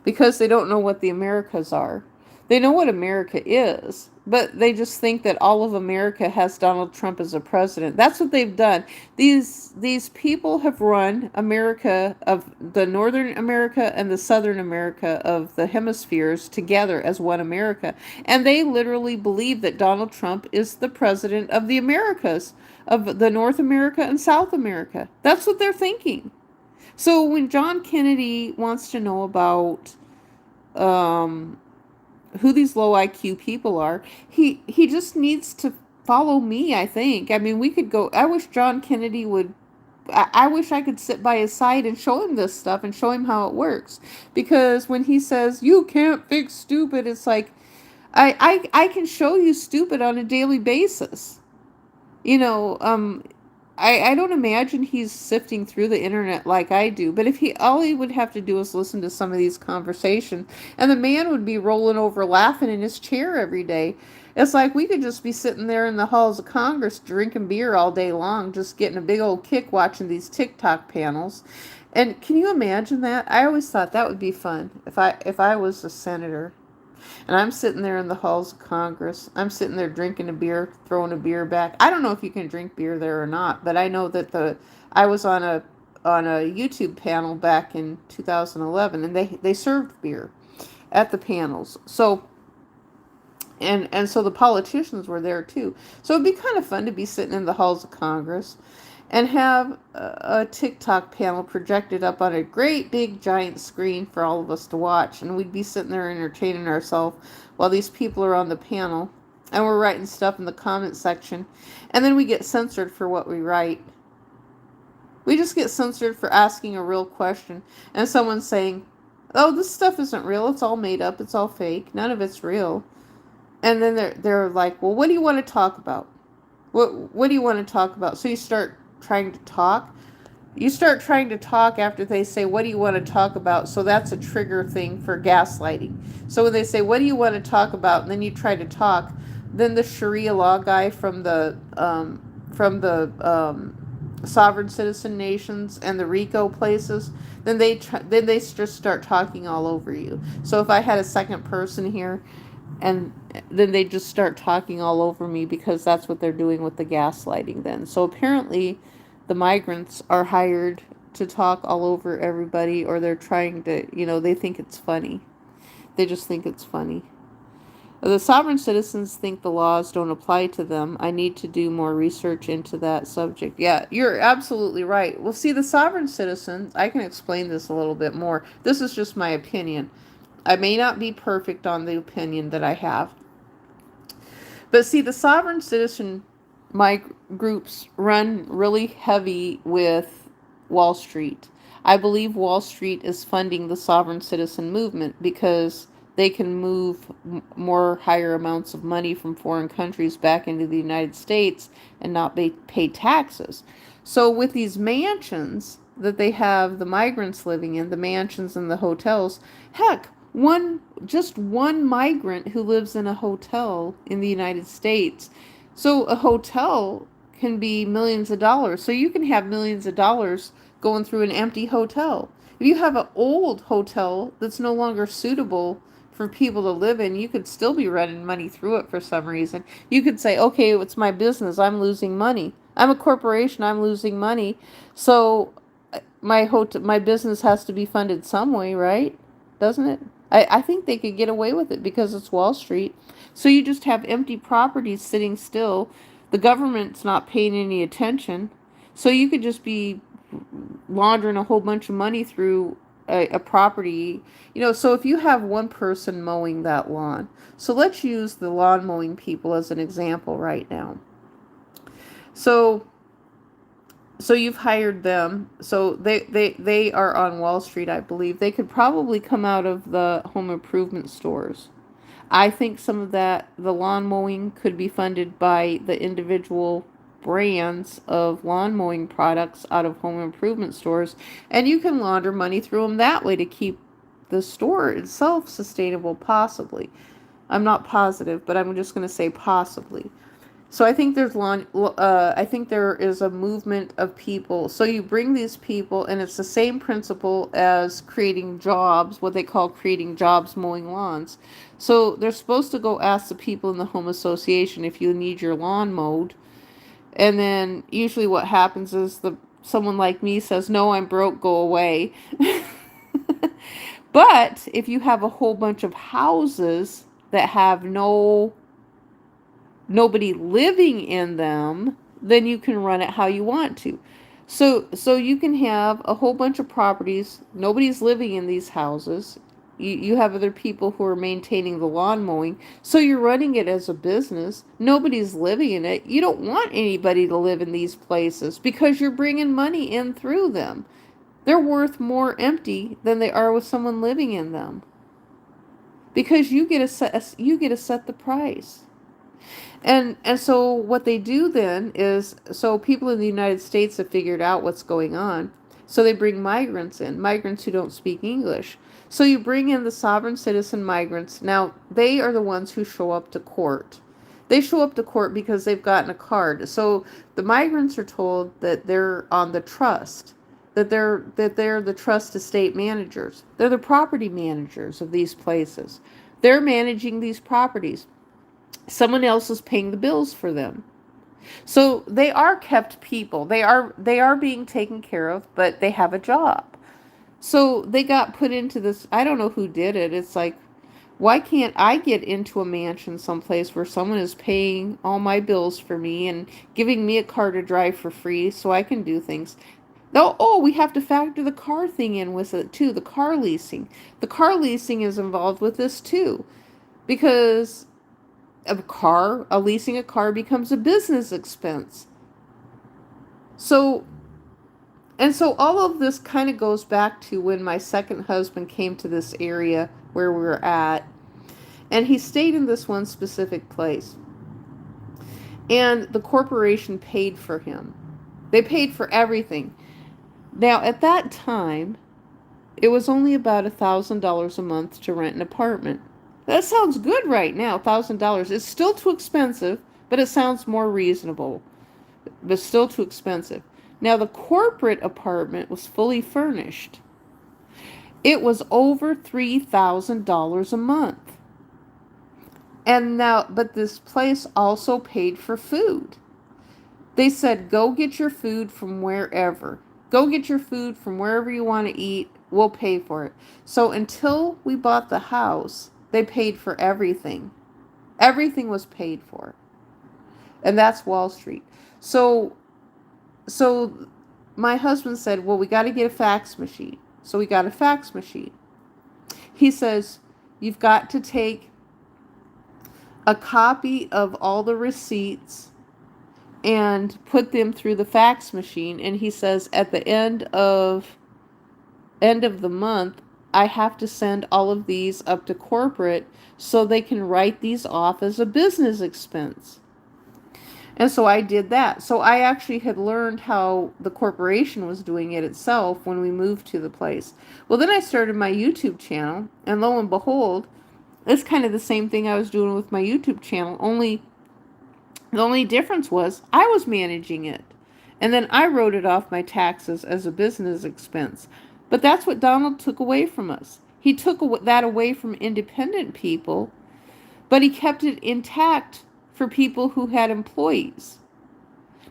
because they don't know what the Americas are. They know what America is, but they just think that all of America has Donald Trump as a president. That's what they've done. These people have run America, of the Northern America and the Southern America of the hemispheres, together as one America. And they literally believe that Donald Trump is the president of the Americas, of the North America and South America. That's what they're thinking. So when John Kennedy wants to know about um, who these low IQ people are, he just needs to follow me, I think. I mean, we could go. I wish John Kennedy would. I wish I could sit by his side and show him this stuff and show him how it works. Because when he says, "You can't fix stupid," it's like, I can show you stupid on a daily basis. You know, I don't imagine he's sifting through the internet like I do, but if all he would have to do is listen to some of these conversations, and the man would be rolling over laughing in his chair every day. It's like we could just be sitting there in the halls of Congress drinking beer all day long, just getting a big old kick watching these TikTok panels. And can you imagine that? I always thought that would be fun if I was a senator. And I'm sitting there in the halls of Congress. I'm sitting there drinking a beer, throwing a beer back. I don't know if you can drink beer there or not, but I know that I was on a YouTube panel back in 2011, and they served beer at the panels. So and so the politicians were there too. So it'd be kind of fun to be sitting in the halls of Congress and have a TikTok panel projected up on a great big giant screen for all of us to watch, and we'd be sitting there entertaining ourselves while these people are on the panel, and we're writing stuff in the comment section, and then we get censored for what we write. We just get censored for asking a real question, and someone's saying, "Oh, this stuff isn't real. It's all made up. It's all fake. None of it's real." And then they're like, "Well, what do you want to talk about? What do you want to talk about?" So you start trying to talk. You start trying to talk after they say, "What do you want to talk about?" So that's a trigger thing for gaslighting. So when they say, "What do you want to talk about?" and then you try to talk, then the Sharia law guy from the sovereign citizen nations and the RICO places, then they just start talking all over you. So if I had a second person here, and then they just start talking all over me, because that's what they're doing with the gaslighting then. So apparently the migrants are hired to talk all over everybody, or they're trying to, they think it's funny. They just think it's funny. The sovereign citizens think the laws don't apply to them. I need to do more research into that subject. Yeah, you're absolutely right. Well, see, the sovereign citizens, I can explain this a little bit more. This is just my opinion. I may not be perfect on the opinion that I have. But see, the sovereign citizen groups run really heavy with Wall Street. I believe Wall Street is funding the sovereign citizen movement because they can move more higher amounts of money from foreign countries back into the United States and not pay taxes. So with these mansions that they have the migrants living in, the mansions and the hotels, heck, just one migrant who lives in a hotel in the United States. So a hotel can be millions of dollars. So you can have millions of dollars going through an empty hotel. If you have an old hotel that's no longer suitable for people to live in, you could still be running money through it for some reason. You could say, "Okay, it's my business. I'm losing money. I'm a corporation. I'm losing money. So my business has to be funded some way, right? Doesn't it?" I think they could get away with it because it's Wall Street. So you just have empty properties sitting still. The government's not paying any attention. So you could just be laundering a whole bunch of money through a property. So if you have one person mowing that lawn, so let's use the lawn mowing people as an example right now. So you've hired them. So they are on Wall Street, I believe. They could probably come out of the home improvement stores. I think some of the lawn mowing could be funded by the individual brands of lawn mowing products out of home improvement stores. And you can launder money through them that way to keep the store itself sustainable, possibly. I'm not positive, but I'm just going to say possibly. So I think I think there is a movement of people. So you bring these people, and it's the same principle as creating jobs, what they call creating jobs mowing lawns. So they're supposed to go ask the people in the home association if you need your lawn mowed. And then usually what happens is someone like me says, "No, I'm broke, go away." But if you have a whole bunch of houses that have nobody living in them, then you can run it how you want to. So you can have a whole bunch of properties, nobody's living in these houses. You have other people who are maintaining the lawn mowing. So you're running it as a business. Nobody's living in it. You don't want anybody to live in these places because you're bringing money in through them. They're worth more empty than they are with someone living in them. Because you get to set the price. And so what they do then is, so people in the United States have figured out what's going on. So they bring migrants who don't speak English. So you bring in the sovereign citizen migrants. Now, they are the ones who show up to court. They show up to court because they've gotten a card. So the migrants are told that they're on the trust, that they're the trust estate managers. They're the property managers of these places. They're managing these properties. Someone else is paying the bills for them. So they are kept people. They are being taken care of, but they have a job. So they got put into this. I don't know who did it. It's like, why can't I get into a mansion someplace where someone is paying all my bills for me and giving me a car to drive for free so I can do things? No, oh, we have to factor the car thing in with it too, the car leasing. The car leasing is involved with this too because leasing a car becomes a business expense. So, and so all of this kind of goes back to when my second husband came to this area where we were at, and he stayed in this one specific place. And the corporation paid for him. They paid for everything. Now, at that time, it was only about $1,000 a month to rent an apartment. That sounds good right now, $1,000. It's still too expensive, but it sounds more reasonable. But still too expensive. Now, the corporate apartment was fully furnished. It was over $3,000 a month. And now, but this place also paid for food. They said, go get your food from wherever. Go get your food from wherever you want to eat. We'll pay for it. So until we bought the house, they paid for everything. Everything was paid for. And that's Wall Street. So my husband said, well, we got to get a fax machine. So we got a fax machine. He says, you've got to take a copy of all the receipts and put them through the fax machine. And he says, at the end of the month, I have to send all of these up to corporate so they can write these off as a business expense. And so I did that. So I actually had learned how the corporation was doing it itself when we moved to the place. Well, then I started my YouTube channel, and lo and behold, it's kind of the same thing I was doing with my YouTube channel, only the only difference was I was managing it. And then I wrote it off my taxes as a business expense. But that's what Donald took away from us. He took that away from independent people, but he kept it intact for people who had employees.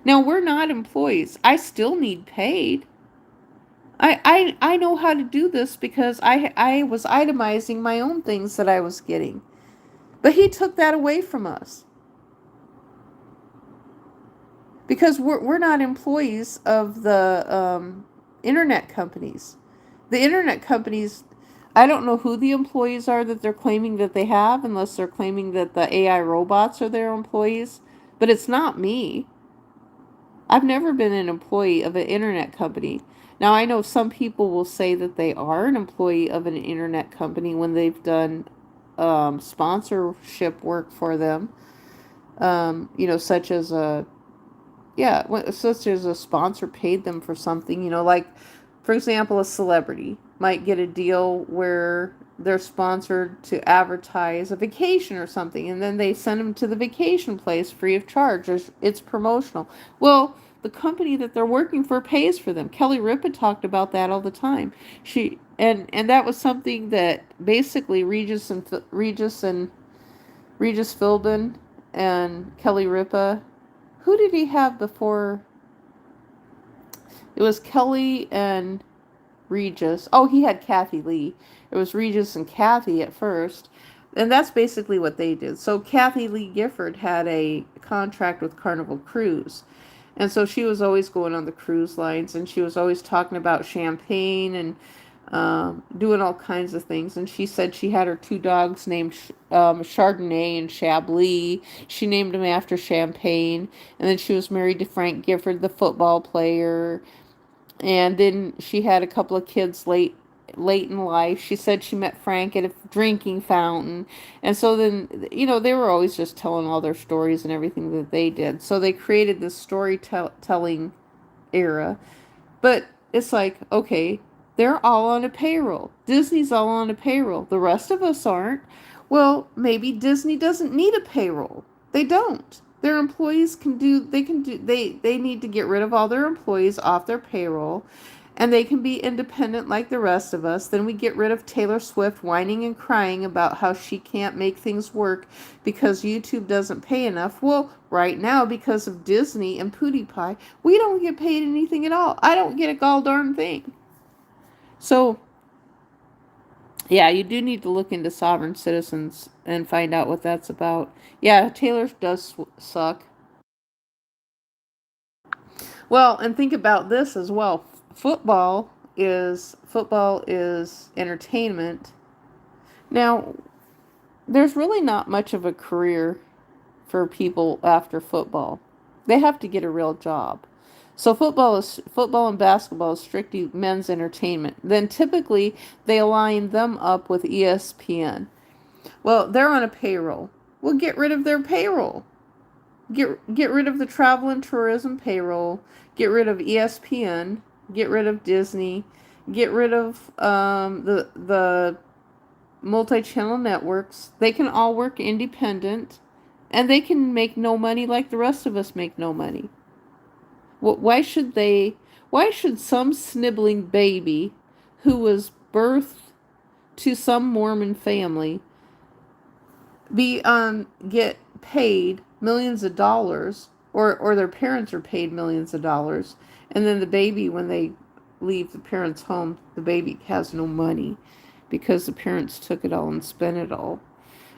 Now, we're not employees. I still need paid. I know how to do this because I was itemizing my own things that I was getting. But he took that away from us. Because we're not employees of the internet companies. The internet companies, I don't know who the employees are that they're claiming that they have, unless they're claiming that the AI robots are their employees. But it's not me. I've never been an employee of an internet company. Now, I know some people will say that they are an employee of an internet company when they've done sponsorship work for them. Such as a sponsor paid them for something, like, for example, a celebrity might get a deal where they're sponsored to advertise a vacation or something, and then they send them to the vacation place free of charge. It's promotional. Well, the company that they're working for pays for them. Kelly Ripa talked about that all the time. And that was something that basically Regis Philbin and Kelly Ripa. Who did he have before? It was Kelly and Regis. Oh, he had Kathy Lee. It was Regis and Kathy at first. And that's basically what they did. So Kathy Lee Gifford had a contract with Carnival Cruise. And so she was always going on the cruise lines, and she was always talking about champagne and doing all kinds of things. And she said she had her two dogs named Chardonnay and Chablis. She named them after champagne. And then she was married to Frank Gifford, the football player. And then she had a couple of kids late in life. She said she met Frank at a drinking fountain. And so then, they were always just telling all their stories and everything that they did. So they created this storytelling era. But it's like, okay, they're all on a payroll. Disney's all on a payroll. The rest of us aren't. Well, maybe Disney doesn't need a payroll. They don't. Their employees they need to get rid of all their employees off their payroll and they can be independent like the rest of us. Then we get rid of Taylor Swift whining and crying about how she can't make things work because YouTube doesn't pay enough. Well, right now, because of Disney and PewDiePie, we don't get paid anything at all. I don't get a gall darn thing. So, yeah, you do need to look into sovereign citizens and find out what that's about. Yeah, Taylor does suck. Well, and think about this as well. Football is entertainment. Now, there's really not much of a career for people after football. They have to get a real job. So football and basketball is strictly men's entertainment. Then typically they align them up with ESPN. Well, they're on a payroll. Well, get rid of their payroll. Get rid of the travel and tourism payroll. Get rid of ESPN. Get rid of Disney. Get rid of the multi-channel networks. They can all work independent, and they can make no money like the rest of us make no money. Why should they? Why should some snibbling baby who was birthed to some Mormon family be get paid millions of dollars, or their parents are paid millions of dollars, and then the baby, when they leave the parents' home, the baby has no money because the parents took it all and spent it all.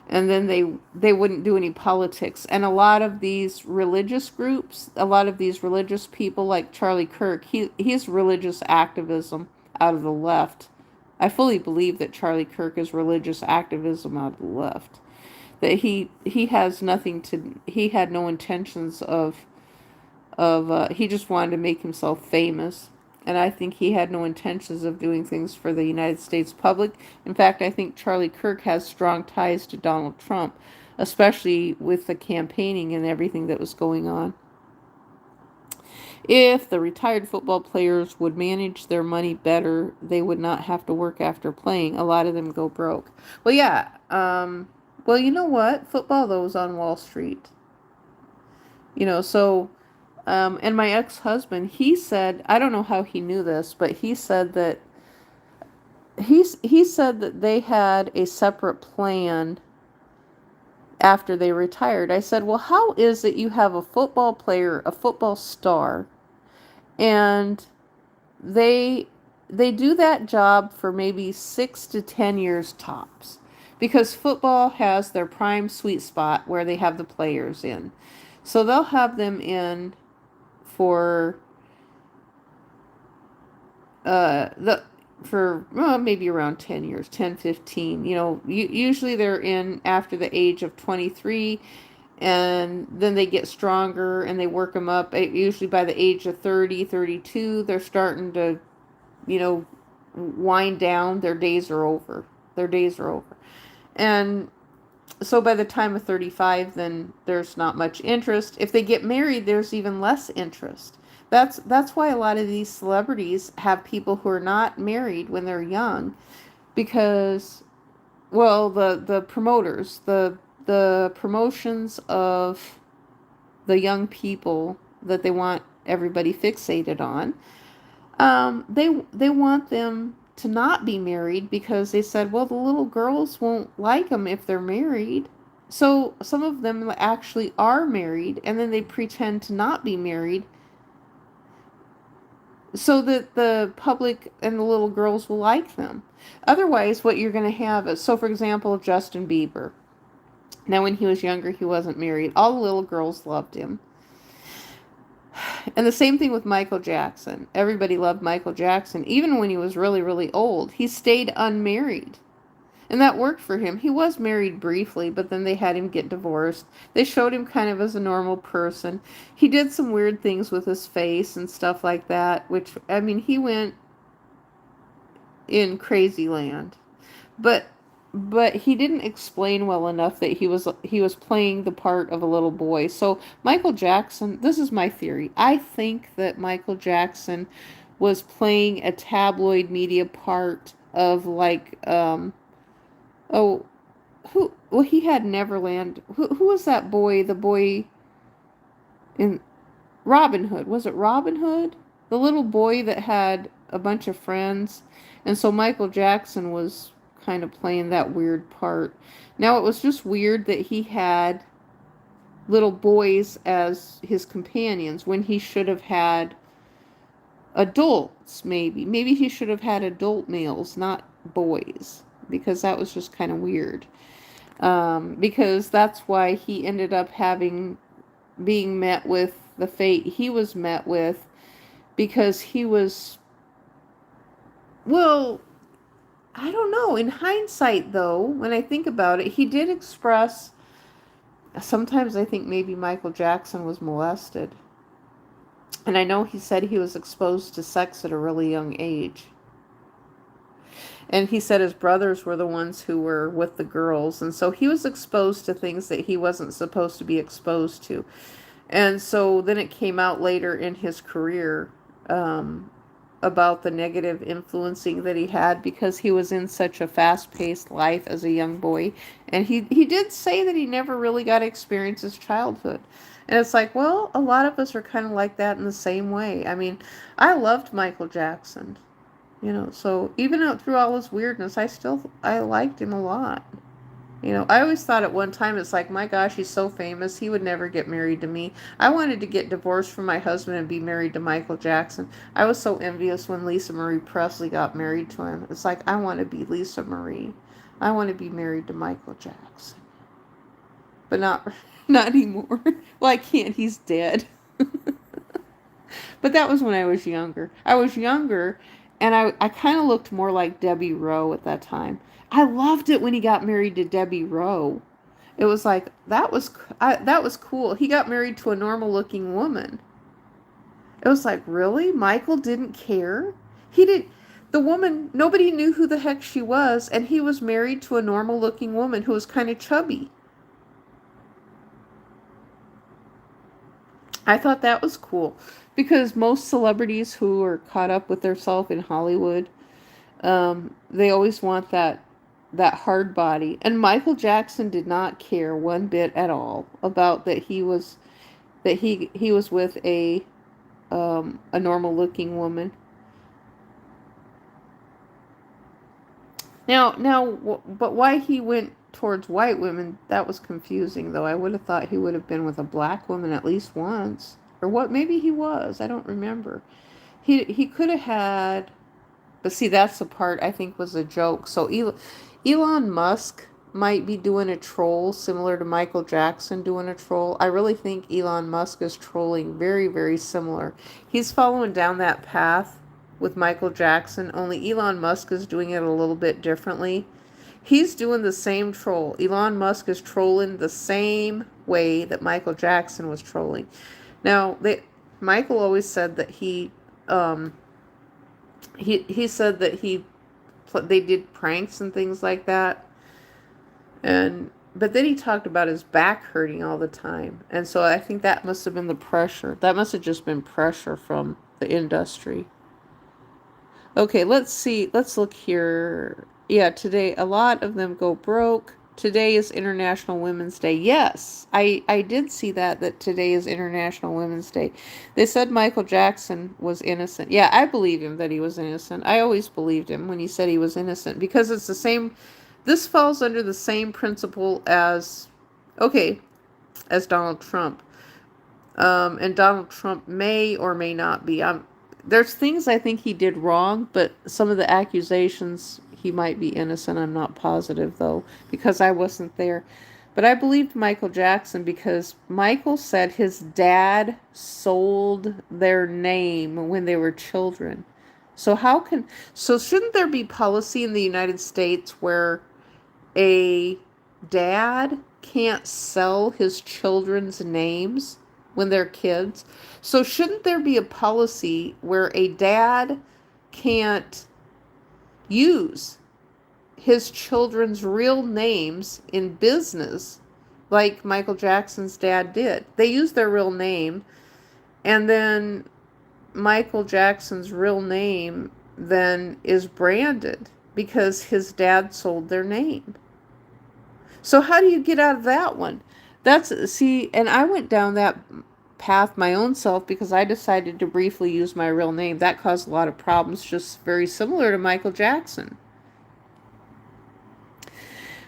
And then they wouldn't do any politics. And a lot of these religious groups, a lot of these religious people like Charlie Kirk, he's religious activism out of the left. I fully believe that Charlie Kirk is religious activism out of the left. That he has nothing to, he had no intentions of he just wanted to make himself famous. And I think he had no intentions of doing things for the United States public. In fact, I think Charlie Kirk has strong ties to Donald Trump, especially with the campaigning and everything that was going on. If the retired football players would manage their money better, they would not have to work after playing. A lot of them go broke. Well, yeah. Well, you know what? Football, though, is on Wall Street. So... and my ex-husband, he said, I don't know how he knew this, but he said that he said that they had a separate plan after they retired. I said, well, how is it you have a football player, a football star, and they do that job for maybe 6 to 10 years tops, because football has their prime sweet spot where they have the players in. So they'll have them in for maybe around 10 years, 10, 15. Usually they're in after the age of 23, and then they get stronger and they work them up. Usually by the age of 30, 32, they're starting to, wind down. Their days are over. And so by the time of 35, then there's not much interest. If they get married, there's even less interest. That's why a lot of these celebrities have people who are not married when they're young, because, well, the promoters, the promotions of the young people that they want everybody fixated on, they want them to not be married, because they said, well, the little girls won't like them if they're married. So some of them actually are married, and then they pretend to not be married so that the public and the little girls will like them. Otherwise, what you're going to have is, so for example, Justin Bieber. Now, when he was younger, he wasn't married. All the little girls loved him. And the same thing with Michael Jackson. Everybody loved Michael Jackson. Even when he was really, really old, he stayed unmarried. And that worked for him. He was married briefly, but then they had him get divorced. They showed him kind of as a normal person. He did some weird things with his face and stuff like that, which, I mean, he went in crazy land. But he didn't explain well enough that he was playing the part of a little boy. So Michael Jackson, this is my theory. I think that Michael Jackson was playing a tabloid media part of, like, he had Neverland. Who was that boy? The boy in Robin Hood. Was it Robin Hood? The little boy that had a bunch of friends. And so Michael Jackson was kind of playing that weird part. Now, it was just weird that he had little boys as his companions when he should have had adults, maybe. Maybe he should have had adult males, not boys, because that was just kind of weird. Because that's why he ended up being met with the fate he was met with, because he was, well, I don't know. In hindsight, though, when I think about it, he did express, sometimes I think maybe Michael Jackson was molested. And I know he said he was exposed to sex at a really young age. And he said his brothers were the ones who were with the girls. And so he was exposed to things that he wasn't supposed to be exposed to. And so then it came out later in his career about the negative influencing that he had because he was in such a fast-paced life as a young boy. And he did say that he never really got to experience his childhood. And it's like, well, a lot of us are kind of like that in the same way. I mean, I loved Michael Jackson, so even out through all his weirdness, I liked him a lot. I always thought at one time, it's like, my gosh, he's so famous. He would never get married to me. I wanted to get divorced from my husband and be married to Michael Jackson. I was so envious when Lisa Marie Presley got married to him. It's like, I want to be Lisa Marie. I want to be married to Michael Jackson. But not anymore. Well, I can't. He's dead. But that was when I was younger. I was younger, and I kind of looked more like Debbie Rowe at that time. I loved it when he got married to Debbie Rowe. It was like, that was cool. He got married to a normal-looking woman. It was like, really? Michael didn't care? The woman, nobody knew who the heck she was, and he was married to a normal-looking woman who was kind of chubby. I thought that was cool because most celebrities who are caught up with themselves in Hollywood, they always want that hard body. And Michael Jackson did not care one bit at all about that he was with a normal looking woman. Now, but why he went towards white women, that was confusing, though. I would have thought he would have been with a black woman at least once. Or what, maybe he was. I don't remember. He could have had, but see, that's the part I think was a joke. So Elon Musk might be doing a troll similar to Michael Jackson doing a troll. I really think Elon Musk is trolling very, very similar. He's following down that path with Michael Jackson, only Elon Musk is doing it a little bit differently. He's doing the same troll. Elon Musk is trolling the same way that Michael Jackson was trolling. Now, Michael always said that he said that they did pranks and things like that. But then he talked about his back hurting all the time. And so I think that must have been the pressure. That must have just been pressure from the industry. Okay, let's see. Let's look here. Yeah, today, a lot of them go broke. Today is International Women's Day. Yes, I did see that today is International Women's Day. They said Michael Jackson was innocent. Yeah, I believe him that he was innocent. I always believed him when he said he was innocent because it's the same. This falls under the same principle as Donald Trump. And Donald Trump may or may not be. There's things I think he did wrong, but some of the accusations, he might be innocent. I'm not positive, though, because I wasn't there. But I believed Michael Jackson because Michael said his dad sold their name when they were children. So shouldn't there be policy in the United States where a dad can't sell his children's names when they're kids? So shouldn't there be a policy where a dad can't use his children's real names in business like Michael Jackson's dad did? They used their real name, and then Michael Jackson's real name then is branded because his dad sold their name. So how do you get out of that one? And I went down that path my own self because I decided to briefly use my real name. That caused a lot of problems, just very similar to Michael Jackson.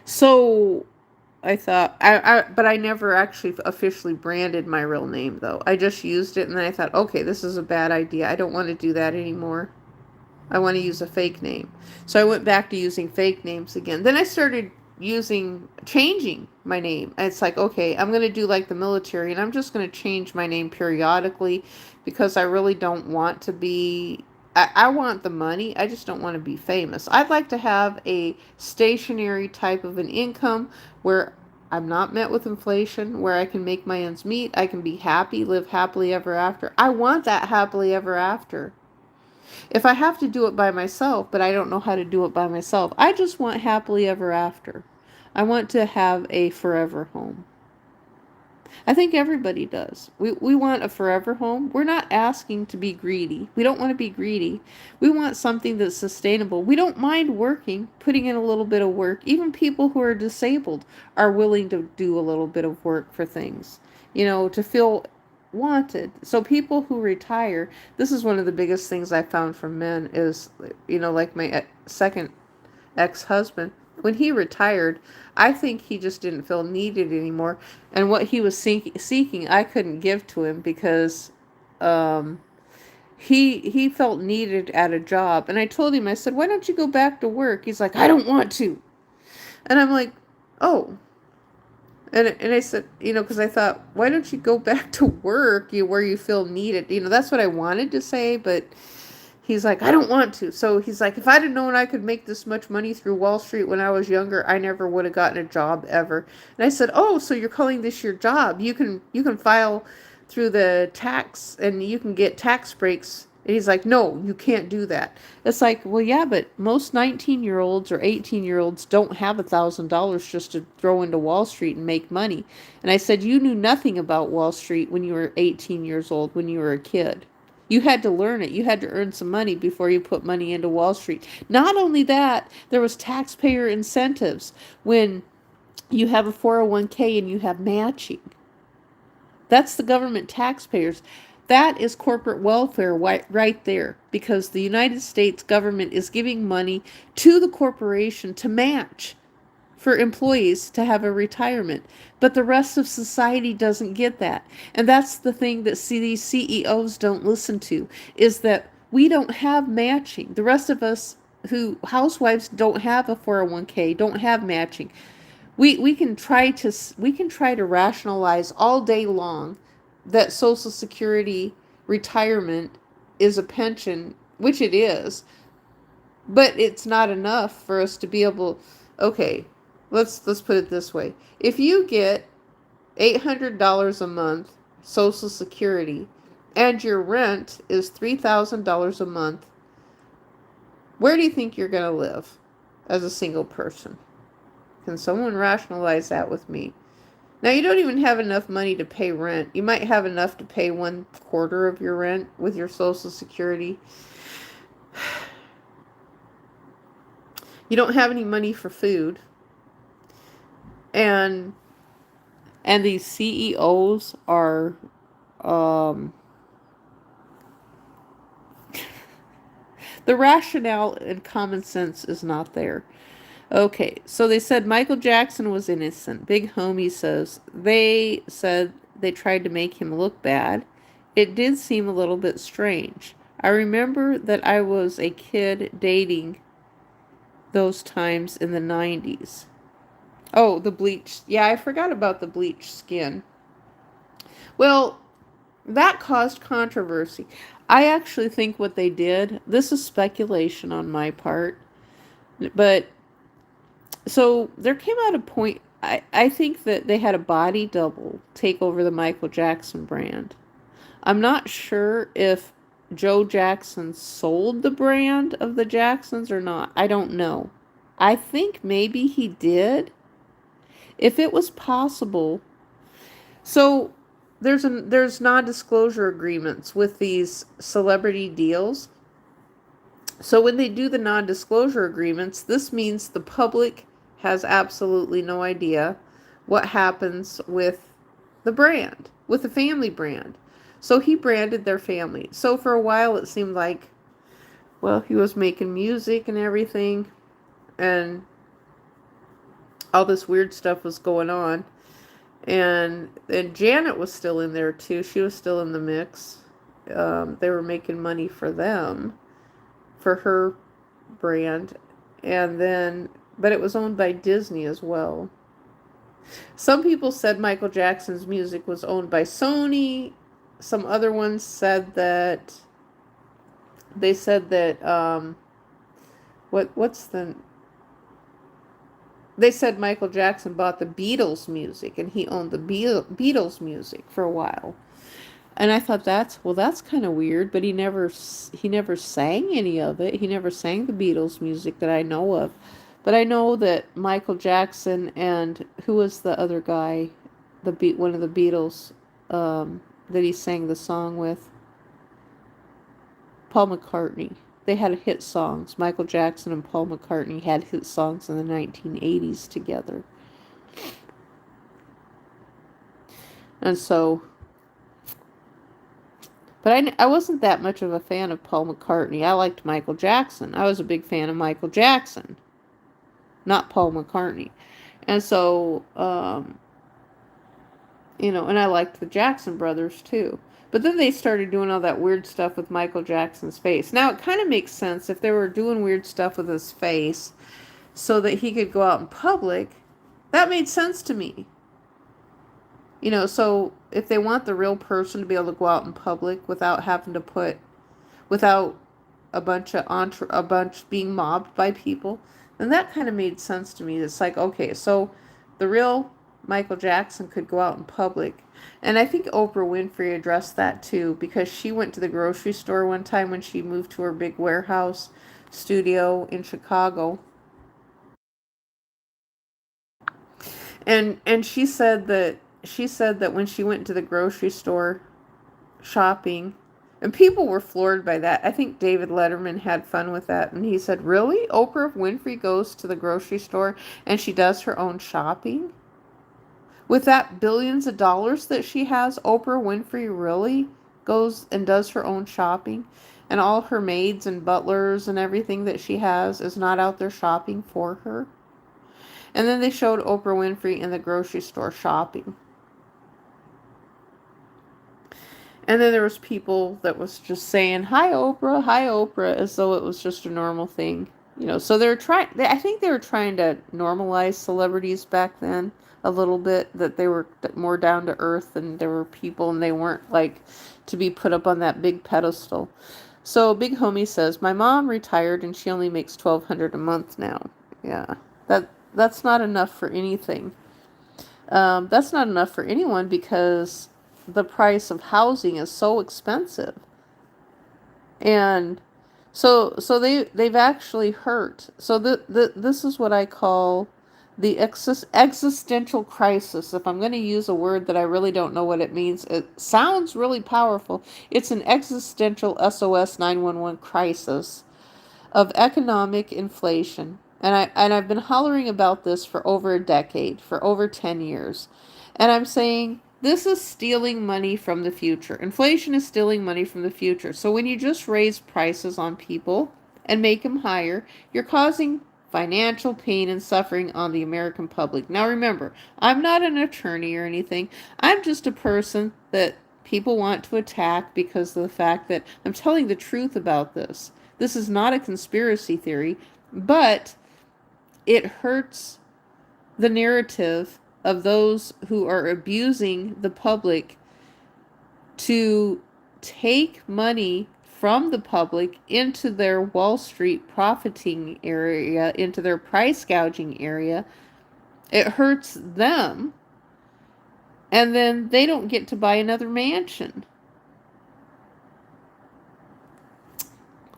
So I thought, but I never actually officially branded my real name though. I just used it, and then I thought, okay, this is a bad idea. I don't want to do that anymore. I want to use a fake name. So I went back to using fake names again. Then I started changing my name. And it's like, okay, I'm going to do like the military, and I'm just going to change my name periodically because I really don't want to be. I want the money. I just don't want to be famous. I'd like to have a stationary type of an income where I'm not met with inflation, where I can make my ends meet. I can be happy, live happily ever after. I want that happily ever after. If I have to do it by myself, but I don't know how to do it by myself, I just want happily ever after. I want to have a forever home. I think everybody does. We want a forever home. We're not asking to be greedy. We don't want to be greedy. We want something that's sustainable. We don't mind working, putting in a little bit of work. Even people who are disabled are willing to do a little bit of work for things, to feel wanted. So people who retire, this is one of the biggest things I found from men is, like my second ex-husband, when he retired, I think he just didn't feel needed anymore. And what he was seeking, I couldn't give to him because he felt needed at a job. And I told him, I said, why don't you go back to work? He's like, I don't want to. And I'm like, oh. And I said, because I thought, why don't you go back to work where you feel needed? That's what I wanted to say, but he's like, I don't want to. So he's like, if I'd have known I could make this much money through Wall Street when I was younger, I never would have gotten a job ever. And I said, oh, so you're calling this your job? You can file through the tax and you can get tax breaks. And he's like, no, you can't do that. It's like, well, yeah, but most 19-year-olds or 18-year-olds don't have $1,000 just to throw into Wall Street and make money. And I said, you knew nothing about Wall Street when you were 18 years old, when you were a kid. You had to learn it. You had to earn some money before you put money into Wall Street. Not only that, there was taxpayer incentives when you have a 401k and you have matching. That's the government taxpayers. That is corporate welfare right there, because the United States government is giving money to the corporation to match for employees to have a retirement. But the rest of society doesn't get that. And that's the thing that these CEOs don't listen to, is that we don't have matching. The rest of us housewives don't have a 401k, don't have matching. We can try to rationalize all day long that Social Security retirement is a pension, which it is, but it's not enough for us to be able. Okay, let's put it this way: if you get $800 a month Social Security and your rent is $3,000 a month, where do you think you're going to live as a single person? Can someone rationalize that with me? Now, you don't even have enough money to pay rent. You might have enough to pay 1/4 of your rent with your Social Security. You don't have any money for food. And these CEOs are the rationale and common sense is not there. Okay, so they said Michael Jackson was innocent. Big Homie says they said they tried to make him look bad. It did seem a little bit strange. I remember that I was a kid dating those times in the 90s. Oh, the bleach. Yeah, I forgot about the bleached skin. Well, that caused controversy. I actually think what they did, this is speculation on my part, but so there came out a point, I think that they had a body double take over the Michael Jackson brand. I'm not sure if Joe Jackson sold the brand of the Jacksons or not. I don't know. I think maybe he did. If it was possible. So there's non-disclosure agreements with these celebrity deals. So when they do the non-disclosure agreements, this means the public has absolutely no idea what happens with the brand, with the family brand. So he branded their family. So for a while it seemed like, well, he was making music and everything, and all this weird stuff was going on. And Janet was still in there too. She was still in the mix. They were making money for them, for her brand. And then, but it was owned by Disney as well. Some people said Michael Jackson's music was owned by Sony. Some other ones said that they said that what's the they said Michael Jackson bought the Beatles music and he owned the Beatles music for a while. And I thought that's kind of weird, but he never sang any of it. He never sang the Beatles music that I know of. But I know that Michael Jackson and who was the other guy, one of the Beatles that he sang the song with, Paul McCartney. They had hit songs. Michael Jackson and Paul McCartney had hit songs in the 1980s together. And so, but I wasn't that much of a fan of Paul McCartney. I liked Michael Jackson. I was a big fan of Michael Jackson, not Paul McCartney. And so, and I liked the Jackson brothers too. But then they started doing all that weird stuff with Michael Jackson's face. Now, it kind of makes sense if they were doing weird stuff with his face so that he could go out in public. That made sense to me. So if they want the real person to be able to go out in public without without a bunch being mobbed by people, then that kind of made sense to me. It's like, okay, so the real Michael Jackson could go out in public. And I think Oprah Winfrey addressed that too, because she went to the grocery store one time when she moved to her big warehouse studio in Chicago. And she said that when she went to the grocery store shopping, and people were floored by that. I think David Letterman had fun with that, and he said, "Really? Oprah Winfrey goes to the grocery store and she does her own shopping? With that billions of dollars that she has, Oprah Winfrey really goes and does her own shopping? And all her maids and butlers and everything that she has is not out there shopping for her?" And then they showed Oprah Winfrey in the grocery store shopping. And then there was people that was just saying, hi Oprah, as though it was just a normal thing. So I think they were trying to normalize celebrities back then a little bit, that they were more down to earth and there were people and they weren't like to be put up on that big pedestal. So Big Homie says, my mom retired and she only makes $1,200 a month now. Yeah, that's not enough for anything. That's not enough for anyone because the price of housing is so expensive. And so they've actually hurt. So this is what I call the existential crisis. If I'm going to use a word that I really don't know what it means, it sounds really powerful. It's an existential SOS 911 crisis of economic inflation. And I've been hollering about this for over a decade, for over 10 years. And I'm saying this is stealing money from the future. Inflation is stealing money from the future. So when you just raise prices on people and make them higher, you're causing financial pain and suffering on the American public. Now remember, I'm not an attorney or anything. I'm just a person that people want to attack because of the fact that I'm telling the truth about this. This is not a conspiracy theory, but it hurts the narrative of those who are abusing the public to take money from the public into their Wall Street profiting area, into their price gouging area. It hurts them, and then they don't get to buy another mansion.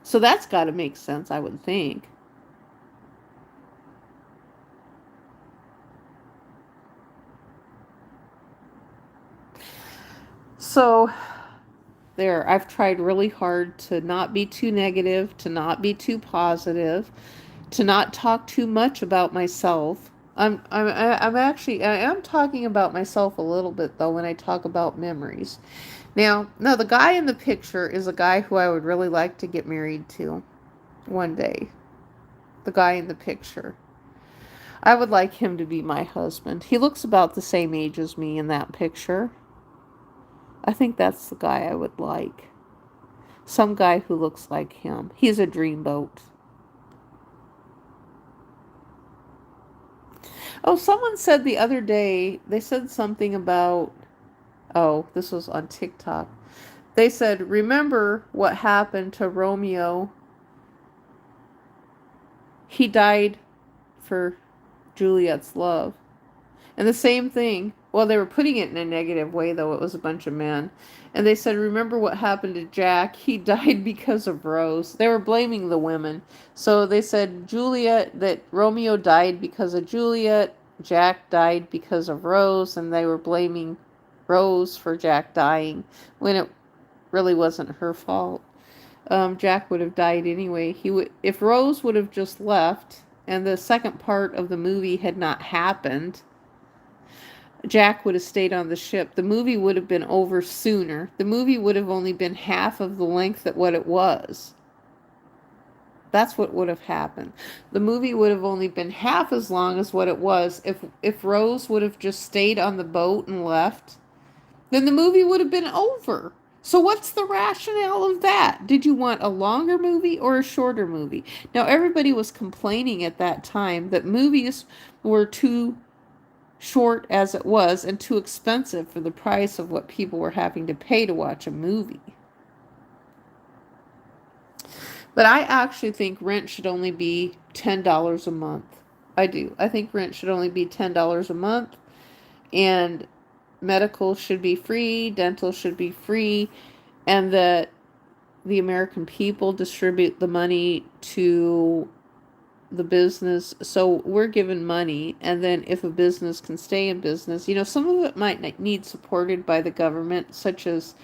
So that's got to make sense, I would think. So there, I've tried really hard to not be too negative, to not be too positive, to not talk too much about myself. I am talking about myself a little bit though when I talk about memories, Now, no, the guy in the picture is a guy who I would really like to get married to one day. The guy in the picture. I would like him to be my husband. He looks about the same age as me in that picture. I think that's the guy I would like. Some guy who looks like him. He's a dreamboat. Oh, someone said the other day, they said something about, oh, this was on TikTok. They said, remember what happened to Romeo? He died for Juliet's love. And the same thing, well, they were putting it in a negative way, though. It was a bunch of men. And they said, remember what happened to Jack? He died because of Rose. They were blaming the women. So they said that Romeo died because of Juliet, Jack died because of Rose, and they were blaming Rose for Jack dying when it really wasn't her fault. Jack would have died anyway. If Rose would have just left and the second part of the movie had not happened, Jack would have stayed on the ship. The movie would have been over sooner. The movie would have only been half of the length that what it was. That's what would have happened. The movie would have only been half as long as what it was. If Rose would have just stayed on the boat and left, then the movie would have been over. So what's the rationale of that? Did you want a longer movie or a shorter movie? Now, everybody was complaining at that time that movies were too short as it was and too expensive for the price of what people were having to pay to watch a movie. But I actually think rent should only be $10 a month. I do. I think rent should only be $10 a month, and medical should be free, dental should be free, and that the American people distribute the money to the business. So we're given money, and then if a business can stay in business, some of it might need supported by the government, such as,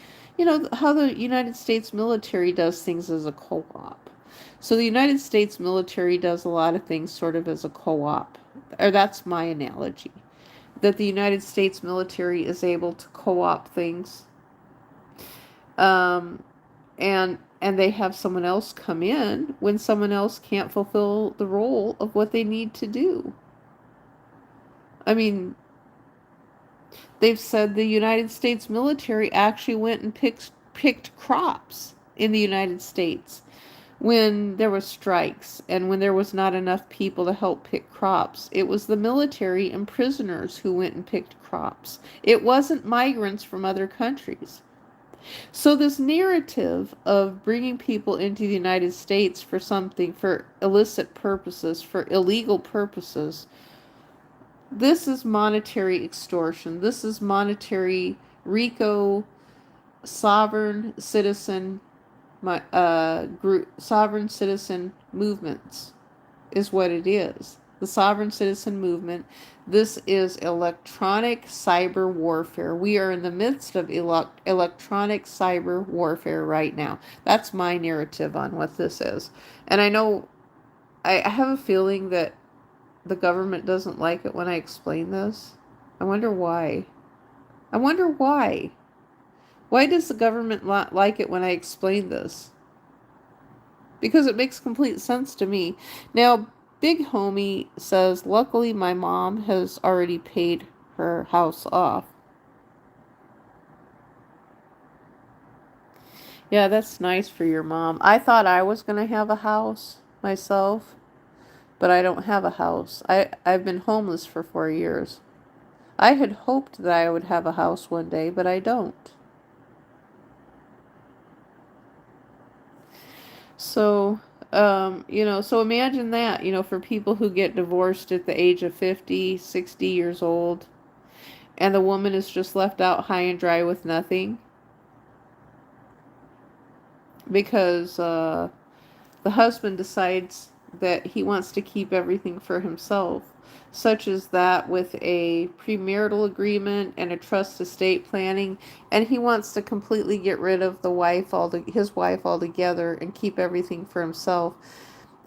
how the United States military does things as a co-op. So the United States military does a lot of things sort of as a co-op, or that's my analogy, that the United States military is able to co-op things, and they have someone else come in when someone else can't fulfill the role of what they need to do. I mean, they've said the United States military actually went and picked crops in the United States when there were strikes and when there was not enough people to help pick crops. It was the military and prisoners who went and picked crops. It wasn't migrants from other countries. So this narrative of bringing people into the United States for something, for illicit purposes, for illegal purposes, this is monetary extortion. This is monetary RICO, sovereign citizen sovereign citizen movements is what it is. The sovereign citizen movement. This is electronic cyber warfare. We are in the midst of electronic cyber warfare right now. That's my narrative on what this is. And I know, I have a feeling that the government doesn't like it when I explain this. I wonder why. I wonder why. Why does the government not like it when I explain this? Because it makes complete sense to me. Now, Big Homie says, luckily my mom has already paid her house off. Yeah, that's nice for your mom. I thought I was going to have a house myself, but I don't have a house. I've been homeless for 4 years. I had hoped that I would have a house one day, but I don't. So, so imagine that, for people who get divorced at the age of 50, 60 years old, and the woman is just left out high and dry with nothing because the husband decides that he wants to keep everything for himself, such as that with a premarital agreement and a trust estate planning, and he wants to completely get rid of his wife altogether and keep everything for himself.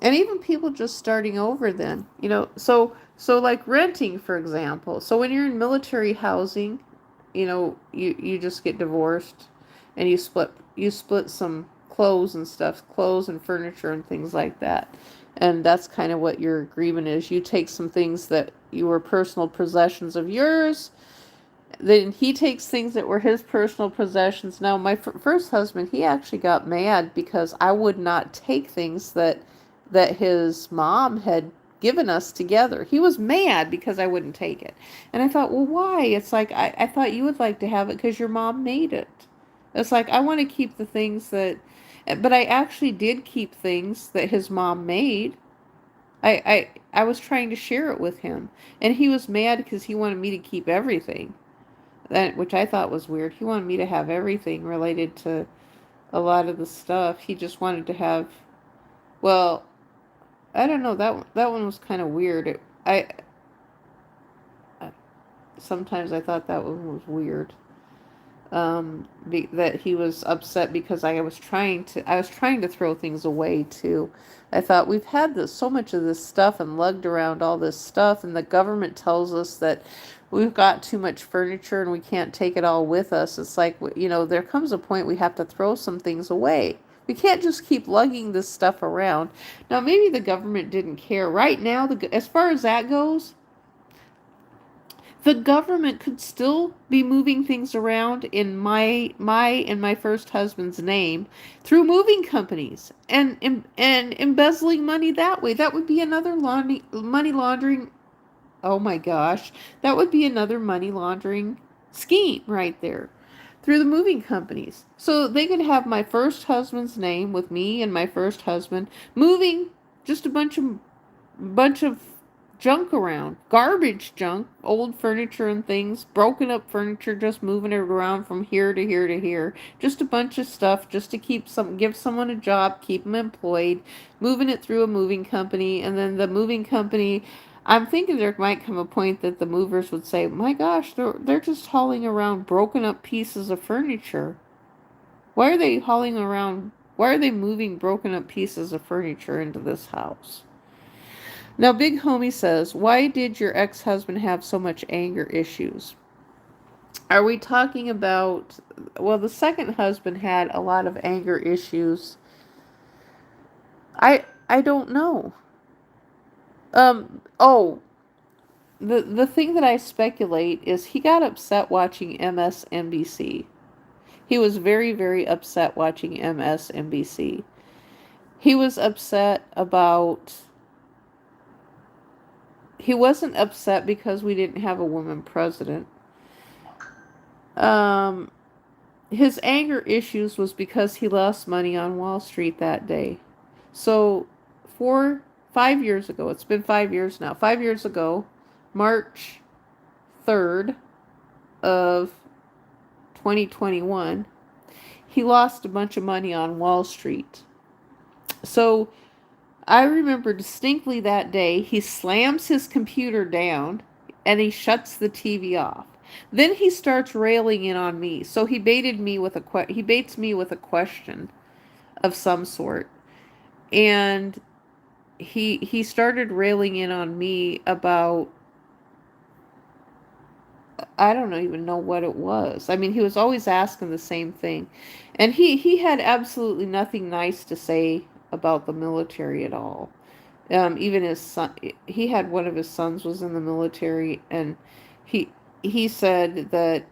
And even people just starting over then, so like renting, for example. So when you're in military housing, you just get divorced. and you split some clothes and stuff, clothes and furniture and things like that. And that's kind of what your agreement is. You take some things that you were personal possessions of yours, then he takes things that were his personal possessions. Now, my first husband, he actually got mad because I would not take things that his mom had given us together. He was mad because I wouldn't take it. And I thought, well, why? It's like, I thought you would like to have it because your mom made it. It's like, I want to keep the things that, but I actually did keep things that his mom made. I was trying to share it with him. And he was mad because he wanted me to keep everything. That, which I thought was weird. He wanted me to have everything related to a lot of the stuff. He just wanted to have, well, I don't know, that one was kind of weird. Sometimes I thought that one was weird. That he was upset because I was trying to throw things away too. I thought we've had so much of this stuff and lugged around all this stuff, and the government tells us that we've got too much furniture and we can't take it all with us. It's like, there comes a point we have to throw some things away. We can't just keep lugging this stuff around. Now, maybe the government didn't care. Right now, as far as that goes, the government could still be moving things around in my and my first husband's name through moving companies and embezzling money that way. That would be another money laundering. Oh my gosh, that would be another money laundering scheme right there through the moving companies. So they could have my first husband's name with me and my first husband moving just a bunch of junk around, garbage junk, old furniture and things, broken up furniture, just moving it around from here to here to here, just a bunch of stuff just to give someone a job, keep them employed, moving it through a moving company, and then the moving company, I'm thinking there might come a point that the movers would say, my gosh, they're just hauling around broken up pieces of furniture. Why are they moving broken up pieces of furniture into this house? Now, Big Homie says, why did your ex-husband have so much anger issues? Are we talking about, well, the second husband had a lot of anger issues. I don't know. Oh, the thing that I speculate is he got upset watching MSNBC. He was very, very upset watching MSNBC. He was upset about He wasn't upset because we didn't have a woman president. Um, his anger issues was because he lost money on Wall Street that day. So, 5 years ago, it's been 5 years now. 5 years ago, March 3rd of 2021, he lost a bunch of money on Wall Street. So, I remember distinctly that day, he slams his computer down and he shuts the TV off. Then he starts railing in on me. So he baits me with a question of some sort. And he started railing in on me about, I don't even know what it was. I mean, he was always asking the same thing. And he had absolutely nothing nice to say about the military at all. Even his son, he had one of his sons was in the military, and he said that,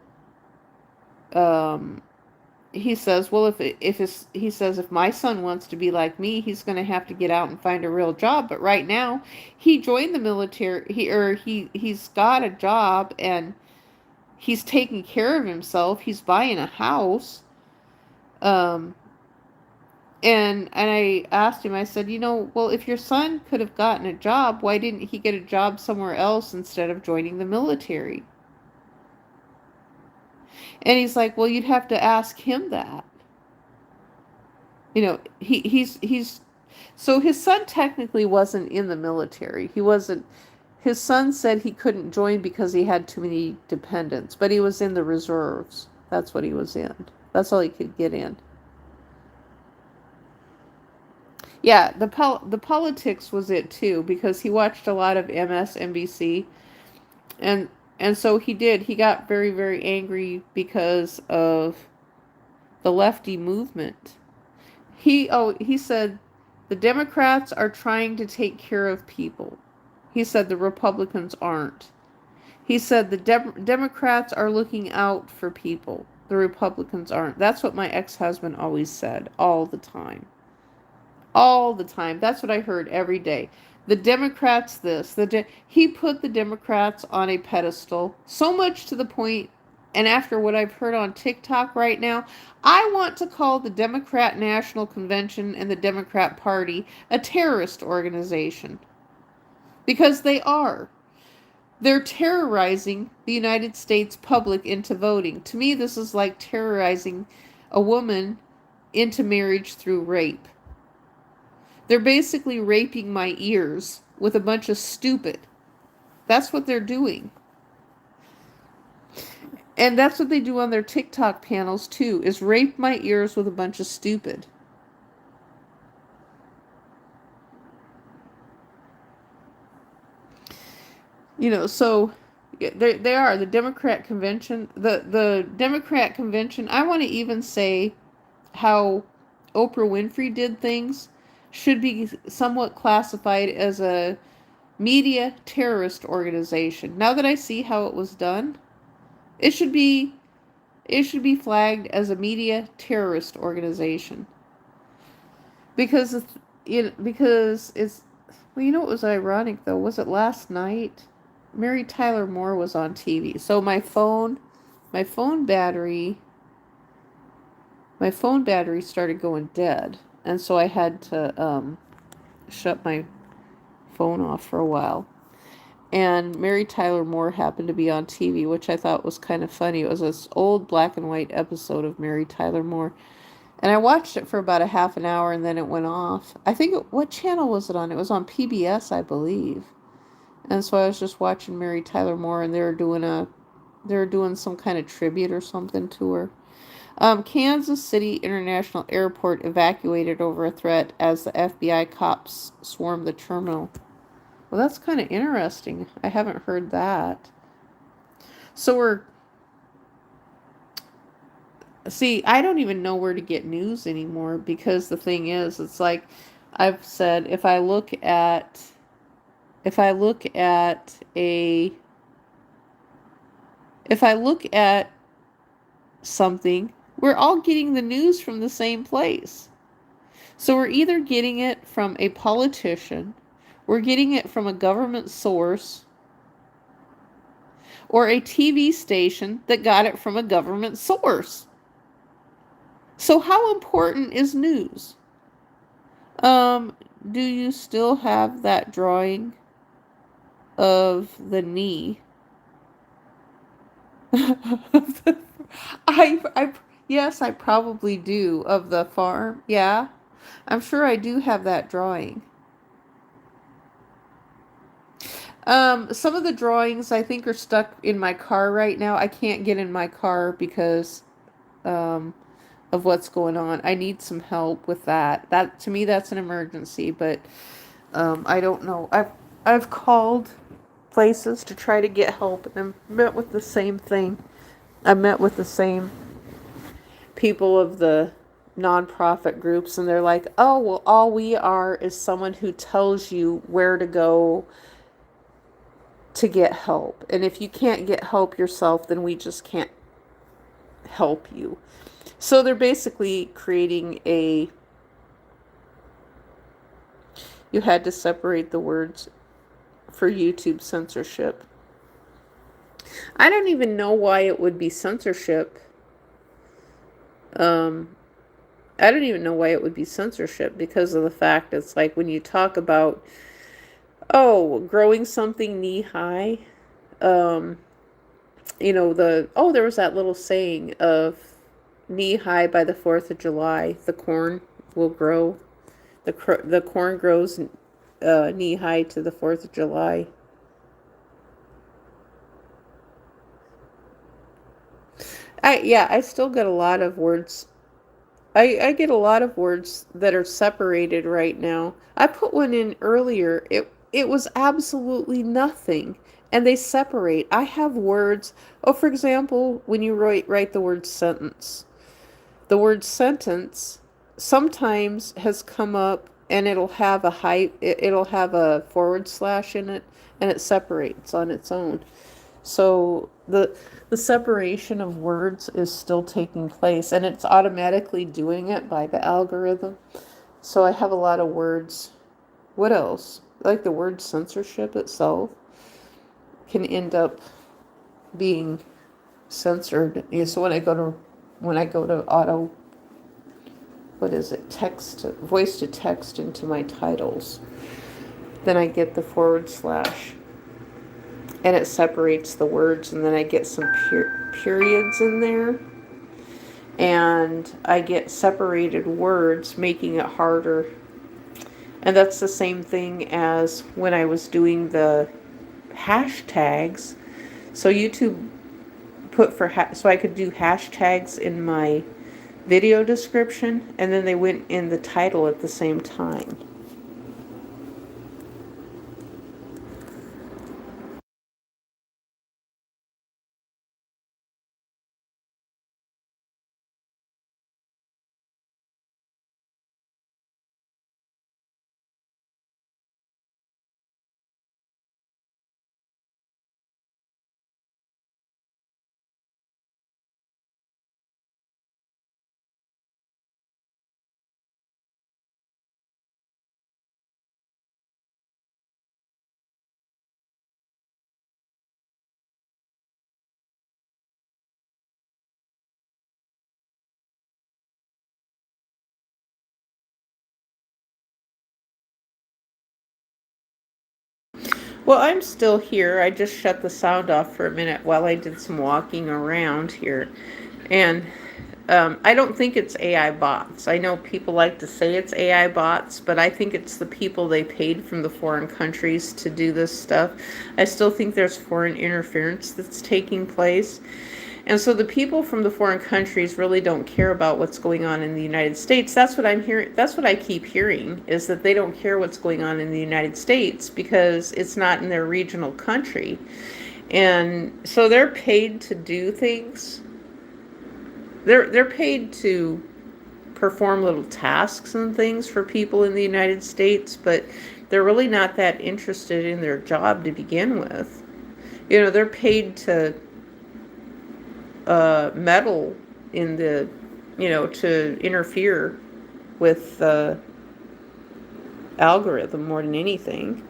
he says, well, if my son wants to be like me, he's going to have to get out and find a real job. But right now, he joined the military. He's got a job, and he's taking care of himself. He's buying a house. And I asked him, I said, well, if your son could have gotten a job, why didn't he get a job somewhere else instead of joining the military? And he's like, well, you'd have to ask him that. He's so his son technically wasn't in the military. His son said he couldn't join because he had too many dependents, but he was in the reserves. That's what he was in. That's all he could get in. Yeah, the politics was it too, because he watched a lot of MSNBC, and so he got very, very angry because of the lefty movement. He said the Democrats are trying to take care of people. He said the Republicans aren't. He said the Democrats are looking out for people. The Republicans aren't. That's what my ex-husband always said all the time. All the time. That's what I heard every day. The Democrats this. He put the Democrats on a pedestal, so much to the point, and after what I've heard on TikTok right now, I want to call the Democrat National Convention and the Democrat Party a terrorist organization. Because they are. They're terrorizing the United States public into voting. To me, this is like terrorizing a woman into marriage through rape. They're basically raping my ears with a bunch of stupid. That's what they're doing. And that's what they do on their TikTok panels too, is rape my ears with a bunch of stupid. So they are the Democrat convention. The Democrat convention, I want to even say how Oprah Winfrey did things should be somewhat classified as a media terrorist organization. Now that I see how it was done, it should be flagged as a media terrorist organization. Because it's what was ironic though? Was it last night? Mary Tyler Moore was on TV. So my phone battery started going dead, and so I had to shut my phone off for a while. And Mary Tyler Moore happened to be on TV, which I thought was kind of funny. It was this old black and white episode of Mary Tyler Moore. And I watched it for about a half an hour and then it went off. What channel was it on? It was on PBS, I believe. And so I was just watching Mary Tyler Moore, and they were doing some kind of tribute or something to her. Kansas City International Airport evacuated over a threat as the FBI cops swarmed the terminal. Well, that's kind of interesting. I haven't heard that. So I don't even know where to get news anymore, because the thing is, it's like I've said, if I look at something, we're all getting the news from the same place. So we're either getting it from a politician, we're getting it from a government source, or a TV station that got it from a government source. So how important is news? Do you still have that drawing of the knee? Yes, I probably do, of the farm. Yeah, I'm sure I do have that drawing. Some of the drawings I think are stuck in my car right now. I can't get in my car because of what's going on. I need some help with that. That, to me, that's an emergency, but I don't know. I've called places to try to get help, and I met with the same thing. I met with the same people of the nonprofit groups, and they're like, oh, well, all we are is someone who tells you where to go to get help. And if you can't get help yourself, then we just can't help you. So they're basically creating you had to separate the words for YouTube censorship. I don't even know why it would be censorship. I don't even know why it would be censorship, because of the fact it's like when you talk about, growing something knee high, there was that little saying of knee high by the 4th of July, the corn will grow. The corn grows knee high to the 4th of July. I still get a lot of words. I get a lot of words that are separated right now. I put one in earlier. It was absolutely nothing. And they separate. I have words. Oh, for example, when you write the word sentence. the word sentence sometimes has come up and it'll have it'll have a forward slash in it, and it separates on its own. So the separation of words is still taking place, and it's automatically doing it by the algorithm. So I have a lot of words. What else? Like the word censorship itself can end up being censored. Yeah, so when I go to auto, what is it? Voice to text into my titles, then I get the forward slash, and it separates the words, and then I get some periods in there, and I get separated words, making it harder. And that's the same thing as when I was doing the hashtags. So YouTube put so I could do hashtags in my video description, and then they went in the title at the same time. Well, I'm still here. I just shut the sound off for a minute while I did some walking around here. And I don't think it's AI bots. I know people like to say it's AI bots, but I think it's the people they paid from the foreign countries to do this stuff. I still think there's foreign interference that's taking place. And so the people from the foreign countries really don't care about what's going on in the United States. That's what I'm hearing. That's what I keep hearing, is that they don't care what's going on in the United States because it's not in their regional country. And so they're paid to do things. They're paid to perform little tasks and things for people in the United States, but they're really not that interested in their job to begin with. You know, they're paid to meddle in the, to interfere with the algorithm more than anything.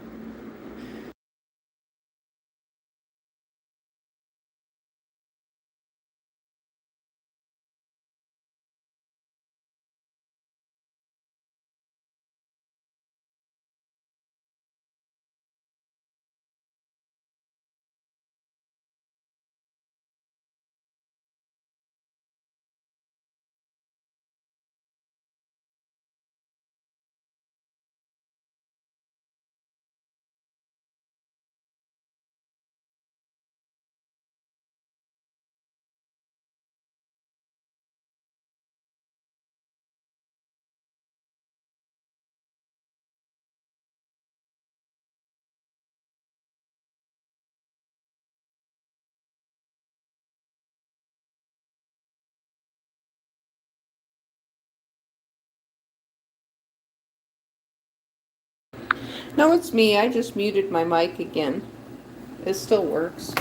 No, it's me. I just muted my mic again. It still works.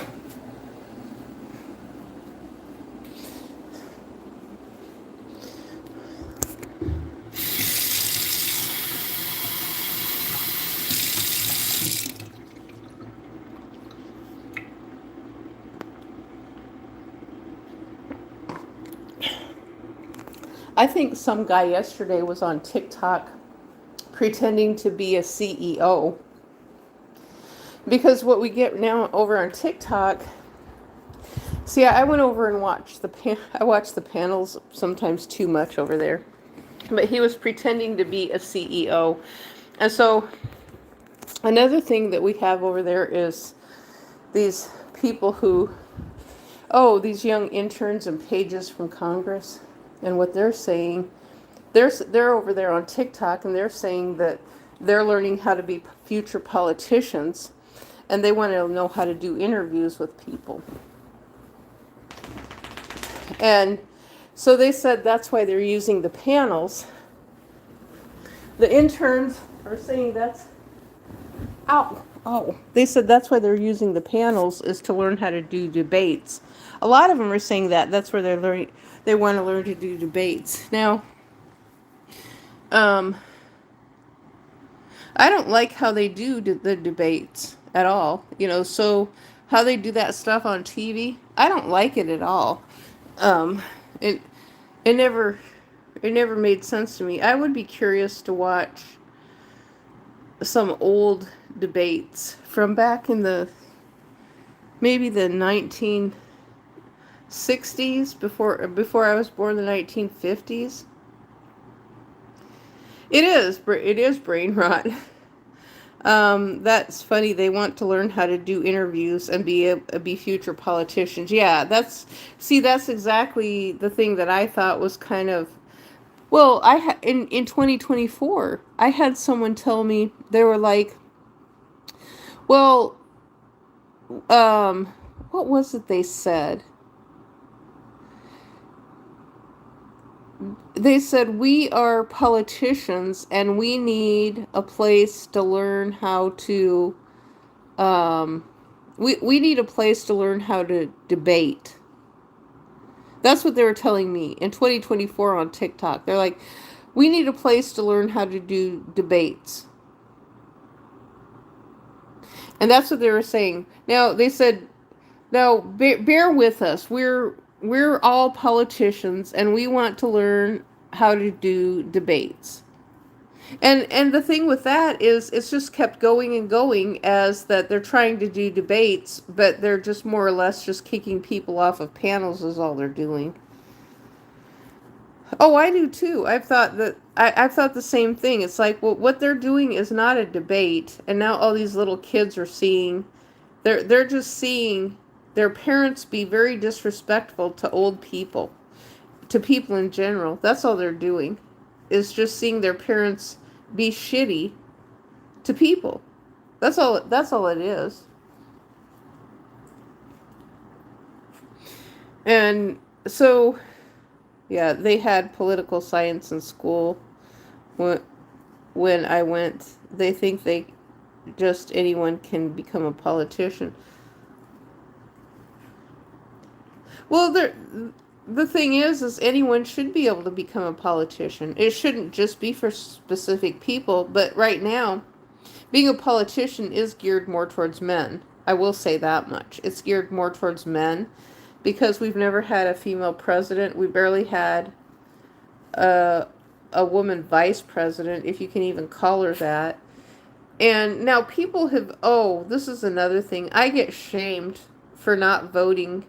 I think some guy yesterday was on TikTok pretending to be a CEO. Because what we get now over on TikTok, see, I went over and watched I watch the panels sometimes too much over there. But he was pretending to be a CEO. And so another thing that we have over there is these people who, these young interns and pages from Congress, and what they're saying, they're over there on TikTok, and they're saying that they're learning how to be future politicians, and they want to know how to do interviews with people. And So they said that's why they're using the panels. The interns are saying that's, ow, oh. They said that's why they're using the panels is to learn how to do debates. A lot of them are saying that that's where they're learning. They want to learn to do debates. Now, um, I don't like how they do the debates at all. So how they do that stuff on TV, I don't like it at all. Um, it it never it never made sense to me. I would be curious to watch some old debates from back in the maybe the 1960s, before I was born, the 1950s. It is brain rot. That's funny. They want to learn how to do interviews and be future politicians. Yeah, that's exactly the thing that I thought was kind of, well, in 2024, I had someone tell me, they were like, well, um, what was it they said? They said, we are politicians and we need a place to learn how to, we need a place to learn how to debate. That's what they were telling me in 2024 on TikTok. They're like, we need a place to learn how to do debates. And that's what they were saying. Now, they said, now, bear with us. We're all politicians and we want to learn how to do debates. And the thing with that is it's just kept going and going, as that they're trying to do debates, but they're just more or less just kicking people off of panels is all they're doing. Oh, I do too. I've thought the same thing. It's like, well, what they're doing is not a debate, and now all these little kids are seeing, they're just seeing their parents be very disrespectful to old people, to people in general. That's all they're doing, is just seeing their parents be shitty to people. That's all it is. And so, yeah, they had political science in school when I went. They think just anyone can become a politician. Well, the thing is anyone should be able to become a politician. It shouldn't just be for specific people, but right now, being a politician is geared more towards men. I will say that much. It's geared more towards men because we've never had a female president. We barely had a, a woman vice president, if you can even call her that. And now people have, oh, this is another thing. I get shamed for not voting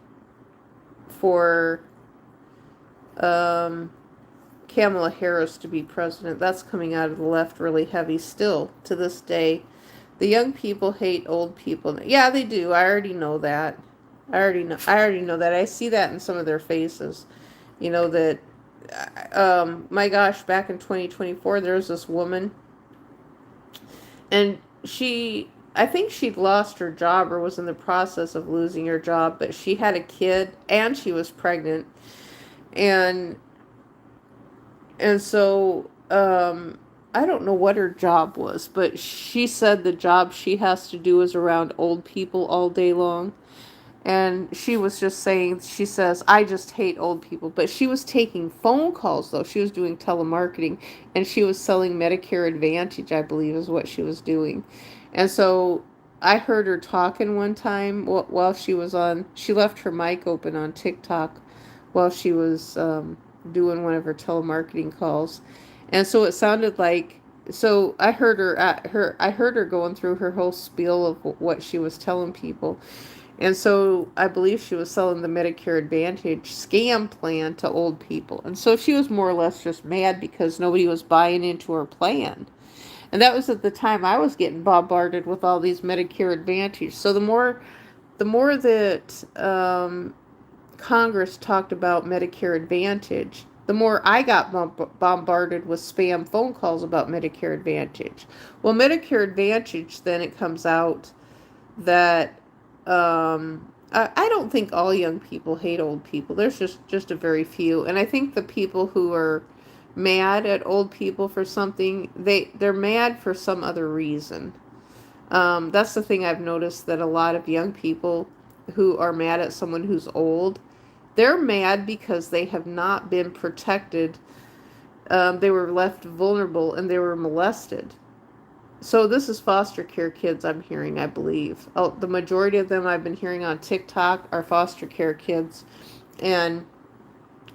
for um, Kamala Harris to be president. That's coming out of the left really heavy still to this day. The young people hate old people. Yeah, they do. I already know that. I already know that. I see that in some of their faces. That my gosh, back in 2024 there was this woman, and I think she'd lost her job or was in the process of losing her job, but she had a kid and she was pregnant. And so I don't know what her job was, but she said the job she has to do is around old people all day long. And she was just saying, she says, I just hate old people. But she was taking phone calls, though. She was doing telemarketing, and she was selling Medicare Advantage, I believe, is what she was doing. And so I heard her talking one time while she left her mic open on TikTok while she was doing one of her telemarketing calls. And so it sounded like, so I heard her going through her whole spiel of what she was telling people. And so I believe she was selling the Medicare Advantage scam plan to old people. And so she was more or less just mad because nobody was buying into her plan. And that was at the time I was getting bombarded with all these Medicare Advantage. So the more that Congress talked about Medicare Advantage, the more I got bombarded with spam phone calls about Medicare Advantage. Well, Medicare Advantage, then it comes out that I don't think all young people hate old people. There's just a very few, and I think the people who are mad at old people for something, they're mad for some other reason. That's the thing I've noticed, that a lot of young people who are mad at someone who's old, they're mad because they have not been protected. They were left vulnerable and they were molested. So this is foster care kids I'm hearing, I believe. Oh, the majority of them I've been hearing on TikTok are foster care kids, and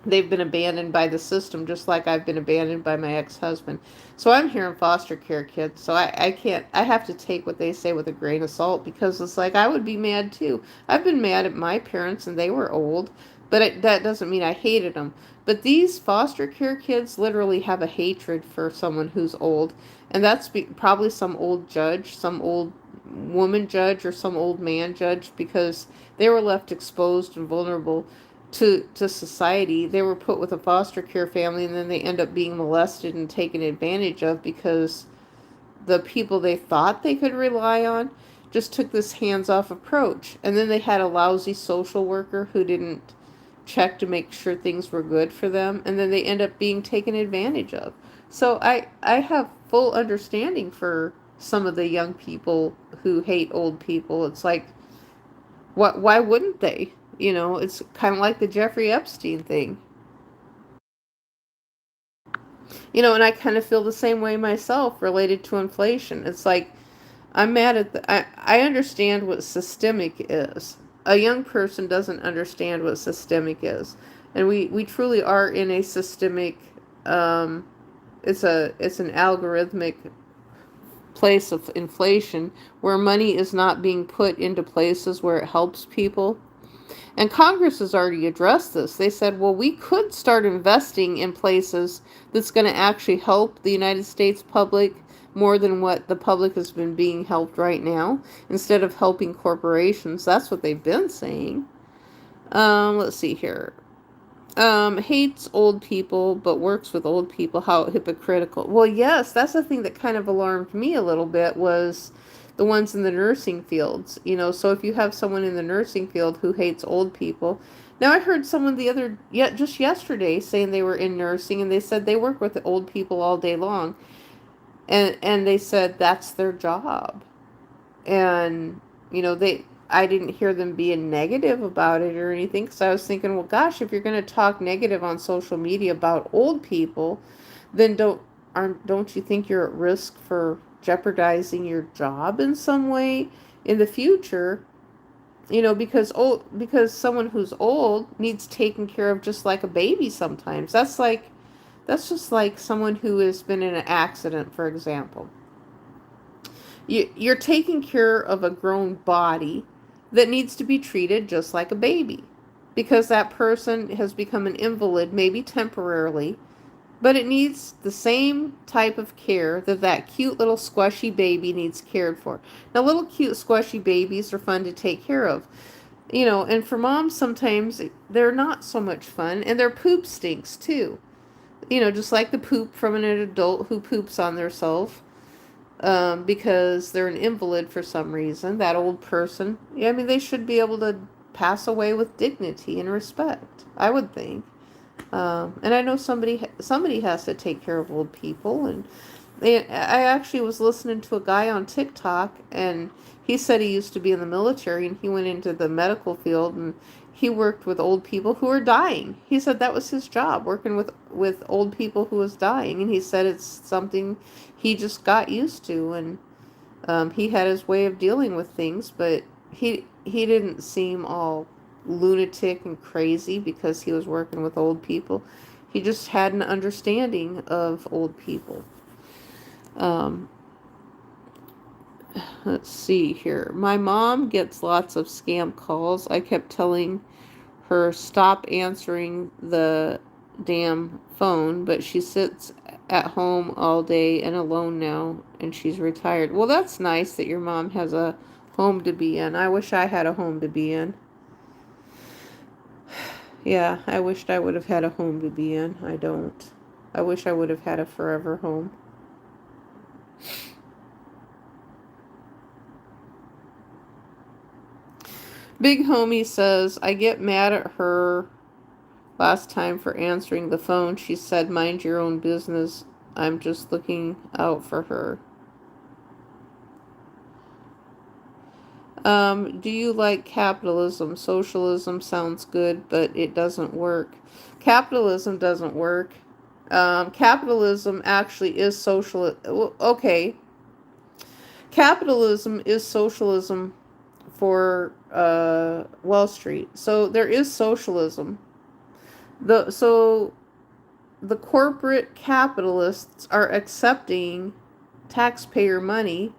they've been abandoned by the system just like I've been abandoned by my ex-husband. So I'm hearing foster care kids. So I can't, I have to take what they say with a grain of salt, because it's like I would be mad too. I've been mad at my parents and they were old, but that doesn't mean I hated them. But these foster care kids literally have a hatred for someone who's old. And that's probably some old judge, some old woman judge, or some old man judge, because they were left exposed and vulnerable to society. They were put with a foster care family, and then they end up being molested and taken advantage of because the people they thought they could rely on just took this hands-off approach. And then they had a lousy social worker who didn't check to make sure things were good for them, and then they end up being taken advantage of. So I have full understanding for some of the young people who hate old people. It's like, what, why wouldn't they? You know, it's kind of like the Jeffrey Epstein thing. You know, and I kind of feel the same way myself related to inflation. It's like, I'm mad at I understand what systemic is. A young person doesn't understand what systemic is. And we truly are in a systemic, um, it's an algorithmic place of inflation, where money is not being put into places where it helps people. And Congress has already addressed this. They said, well, we could start investing in places that's going to actually help the United States public more than what the public has been being helped right now, instead of helping corporations. That's what they've been saying. Let's see here. Hates old people but works with old people. How hypocritical. Well, yes, that's the thing that kind of alarmed me a little bit, was the ones in the nursing fields. You know, so if you have someone in the nursing field who hates old people. Now, I heard someone just yesterday saying they were in nursing, and they said they work with old people all day long. And they said that's their job. And you know, I didn't hear them being negative about it or anything, because I was thinking, well, gosh, if you're going to talk negative on social media about old people, then don't you think you're at risk for jeopardizing your job in some way in the future? You know, because someone who's old needs taken care of just like a baby sometimes. That's just like someone who has been in an accident, for example. You're taking care of a grown body that needs to be treated just like a baby, because that person has become an invalid, maybe temporarily, but it needs the same type of care that cute little squishy baby needs cared for. Now, little cute squishy babies are fun to take care of, you know, and for moms sometimes they're not so much fun, and their poop stinks too. You know, just like the poop from an adult who poops on themselves, because they're an invalid for some reason. That old person, yeah, I mean, they should be able to pass away with dignity and respect, I would think. And I know somebody has to take care of old people, and I actually was listening to a guy on TikTok, and he said he used to be in the military, and he went into the medical field, and he worked with old people who were dying. He said that was his job, working with old people who was dying, and he said it's something he just got used to, and he had his way of dealing with things, but he didn't seem all lunatic and crazy because he was working with old people. He just had an understanding of old people. Um, let's see here. My mom gets lots of scam calls. I kept telling her stop answering the damn phone, but she sits at home all day and alone now, and she's retired. Well, that's nice that your mom has a home to be in. I wish I had a home to be in. Yeah, I wished I would have had a home to be in. I don't. I wish I would have had a forever home. Big Homie says, I get mad at her last time for answering the phone. She said, mind your own business. I'm just looking out for her. Do you like capitalism? Socialism sounds good, but it doesn't work. Capitalism doesn't work. Capitalism actually is social. Okay, capitalism is socialism for Wall Street. So there is socialism. So the corporate capitalists are accepting taxpayer money.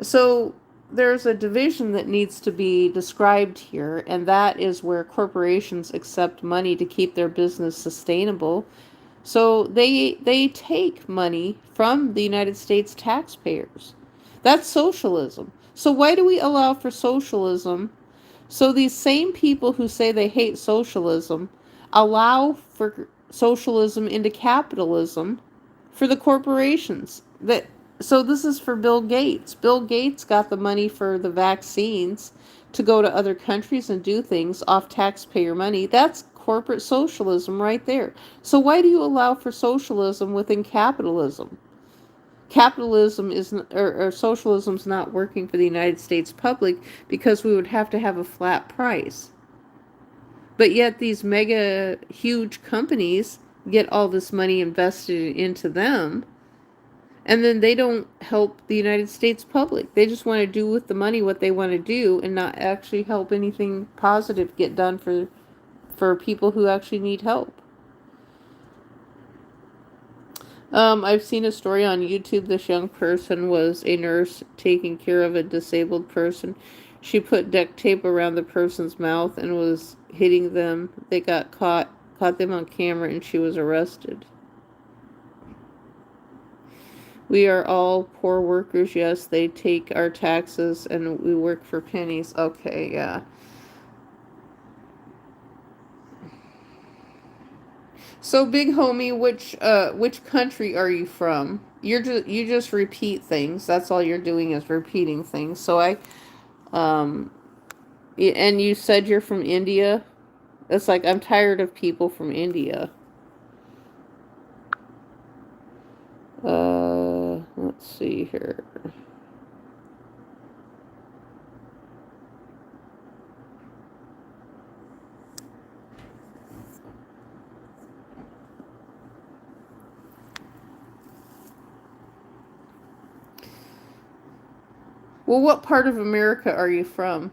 So there's a division that needs to be described here, and that is where corporations accept money to keep their business sustainable. So they take money from the United States taxpayers. That's socialism. So why do we allow for socialism? So these same people who say they hate socialism allow for socialism into capitalism for the corporations. So this is for Bill Gates. Bill Gates got the money for the vaccines to go to other countries and do things off taxpayer money. That's corporate socialism right there. So why do you allow for socialism within capitalism? Capitalism is or socialism's not working for the United States public because we would have to have a flat price. But yet these mega huge companies get all this money invested into them, and then they don't help the United States public. They just want to do with the money what they want to do and not actually help anything positive get done for people who actually need help. I've seen a story on YouTube. This young person was a nurse taking care of a disabled person. She put duct tape around the person's mouth and was hitting them. They got caught them on camera, and she was arrested. We are all poor workers. Yes, they take our taxes and we work for pennies. Okay, yeah. So, big homie, which country are you from? You just repeat things. That's all you're doing is repeating things. So um and you said you're from India. It's like I'm tired of people from India. Let's see here. Well, what part of America are you from?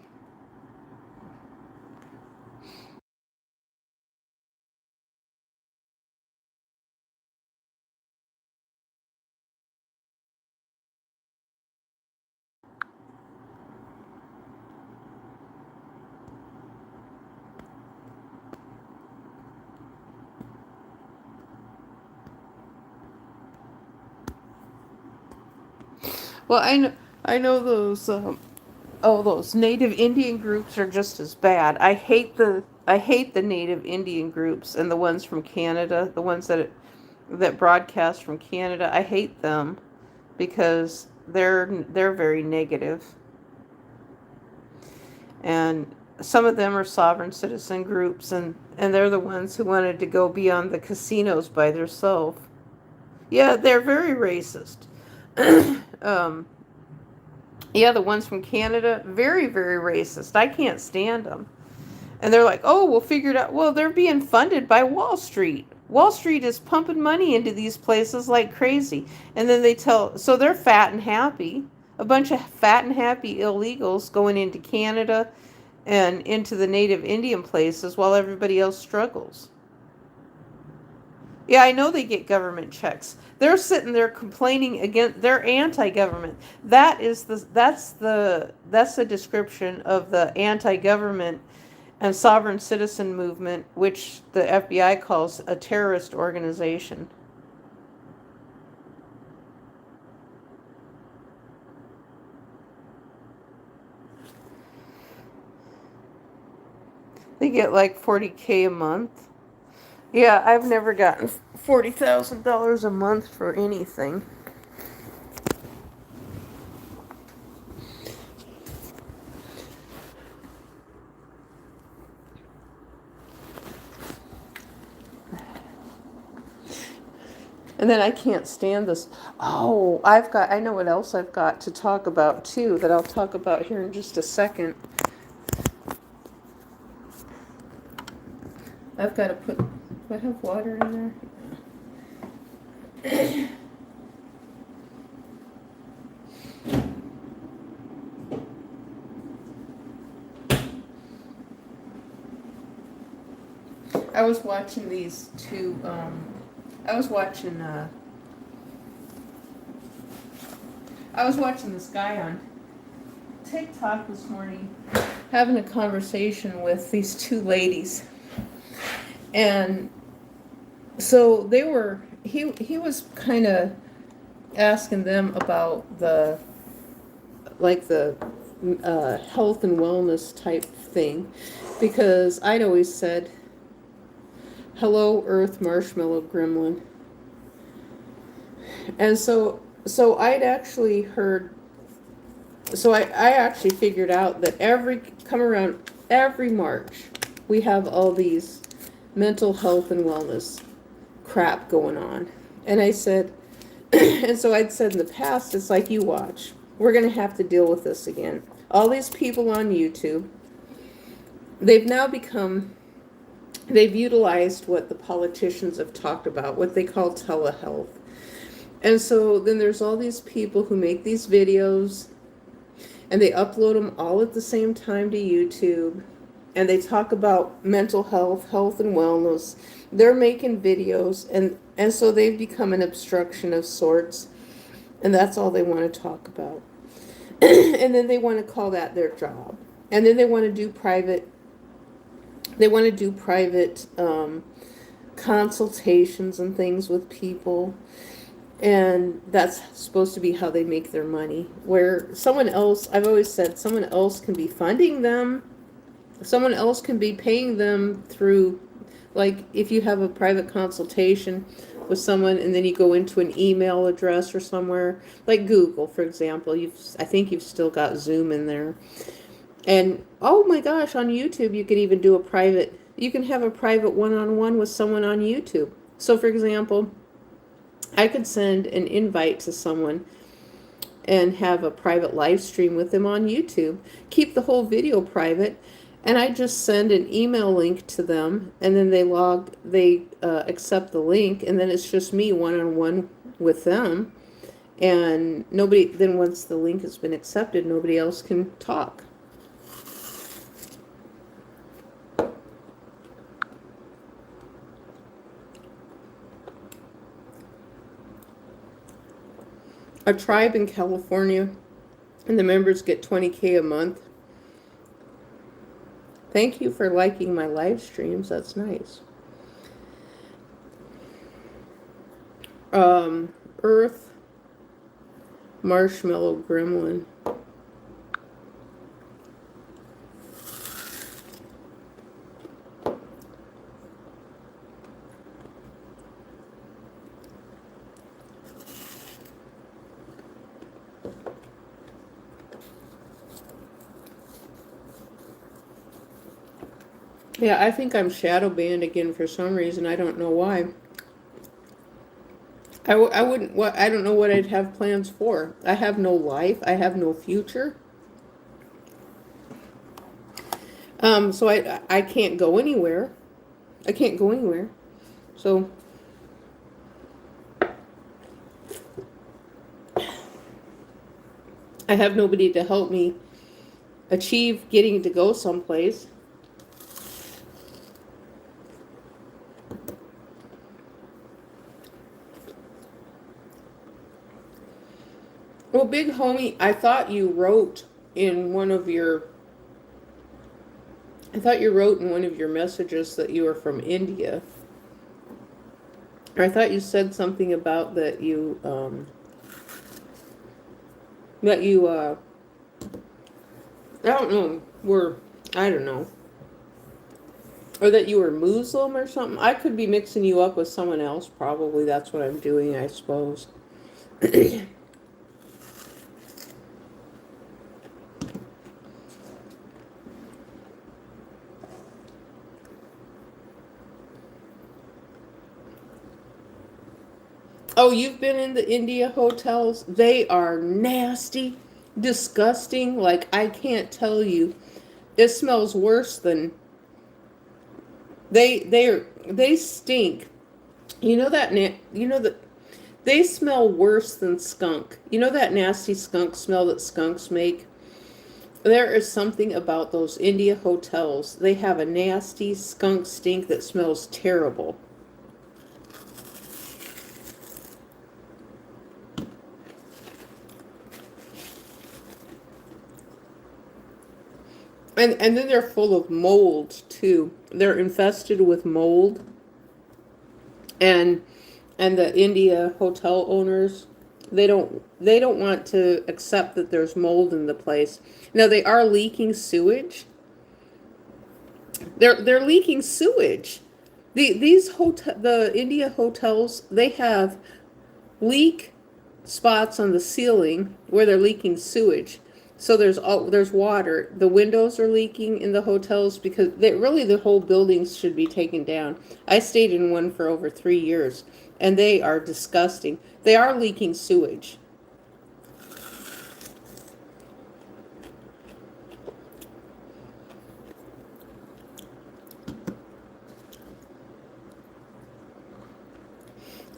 Well, I know those oh, those native Indian groups are just as bad. I hate the native Indian groups and the ones from Canada, the ones that broadcast from Canada. I hate them because they're very negative, and some of them are sovereign citizen groups, and they're the ones who wanted to go beyond the casinos by themselves. Yeah, they're very racist. um, yeah, the ones from Canada, very, very racist. I can't stand them. And they're like, oh, we'll figure it out. Well, they're being funded by Wall Street. Wall Street is pumping money into these places like crazy. And then so they're fat and happy. A bunch of fat and happy illegals going into Canada and into the native Indian places while everybody else struggles. Yeah, I know they get government checks. They're sitting there complaining against. They're anti-government. That's the description of the anti-government and sovereign citizen movement, which the FBI calls a terrorist organization. They get like $40K a month. Yeah, I've never gotten $40,000 a month for anything. And then I can't stand this. Oh, I know what else I've got to talk about too, that I'll talk about here in just a second. I've got to put, do I have water in there? I was watching these two, I was watching this guy on TikTok this morning having a conversation with these two ladies. And so he was kind of asking them about the health and wellness type thing, because I'd always said, hello, Earth Marshmallow Gremlin. And so I'd actually heard, I actually figured out that every March, we have all these mental health and wellness crap going on. And I said, and so I'd said in the past, it's like, you watch, we're going to have to deal with this again. All these people on YouTube, they've utilized what the politicians have talked about, what they call telehealth. And so then there's all these people who make these videos and they upload them all at the same time to YouTube. And they talk about mental health, health and wellness. They're making videos, and so they've become an obstruction of sorts. And that's all they want to talk about. And then they want to call that their job. And then they want to do private consultations and things with people. And that's supposed to be how they make their money. Where someone else, I've always said, someone else can be funding them. Someone else can be paying them through, like, if you have a private consultation with someone and then you go into an email address or somewhere, like Google, for example, I think you've still got Zoom in there. And, oh my gosh, on YouTube, you can even do you can have a private one-on-one with someone on YouTube. So, for example, I could send an invite to someone and have a private live stream with them on YouTube. Keep the whole video private, and I just send an email link to them, and then they accept the link, and then it's just me one-on-one with them. And then once the link has been accepted, nobody else can talk. A tribe in California, and the members get $20K a month. Thank you for liking my live streams. That's nice. Earth Marshmallow Gremlin. Yeah, I think I'm shadow banned again for some reason. I don't know why. I wouldn't. I don't know what I'd have plans for. I have no life. I have no future. So I can't go anywhere. I can't go anywhere. So I have nobody to help me achieve getting to go someplace. Well, big homie, I thought you wrote in one of your messages that you were from India. Or I thought you said something about that you I don't know, I don't know. Or that you were Muslim or something. I could be mixing you up with someone else, probably. That's what I'm doing, I suppose. Oh, you've been in the India hotels? They are nasty, disgusting. Like, I can't tell you. It smells worse than they stink. You know that you know that they smell worse than skunk. You know that nasty skunk smell that skunks make? There is something about those India hotels. They have a nasty skunk stink that smells terrible. And then they're full of mold too. They're infested with mold. And the India hotel owners, they don't want to accept that there's mold in the place. Now they are leaking sewage. They're leaking sewage. The India hotels, they have leak spots on the ceiling where they're leaking sewage. So there's water. The windows are leaking in the hotels because really the whole buildings should be taken down. I stayed in one for over 3 years, and they are disgusting. They are leaking sewage.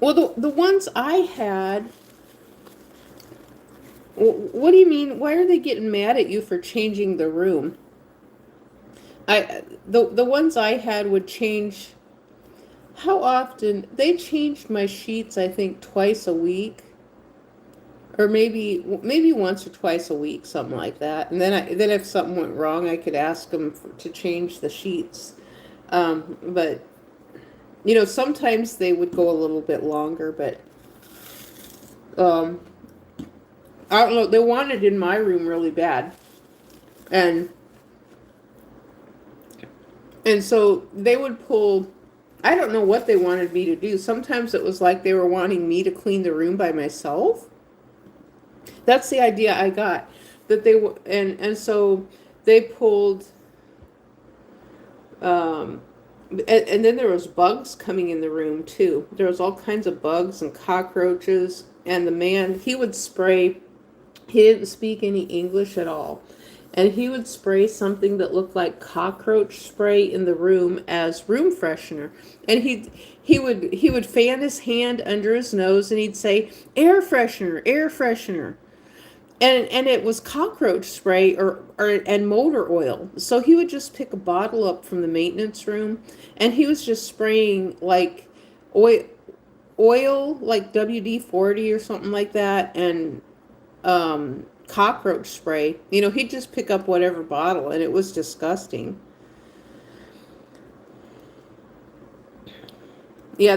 Well, the ones I had. What do you mean? Why are they getting mad at you for changing the room? The ones I had would change. How often? They changed my sheets, I think, twice a week, or maybe once or twice a week, something like that. And then if something went wrong, I could ask them to change the sheets. But sometimes they would go a little bit longer, but um, I don't know. They wanted in my room really bad, and so they would pull. I don't know what they wanted me to do. Sometimes it was like they were wanting me to clean the room by myself. That's the idea I got. That they were, so they pulled. And then there was bugs coming in the room too. There was all kinds of bugs and cockroaches. And the man, he would spray. He didn't speak any English at all. And he would spray something that looked like cockroach spray in the room as room freshener. And he would fan his hand under his nose and he'd say, air freshener, air freshener. And it was cockroach spray and motor oil. So he would just pick a bottle up from the maintenance room and he was just spraying like oil like WD-40 or something like that, and cockroach spray. He'd just pick up whatever bottle, and it was disgusting. Yeah,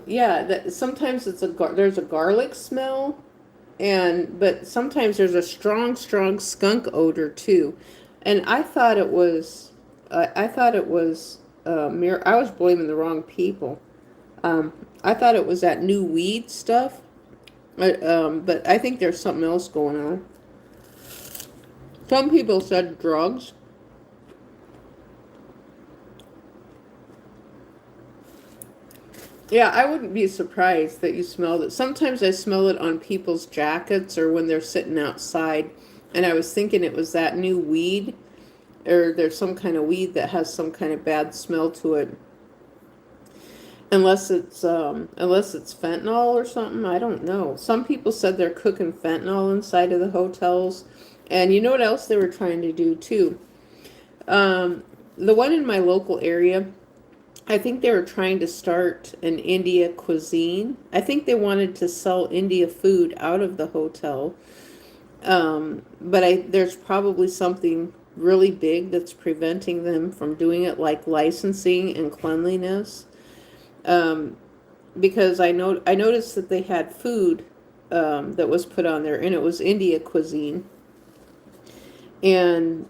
yeah, that sometimes there's a garlic smell, but sometimes there's a strong skunk odor too. And I was blaming the wrong people. I thought it was that new weed stuff. But I think there's something else going on. Some people said drugs. Yeah, I wouldn't be surprised that you smelled it. Sometimes I smell it on people's jackets or when they're sitting outside. And I was thinking it was that new weed, or there's some kind of weed that has some kind of bad smell to it. Unless it's fentanyl or something, I don't know. Some people said they're cooking fentanyl inside of the hotels, and you know what else they were trying to do too? The one in my local area, I think they were trying to start an India cuisine. I think they wanted to sell India food out of the hotel, but there's probably something really big that's preventing them from doing it, like licensing and cleanliness. Because I noticed that they had food that was put on there, and it was India cuisine. And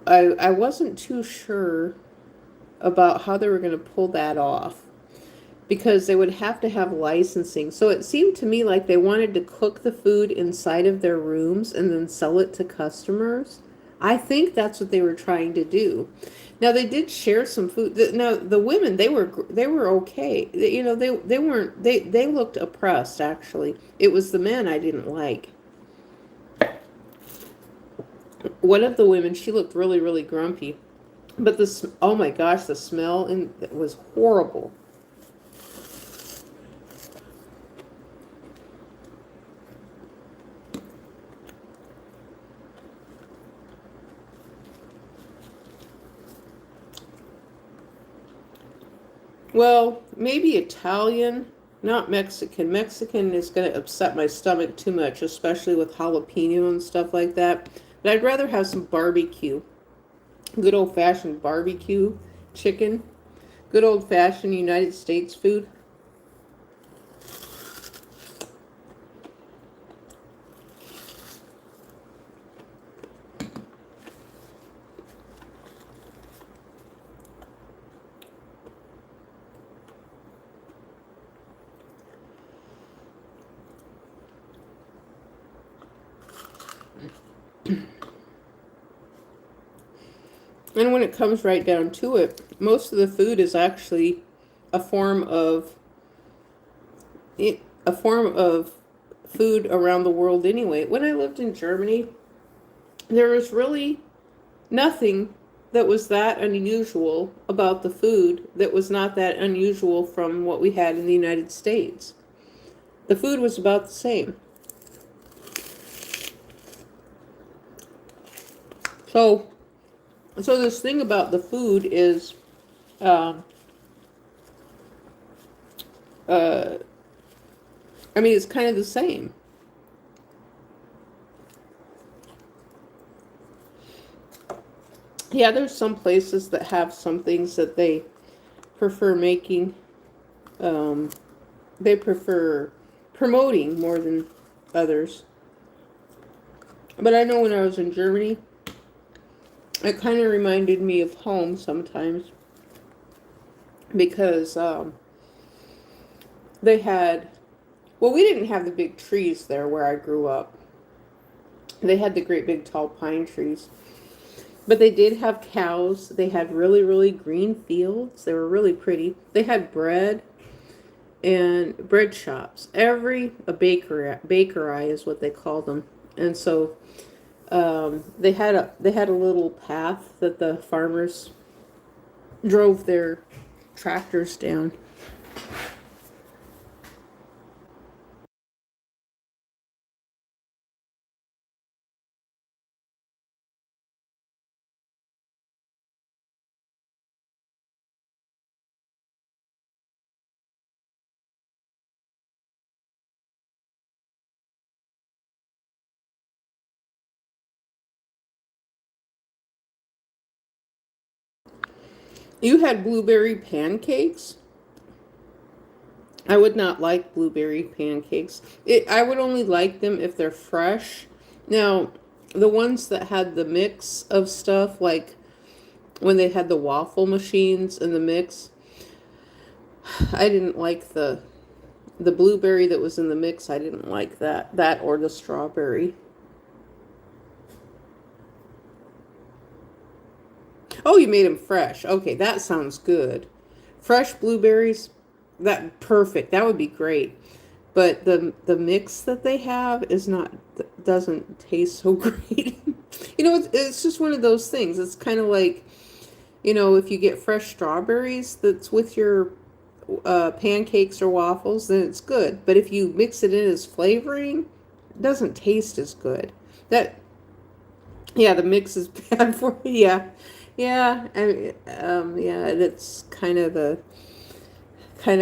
I wasn't too sure about how they were going to pull that off, because they would have to have licensing. So it seemed to me like they wanted to cook the food inside of their rooms and then sell it to customers. I think that's what they were trying to do. Now they did share some food. Now the women, they were okay. They weren't, they looked oppressed actually. It was the men I didn't like. One of the women, she looked really really grumpy. But this, oh my gosh, the smell and it was horrible. Well, maybe Italian, not Mexican. Mexican is going to upset my stomach too much, especially with jalapeno and stuff like that. But I'd rather have some barbecue. Good old fashioned barbecue chicken. Good old fashioned United States food. And when it comes right down to it, most of the food is actually a form of a form of food around the world anyway. When I lived in Germany, there was really nothing that was that unusual about the food that was not that unusual from what we had in the United States. The food was about the same. So, this thing about the food is, um, uh, I mean, it's kind of the same. Yeah, there's some places that have some things that they prefer making. Um, they prefer promoting more than others. But I know when I was in Germany, it kind of reminded me of home sometimes because they had, well, we didn't have the big trees there where I grew up. They had the great big tall pine trees. But they did have cows. They had really, really green fields. They were really pretty. They had bread and bread shops. A bakery is what they call them. And so they had a little path that the farmers drove their tractors down. You had blueberry pancakes? I would not like blueberry pancakes. I would only like them if they're fresh. Now, the ones that had the mix of stuff, like when they had the waffle machines and the mix, I didn't like the blueberry that was in the mix. I didn't like that. That or the strawberry. Oh, you made them fresh. Okay, that sounds good. Fresh blueberries, that perfect. That would be great. But the mix that they have is not, doesn't taste so great. It's just one of those things. It's kind of like, if you get fresh strawberries that's with your pancakes or waffles, then it's good. But if you mix it in as flavoring, it doesn't taste as good. That Yeah, the mix is bad for you. Yeah, yeah, yeah. It's kind of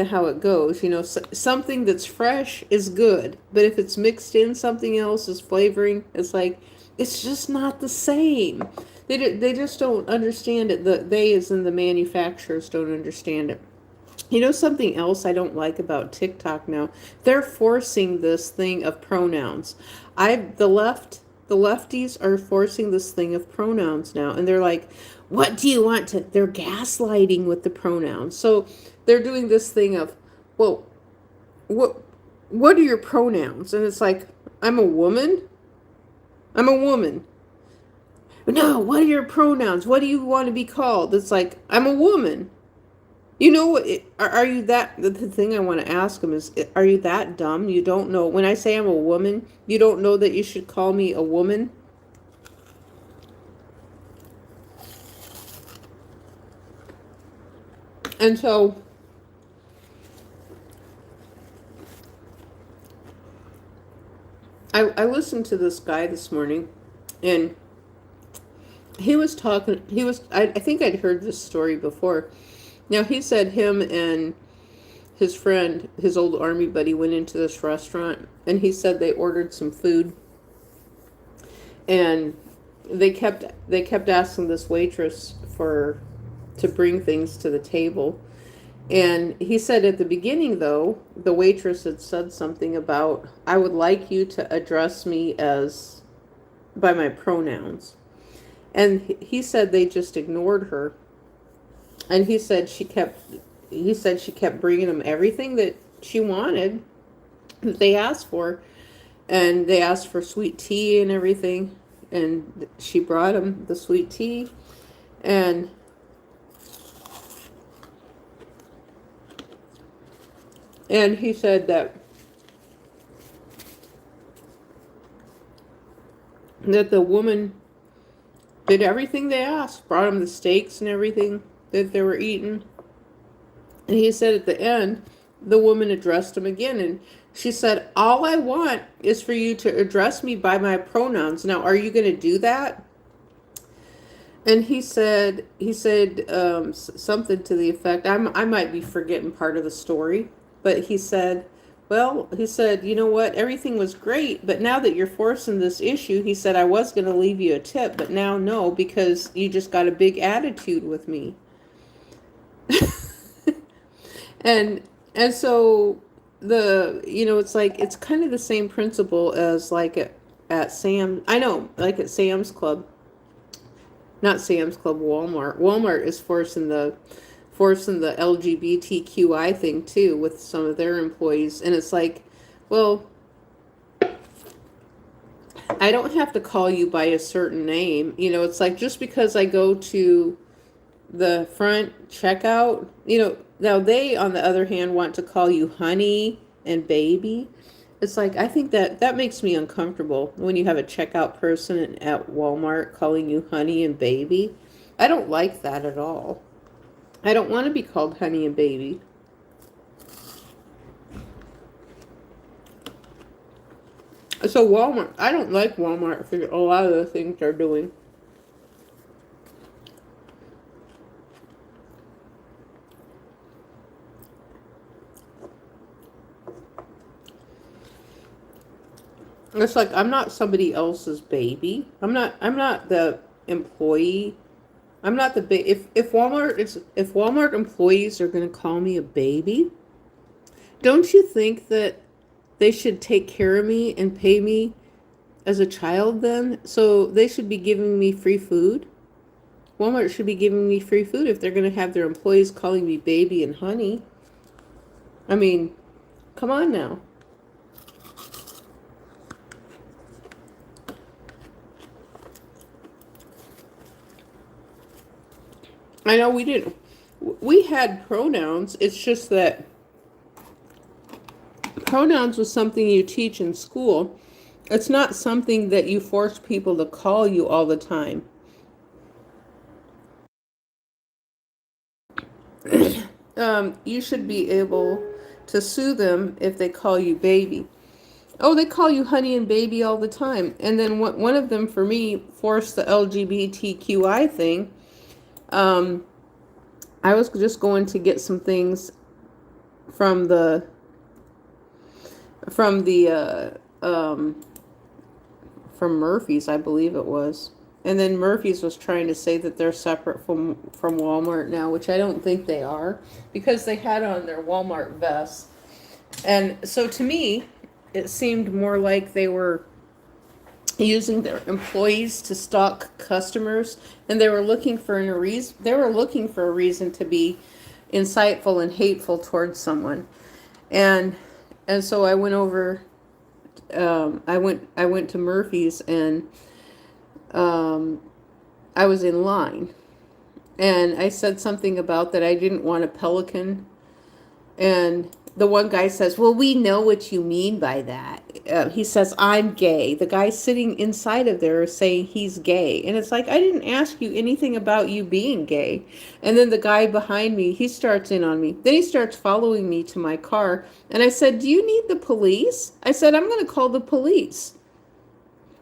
how it goes. Something that's fresh is good, but if it's mixed in something else as flavoring, it's like it's just not the same. They just don't understand it. They, as in the manufacturers, don't understand it. Something else I don't like about TikTok now? They're forcing this thing of pronouns. The lefties are forcing this thing of pronouns now, and they're like, "What do you want to?" They're gaslighting with the pronouns. So they're doing this thing of, "Well, what what are your pronouns?" And it's like, "I'm a woman. I'm a woman." No, what are your pronouns? What do you want to be called? It's like, I'm a woman. You know, are you that, the thing I want to ask him is, are you that dumb? You don't know, when I say I'm a woman, you don't know that you should call me a woman? And so, I listened to this guy this morning, and he was talking, I think I'd heard this story before. Now, he said him and his friend, his old army buddy, went into this restaurant, and he said they ordered some food, and they kept asking this waitress to bring things to the table. And he said at the beginning, though, the waitress had said something about, I would like you to address me as by my pronouns. And he said they just ignored her. And he said she kept bringing him everything that she wanted, that they asked for. And they asked for sweet tea and everything. And she brought him the sweet tea. And he said that the woman did everything they asked, brought him the steaks and everything that they were eating. And he said at the end, the woman addressed him again, and she said, all I want is for you to address me by my pronouns. Now, are you going to do that? And he said something to the effect, I might be forgetting part of the story, but he said, well, he said, you know what, everything was great, but now that you're forcing this issue, he said, I was going to leave you a tip, but now no, because you just got a big attitude with me. and so it's like, it's kind of the same principle as like at Sam, I know, like at Sam's Club. Not Sam's Club, Walmart. Walmart is forcing the LGBTQI thing too with some of their employees. And it's like, well, I don't have to call you by a certain name. It's like, just because I go to the front checkout, now they, on the other hand, want to call you honey and baby. It's like, I think that makes me uncomfortable when you have a checkout person at Walmart calling you honey and baby. I don't like that at all. I don't want to be called honey and baby. So Walmart, I don't like Walmart for a lot of the things they're doing. It's like, I'm not somebody else's baby. I'm not the employee. I'm not the if Walmart employees are going to call me a baby, don't you think that they should take care of me and pay me as a child then? So they should be giving me free food. Walmart should be giving me free food if they're going to have their employees calling me baby and honey. I mean, come on now. I know we had pronouns. It's just that pronouns was something you teach in school. It's not something that you force people to call you all the time. You should be able to sue them if they call you baby. Oh, they call you honey and baby all the time. And then one of them, for me, forced the LGBTQI thing. I was just going to get some things from Murphy's, I believe it was. And then Murphy's was trying to say that they're separate from Walmart now, which I don't think they are, because they had on their Walmart vests. And so to me, it seemed more like they were using their employees to stalk customers, and they were looking for a reason to be insightful and hateful towards someone. And so I went over I went to Murphy's, and I was in line, and I said something about that I didn't want a pelican. And the one guy says, well, we know what you mean by that. He says, I'm gay. The guy sitting inside of there is saying he's gay. And it's like, I didn't ask you anything about you being gay. And then the guy behind me, he starts in on me. Then he starts following me to my car. And I said, do you need the police? I said, I'm going to call the police.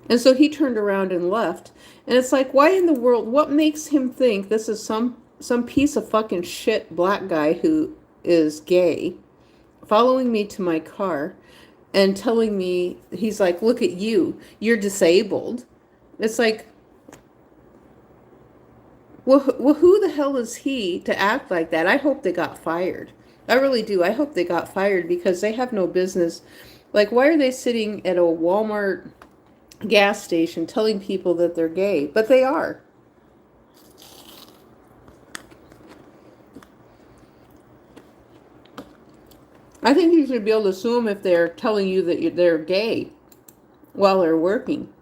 And so he turned around and left. And it's like, why in the world, what makes him think this is some piece of fucking shit black guy who is gay, following me to my car and telling me, he's like, look at you, you're disabled. It's like, well, who the hell is he to act like that? I hope they got fired. I really do. I hope they got fired, because they have no business. Like, why are they sitting at a Walmart gas station telling people that they're gay? But they are. I think you should be able to sue them if they're telling you that they're gay while they're working.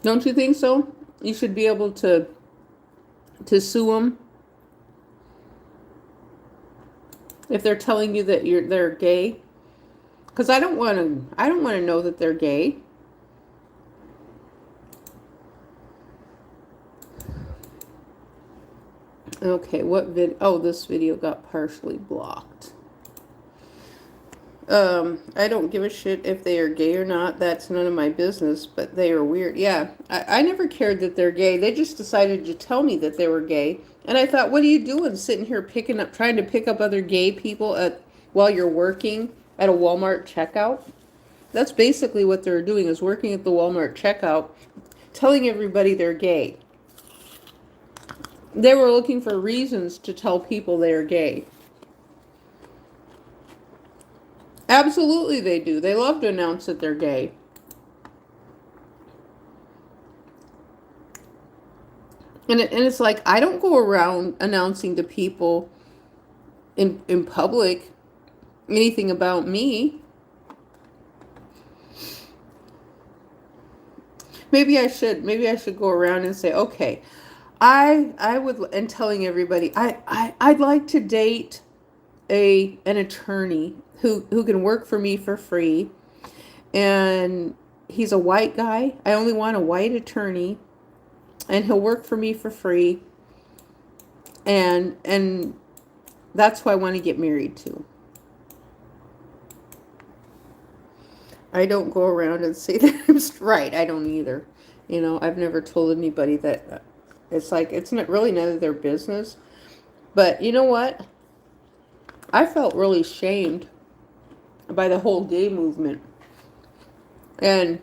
Don't you think so? You should be able to sue them if they're telling you that they're gay. Because I don't want to know that they're gay. Okay, what vid? Oh, this video got partially blocked. I don't give a shit if they are gay or not. That's none of my business, but they are weird. Yeah, I never cared that they're gay. They just decided to tell me that they were gay. And I thought, what are you doing sitting here trying to pick up other gay people while you're working at a Walmart checkout? That's basically what they're doing, is working at the Walmart checkout, telling everybody they're gay. They were looking for reasons to tell people they're gay. Absolutely they do. They love to announce that they're gay. And it's like, I don't go around announcing to people in public anything about me. Maybe I should go around and say, okay, I would, and telling everybody, I'd like to date an attorney who can work for me for free, and he's a white guy. I only want a white attorney, and he'll work for me for free, and that's who I want to get married to. I don't go around and say that I'm straight. I don't either. You know, I've never told anybody that. It's like, it's not really none of their business. But you know what? I felt really shamed by the whole gay movement. And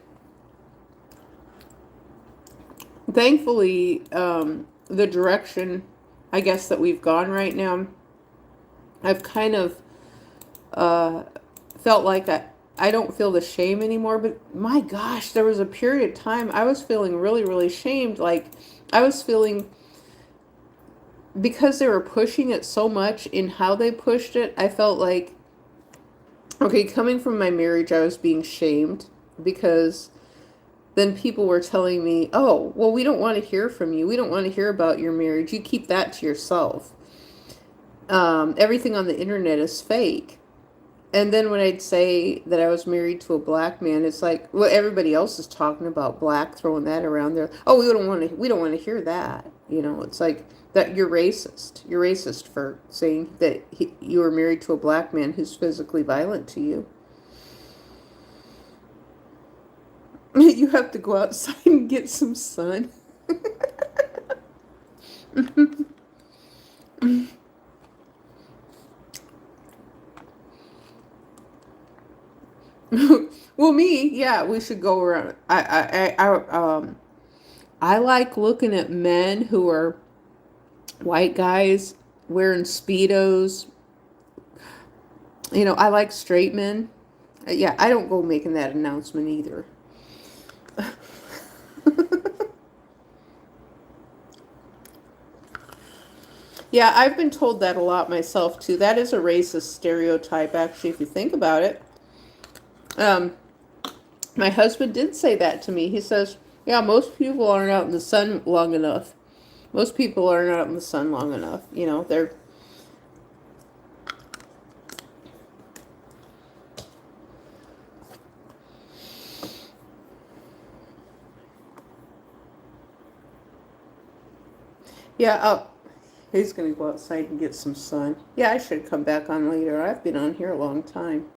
thankfully, the direction, I guess, that we've gone right now, I've kind of felt like I don't feel the shame anymore. But my gosh, there was a period of time I was feeling really, really shamed. Like, I was feeling, because they were pushing it so much in how they pushed it, I felt like, okay, coming from my marriage, I was being shamed, because then people were telling me, oh, well, we don't want to hear from you. We don't want to hear about your marriage. You keep that to yourself. Everything on the internet is fake. And then when I'd say that I was married to a black man, it's like, well, everybody else is talking about black, throwing that around there. Oh, we don't want to hear that. You know, it's like, that you're racist. You're racist for saying that you were married to a black man who's physically violent to you. You have to go outside and get some sun. Well, me, yeah, we should go around. I like looking at men who are white guys wearing Speedos. You know, I like straight men. Yeah, I don't go making that announcement either. Yeah, I've been told that a lot myself too. That is a racist stereotype, actually, if you think about it. My husband did say that to me. He says, yeah, most people aren't out in the sun long enough. Most people aren't out in the sun long enough. They're yeah. He's gonna go outside and get some sun. Yeah, I should come back on later. I've been on here a long time.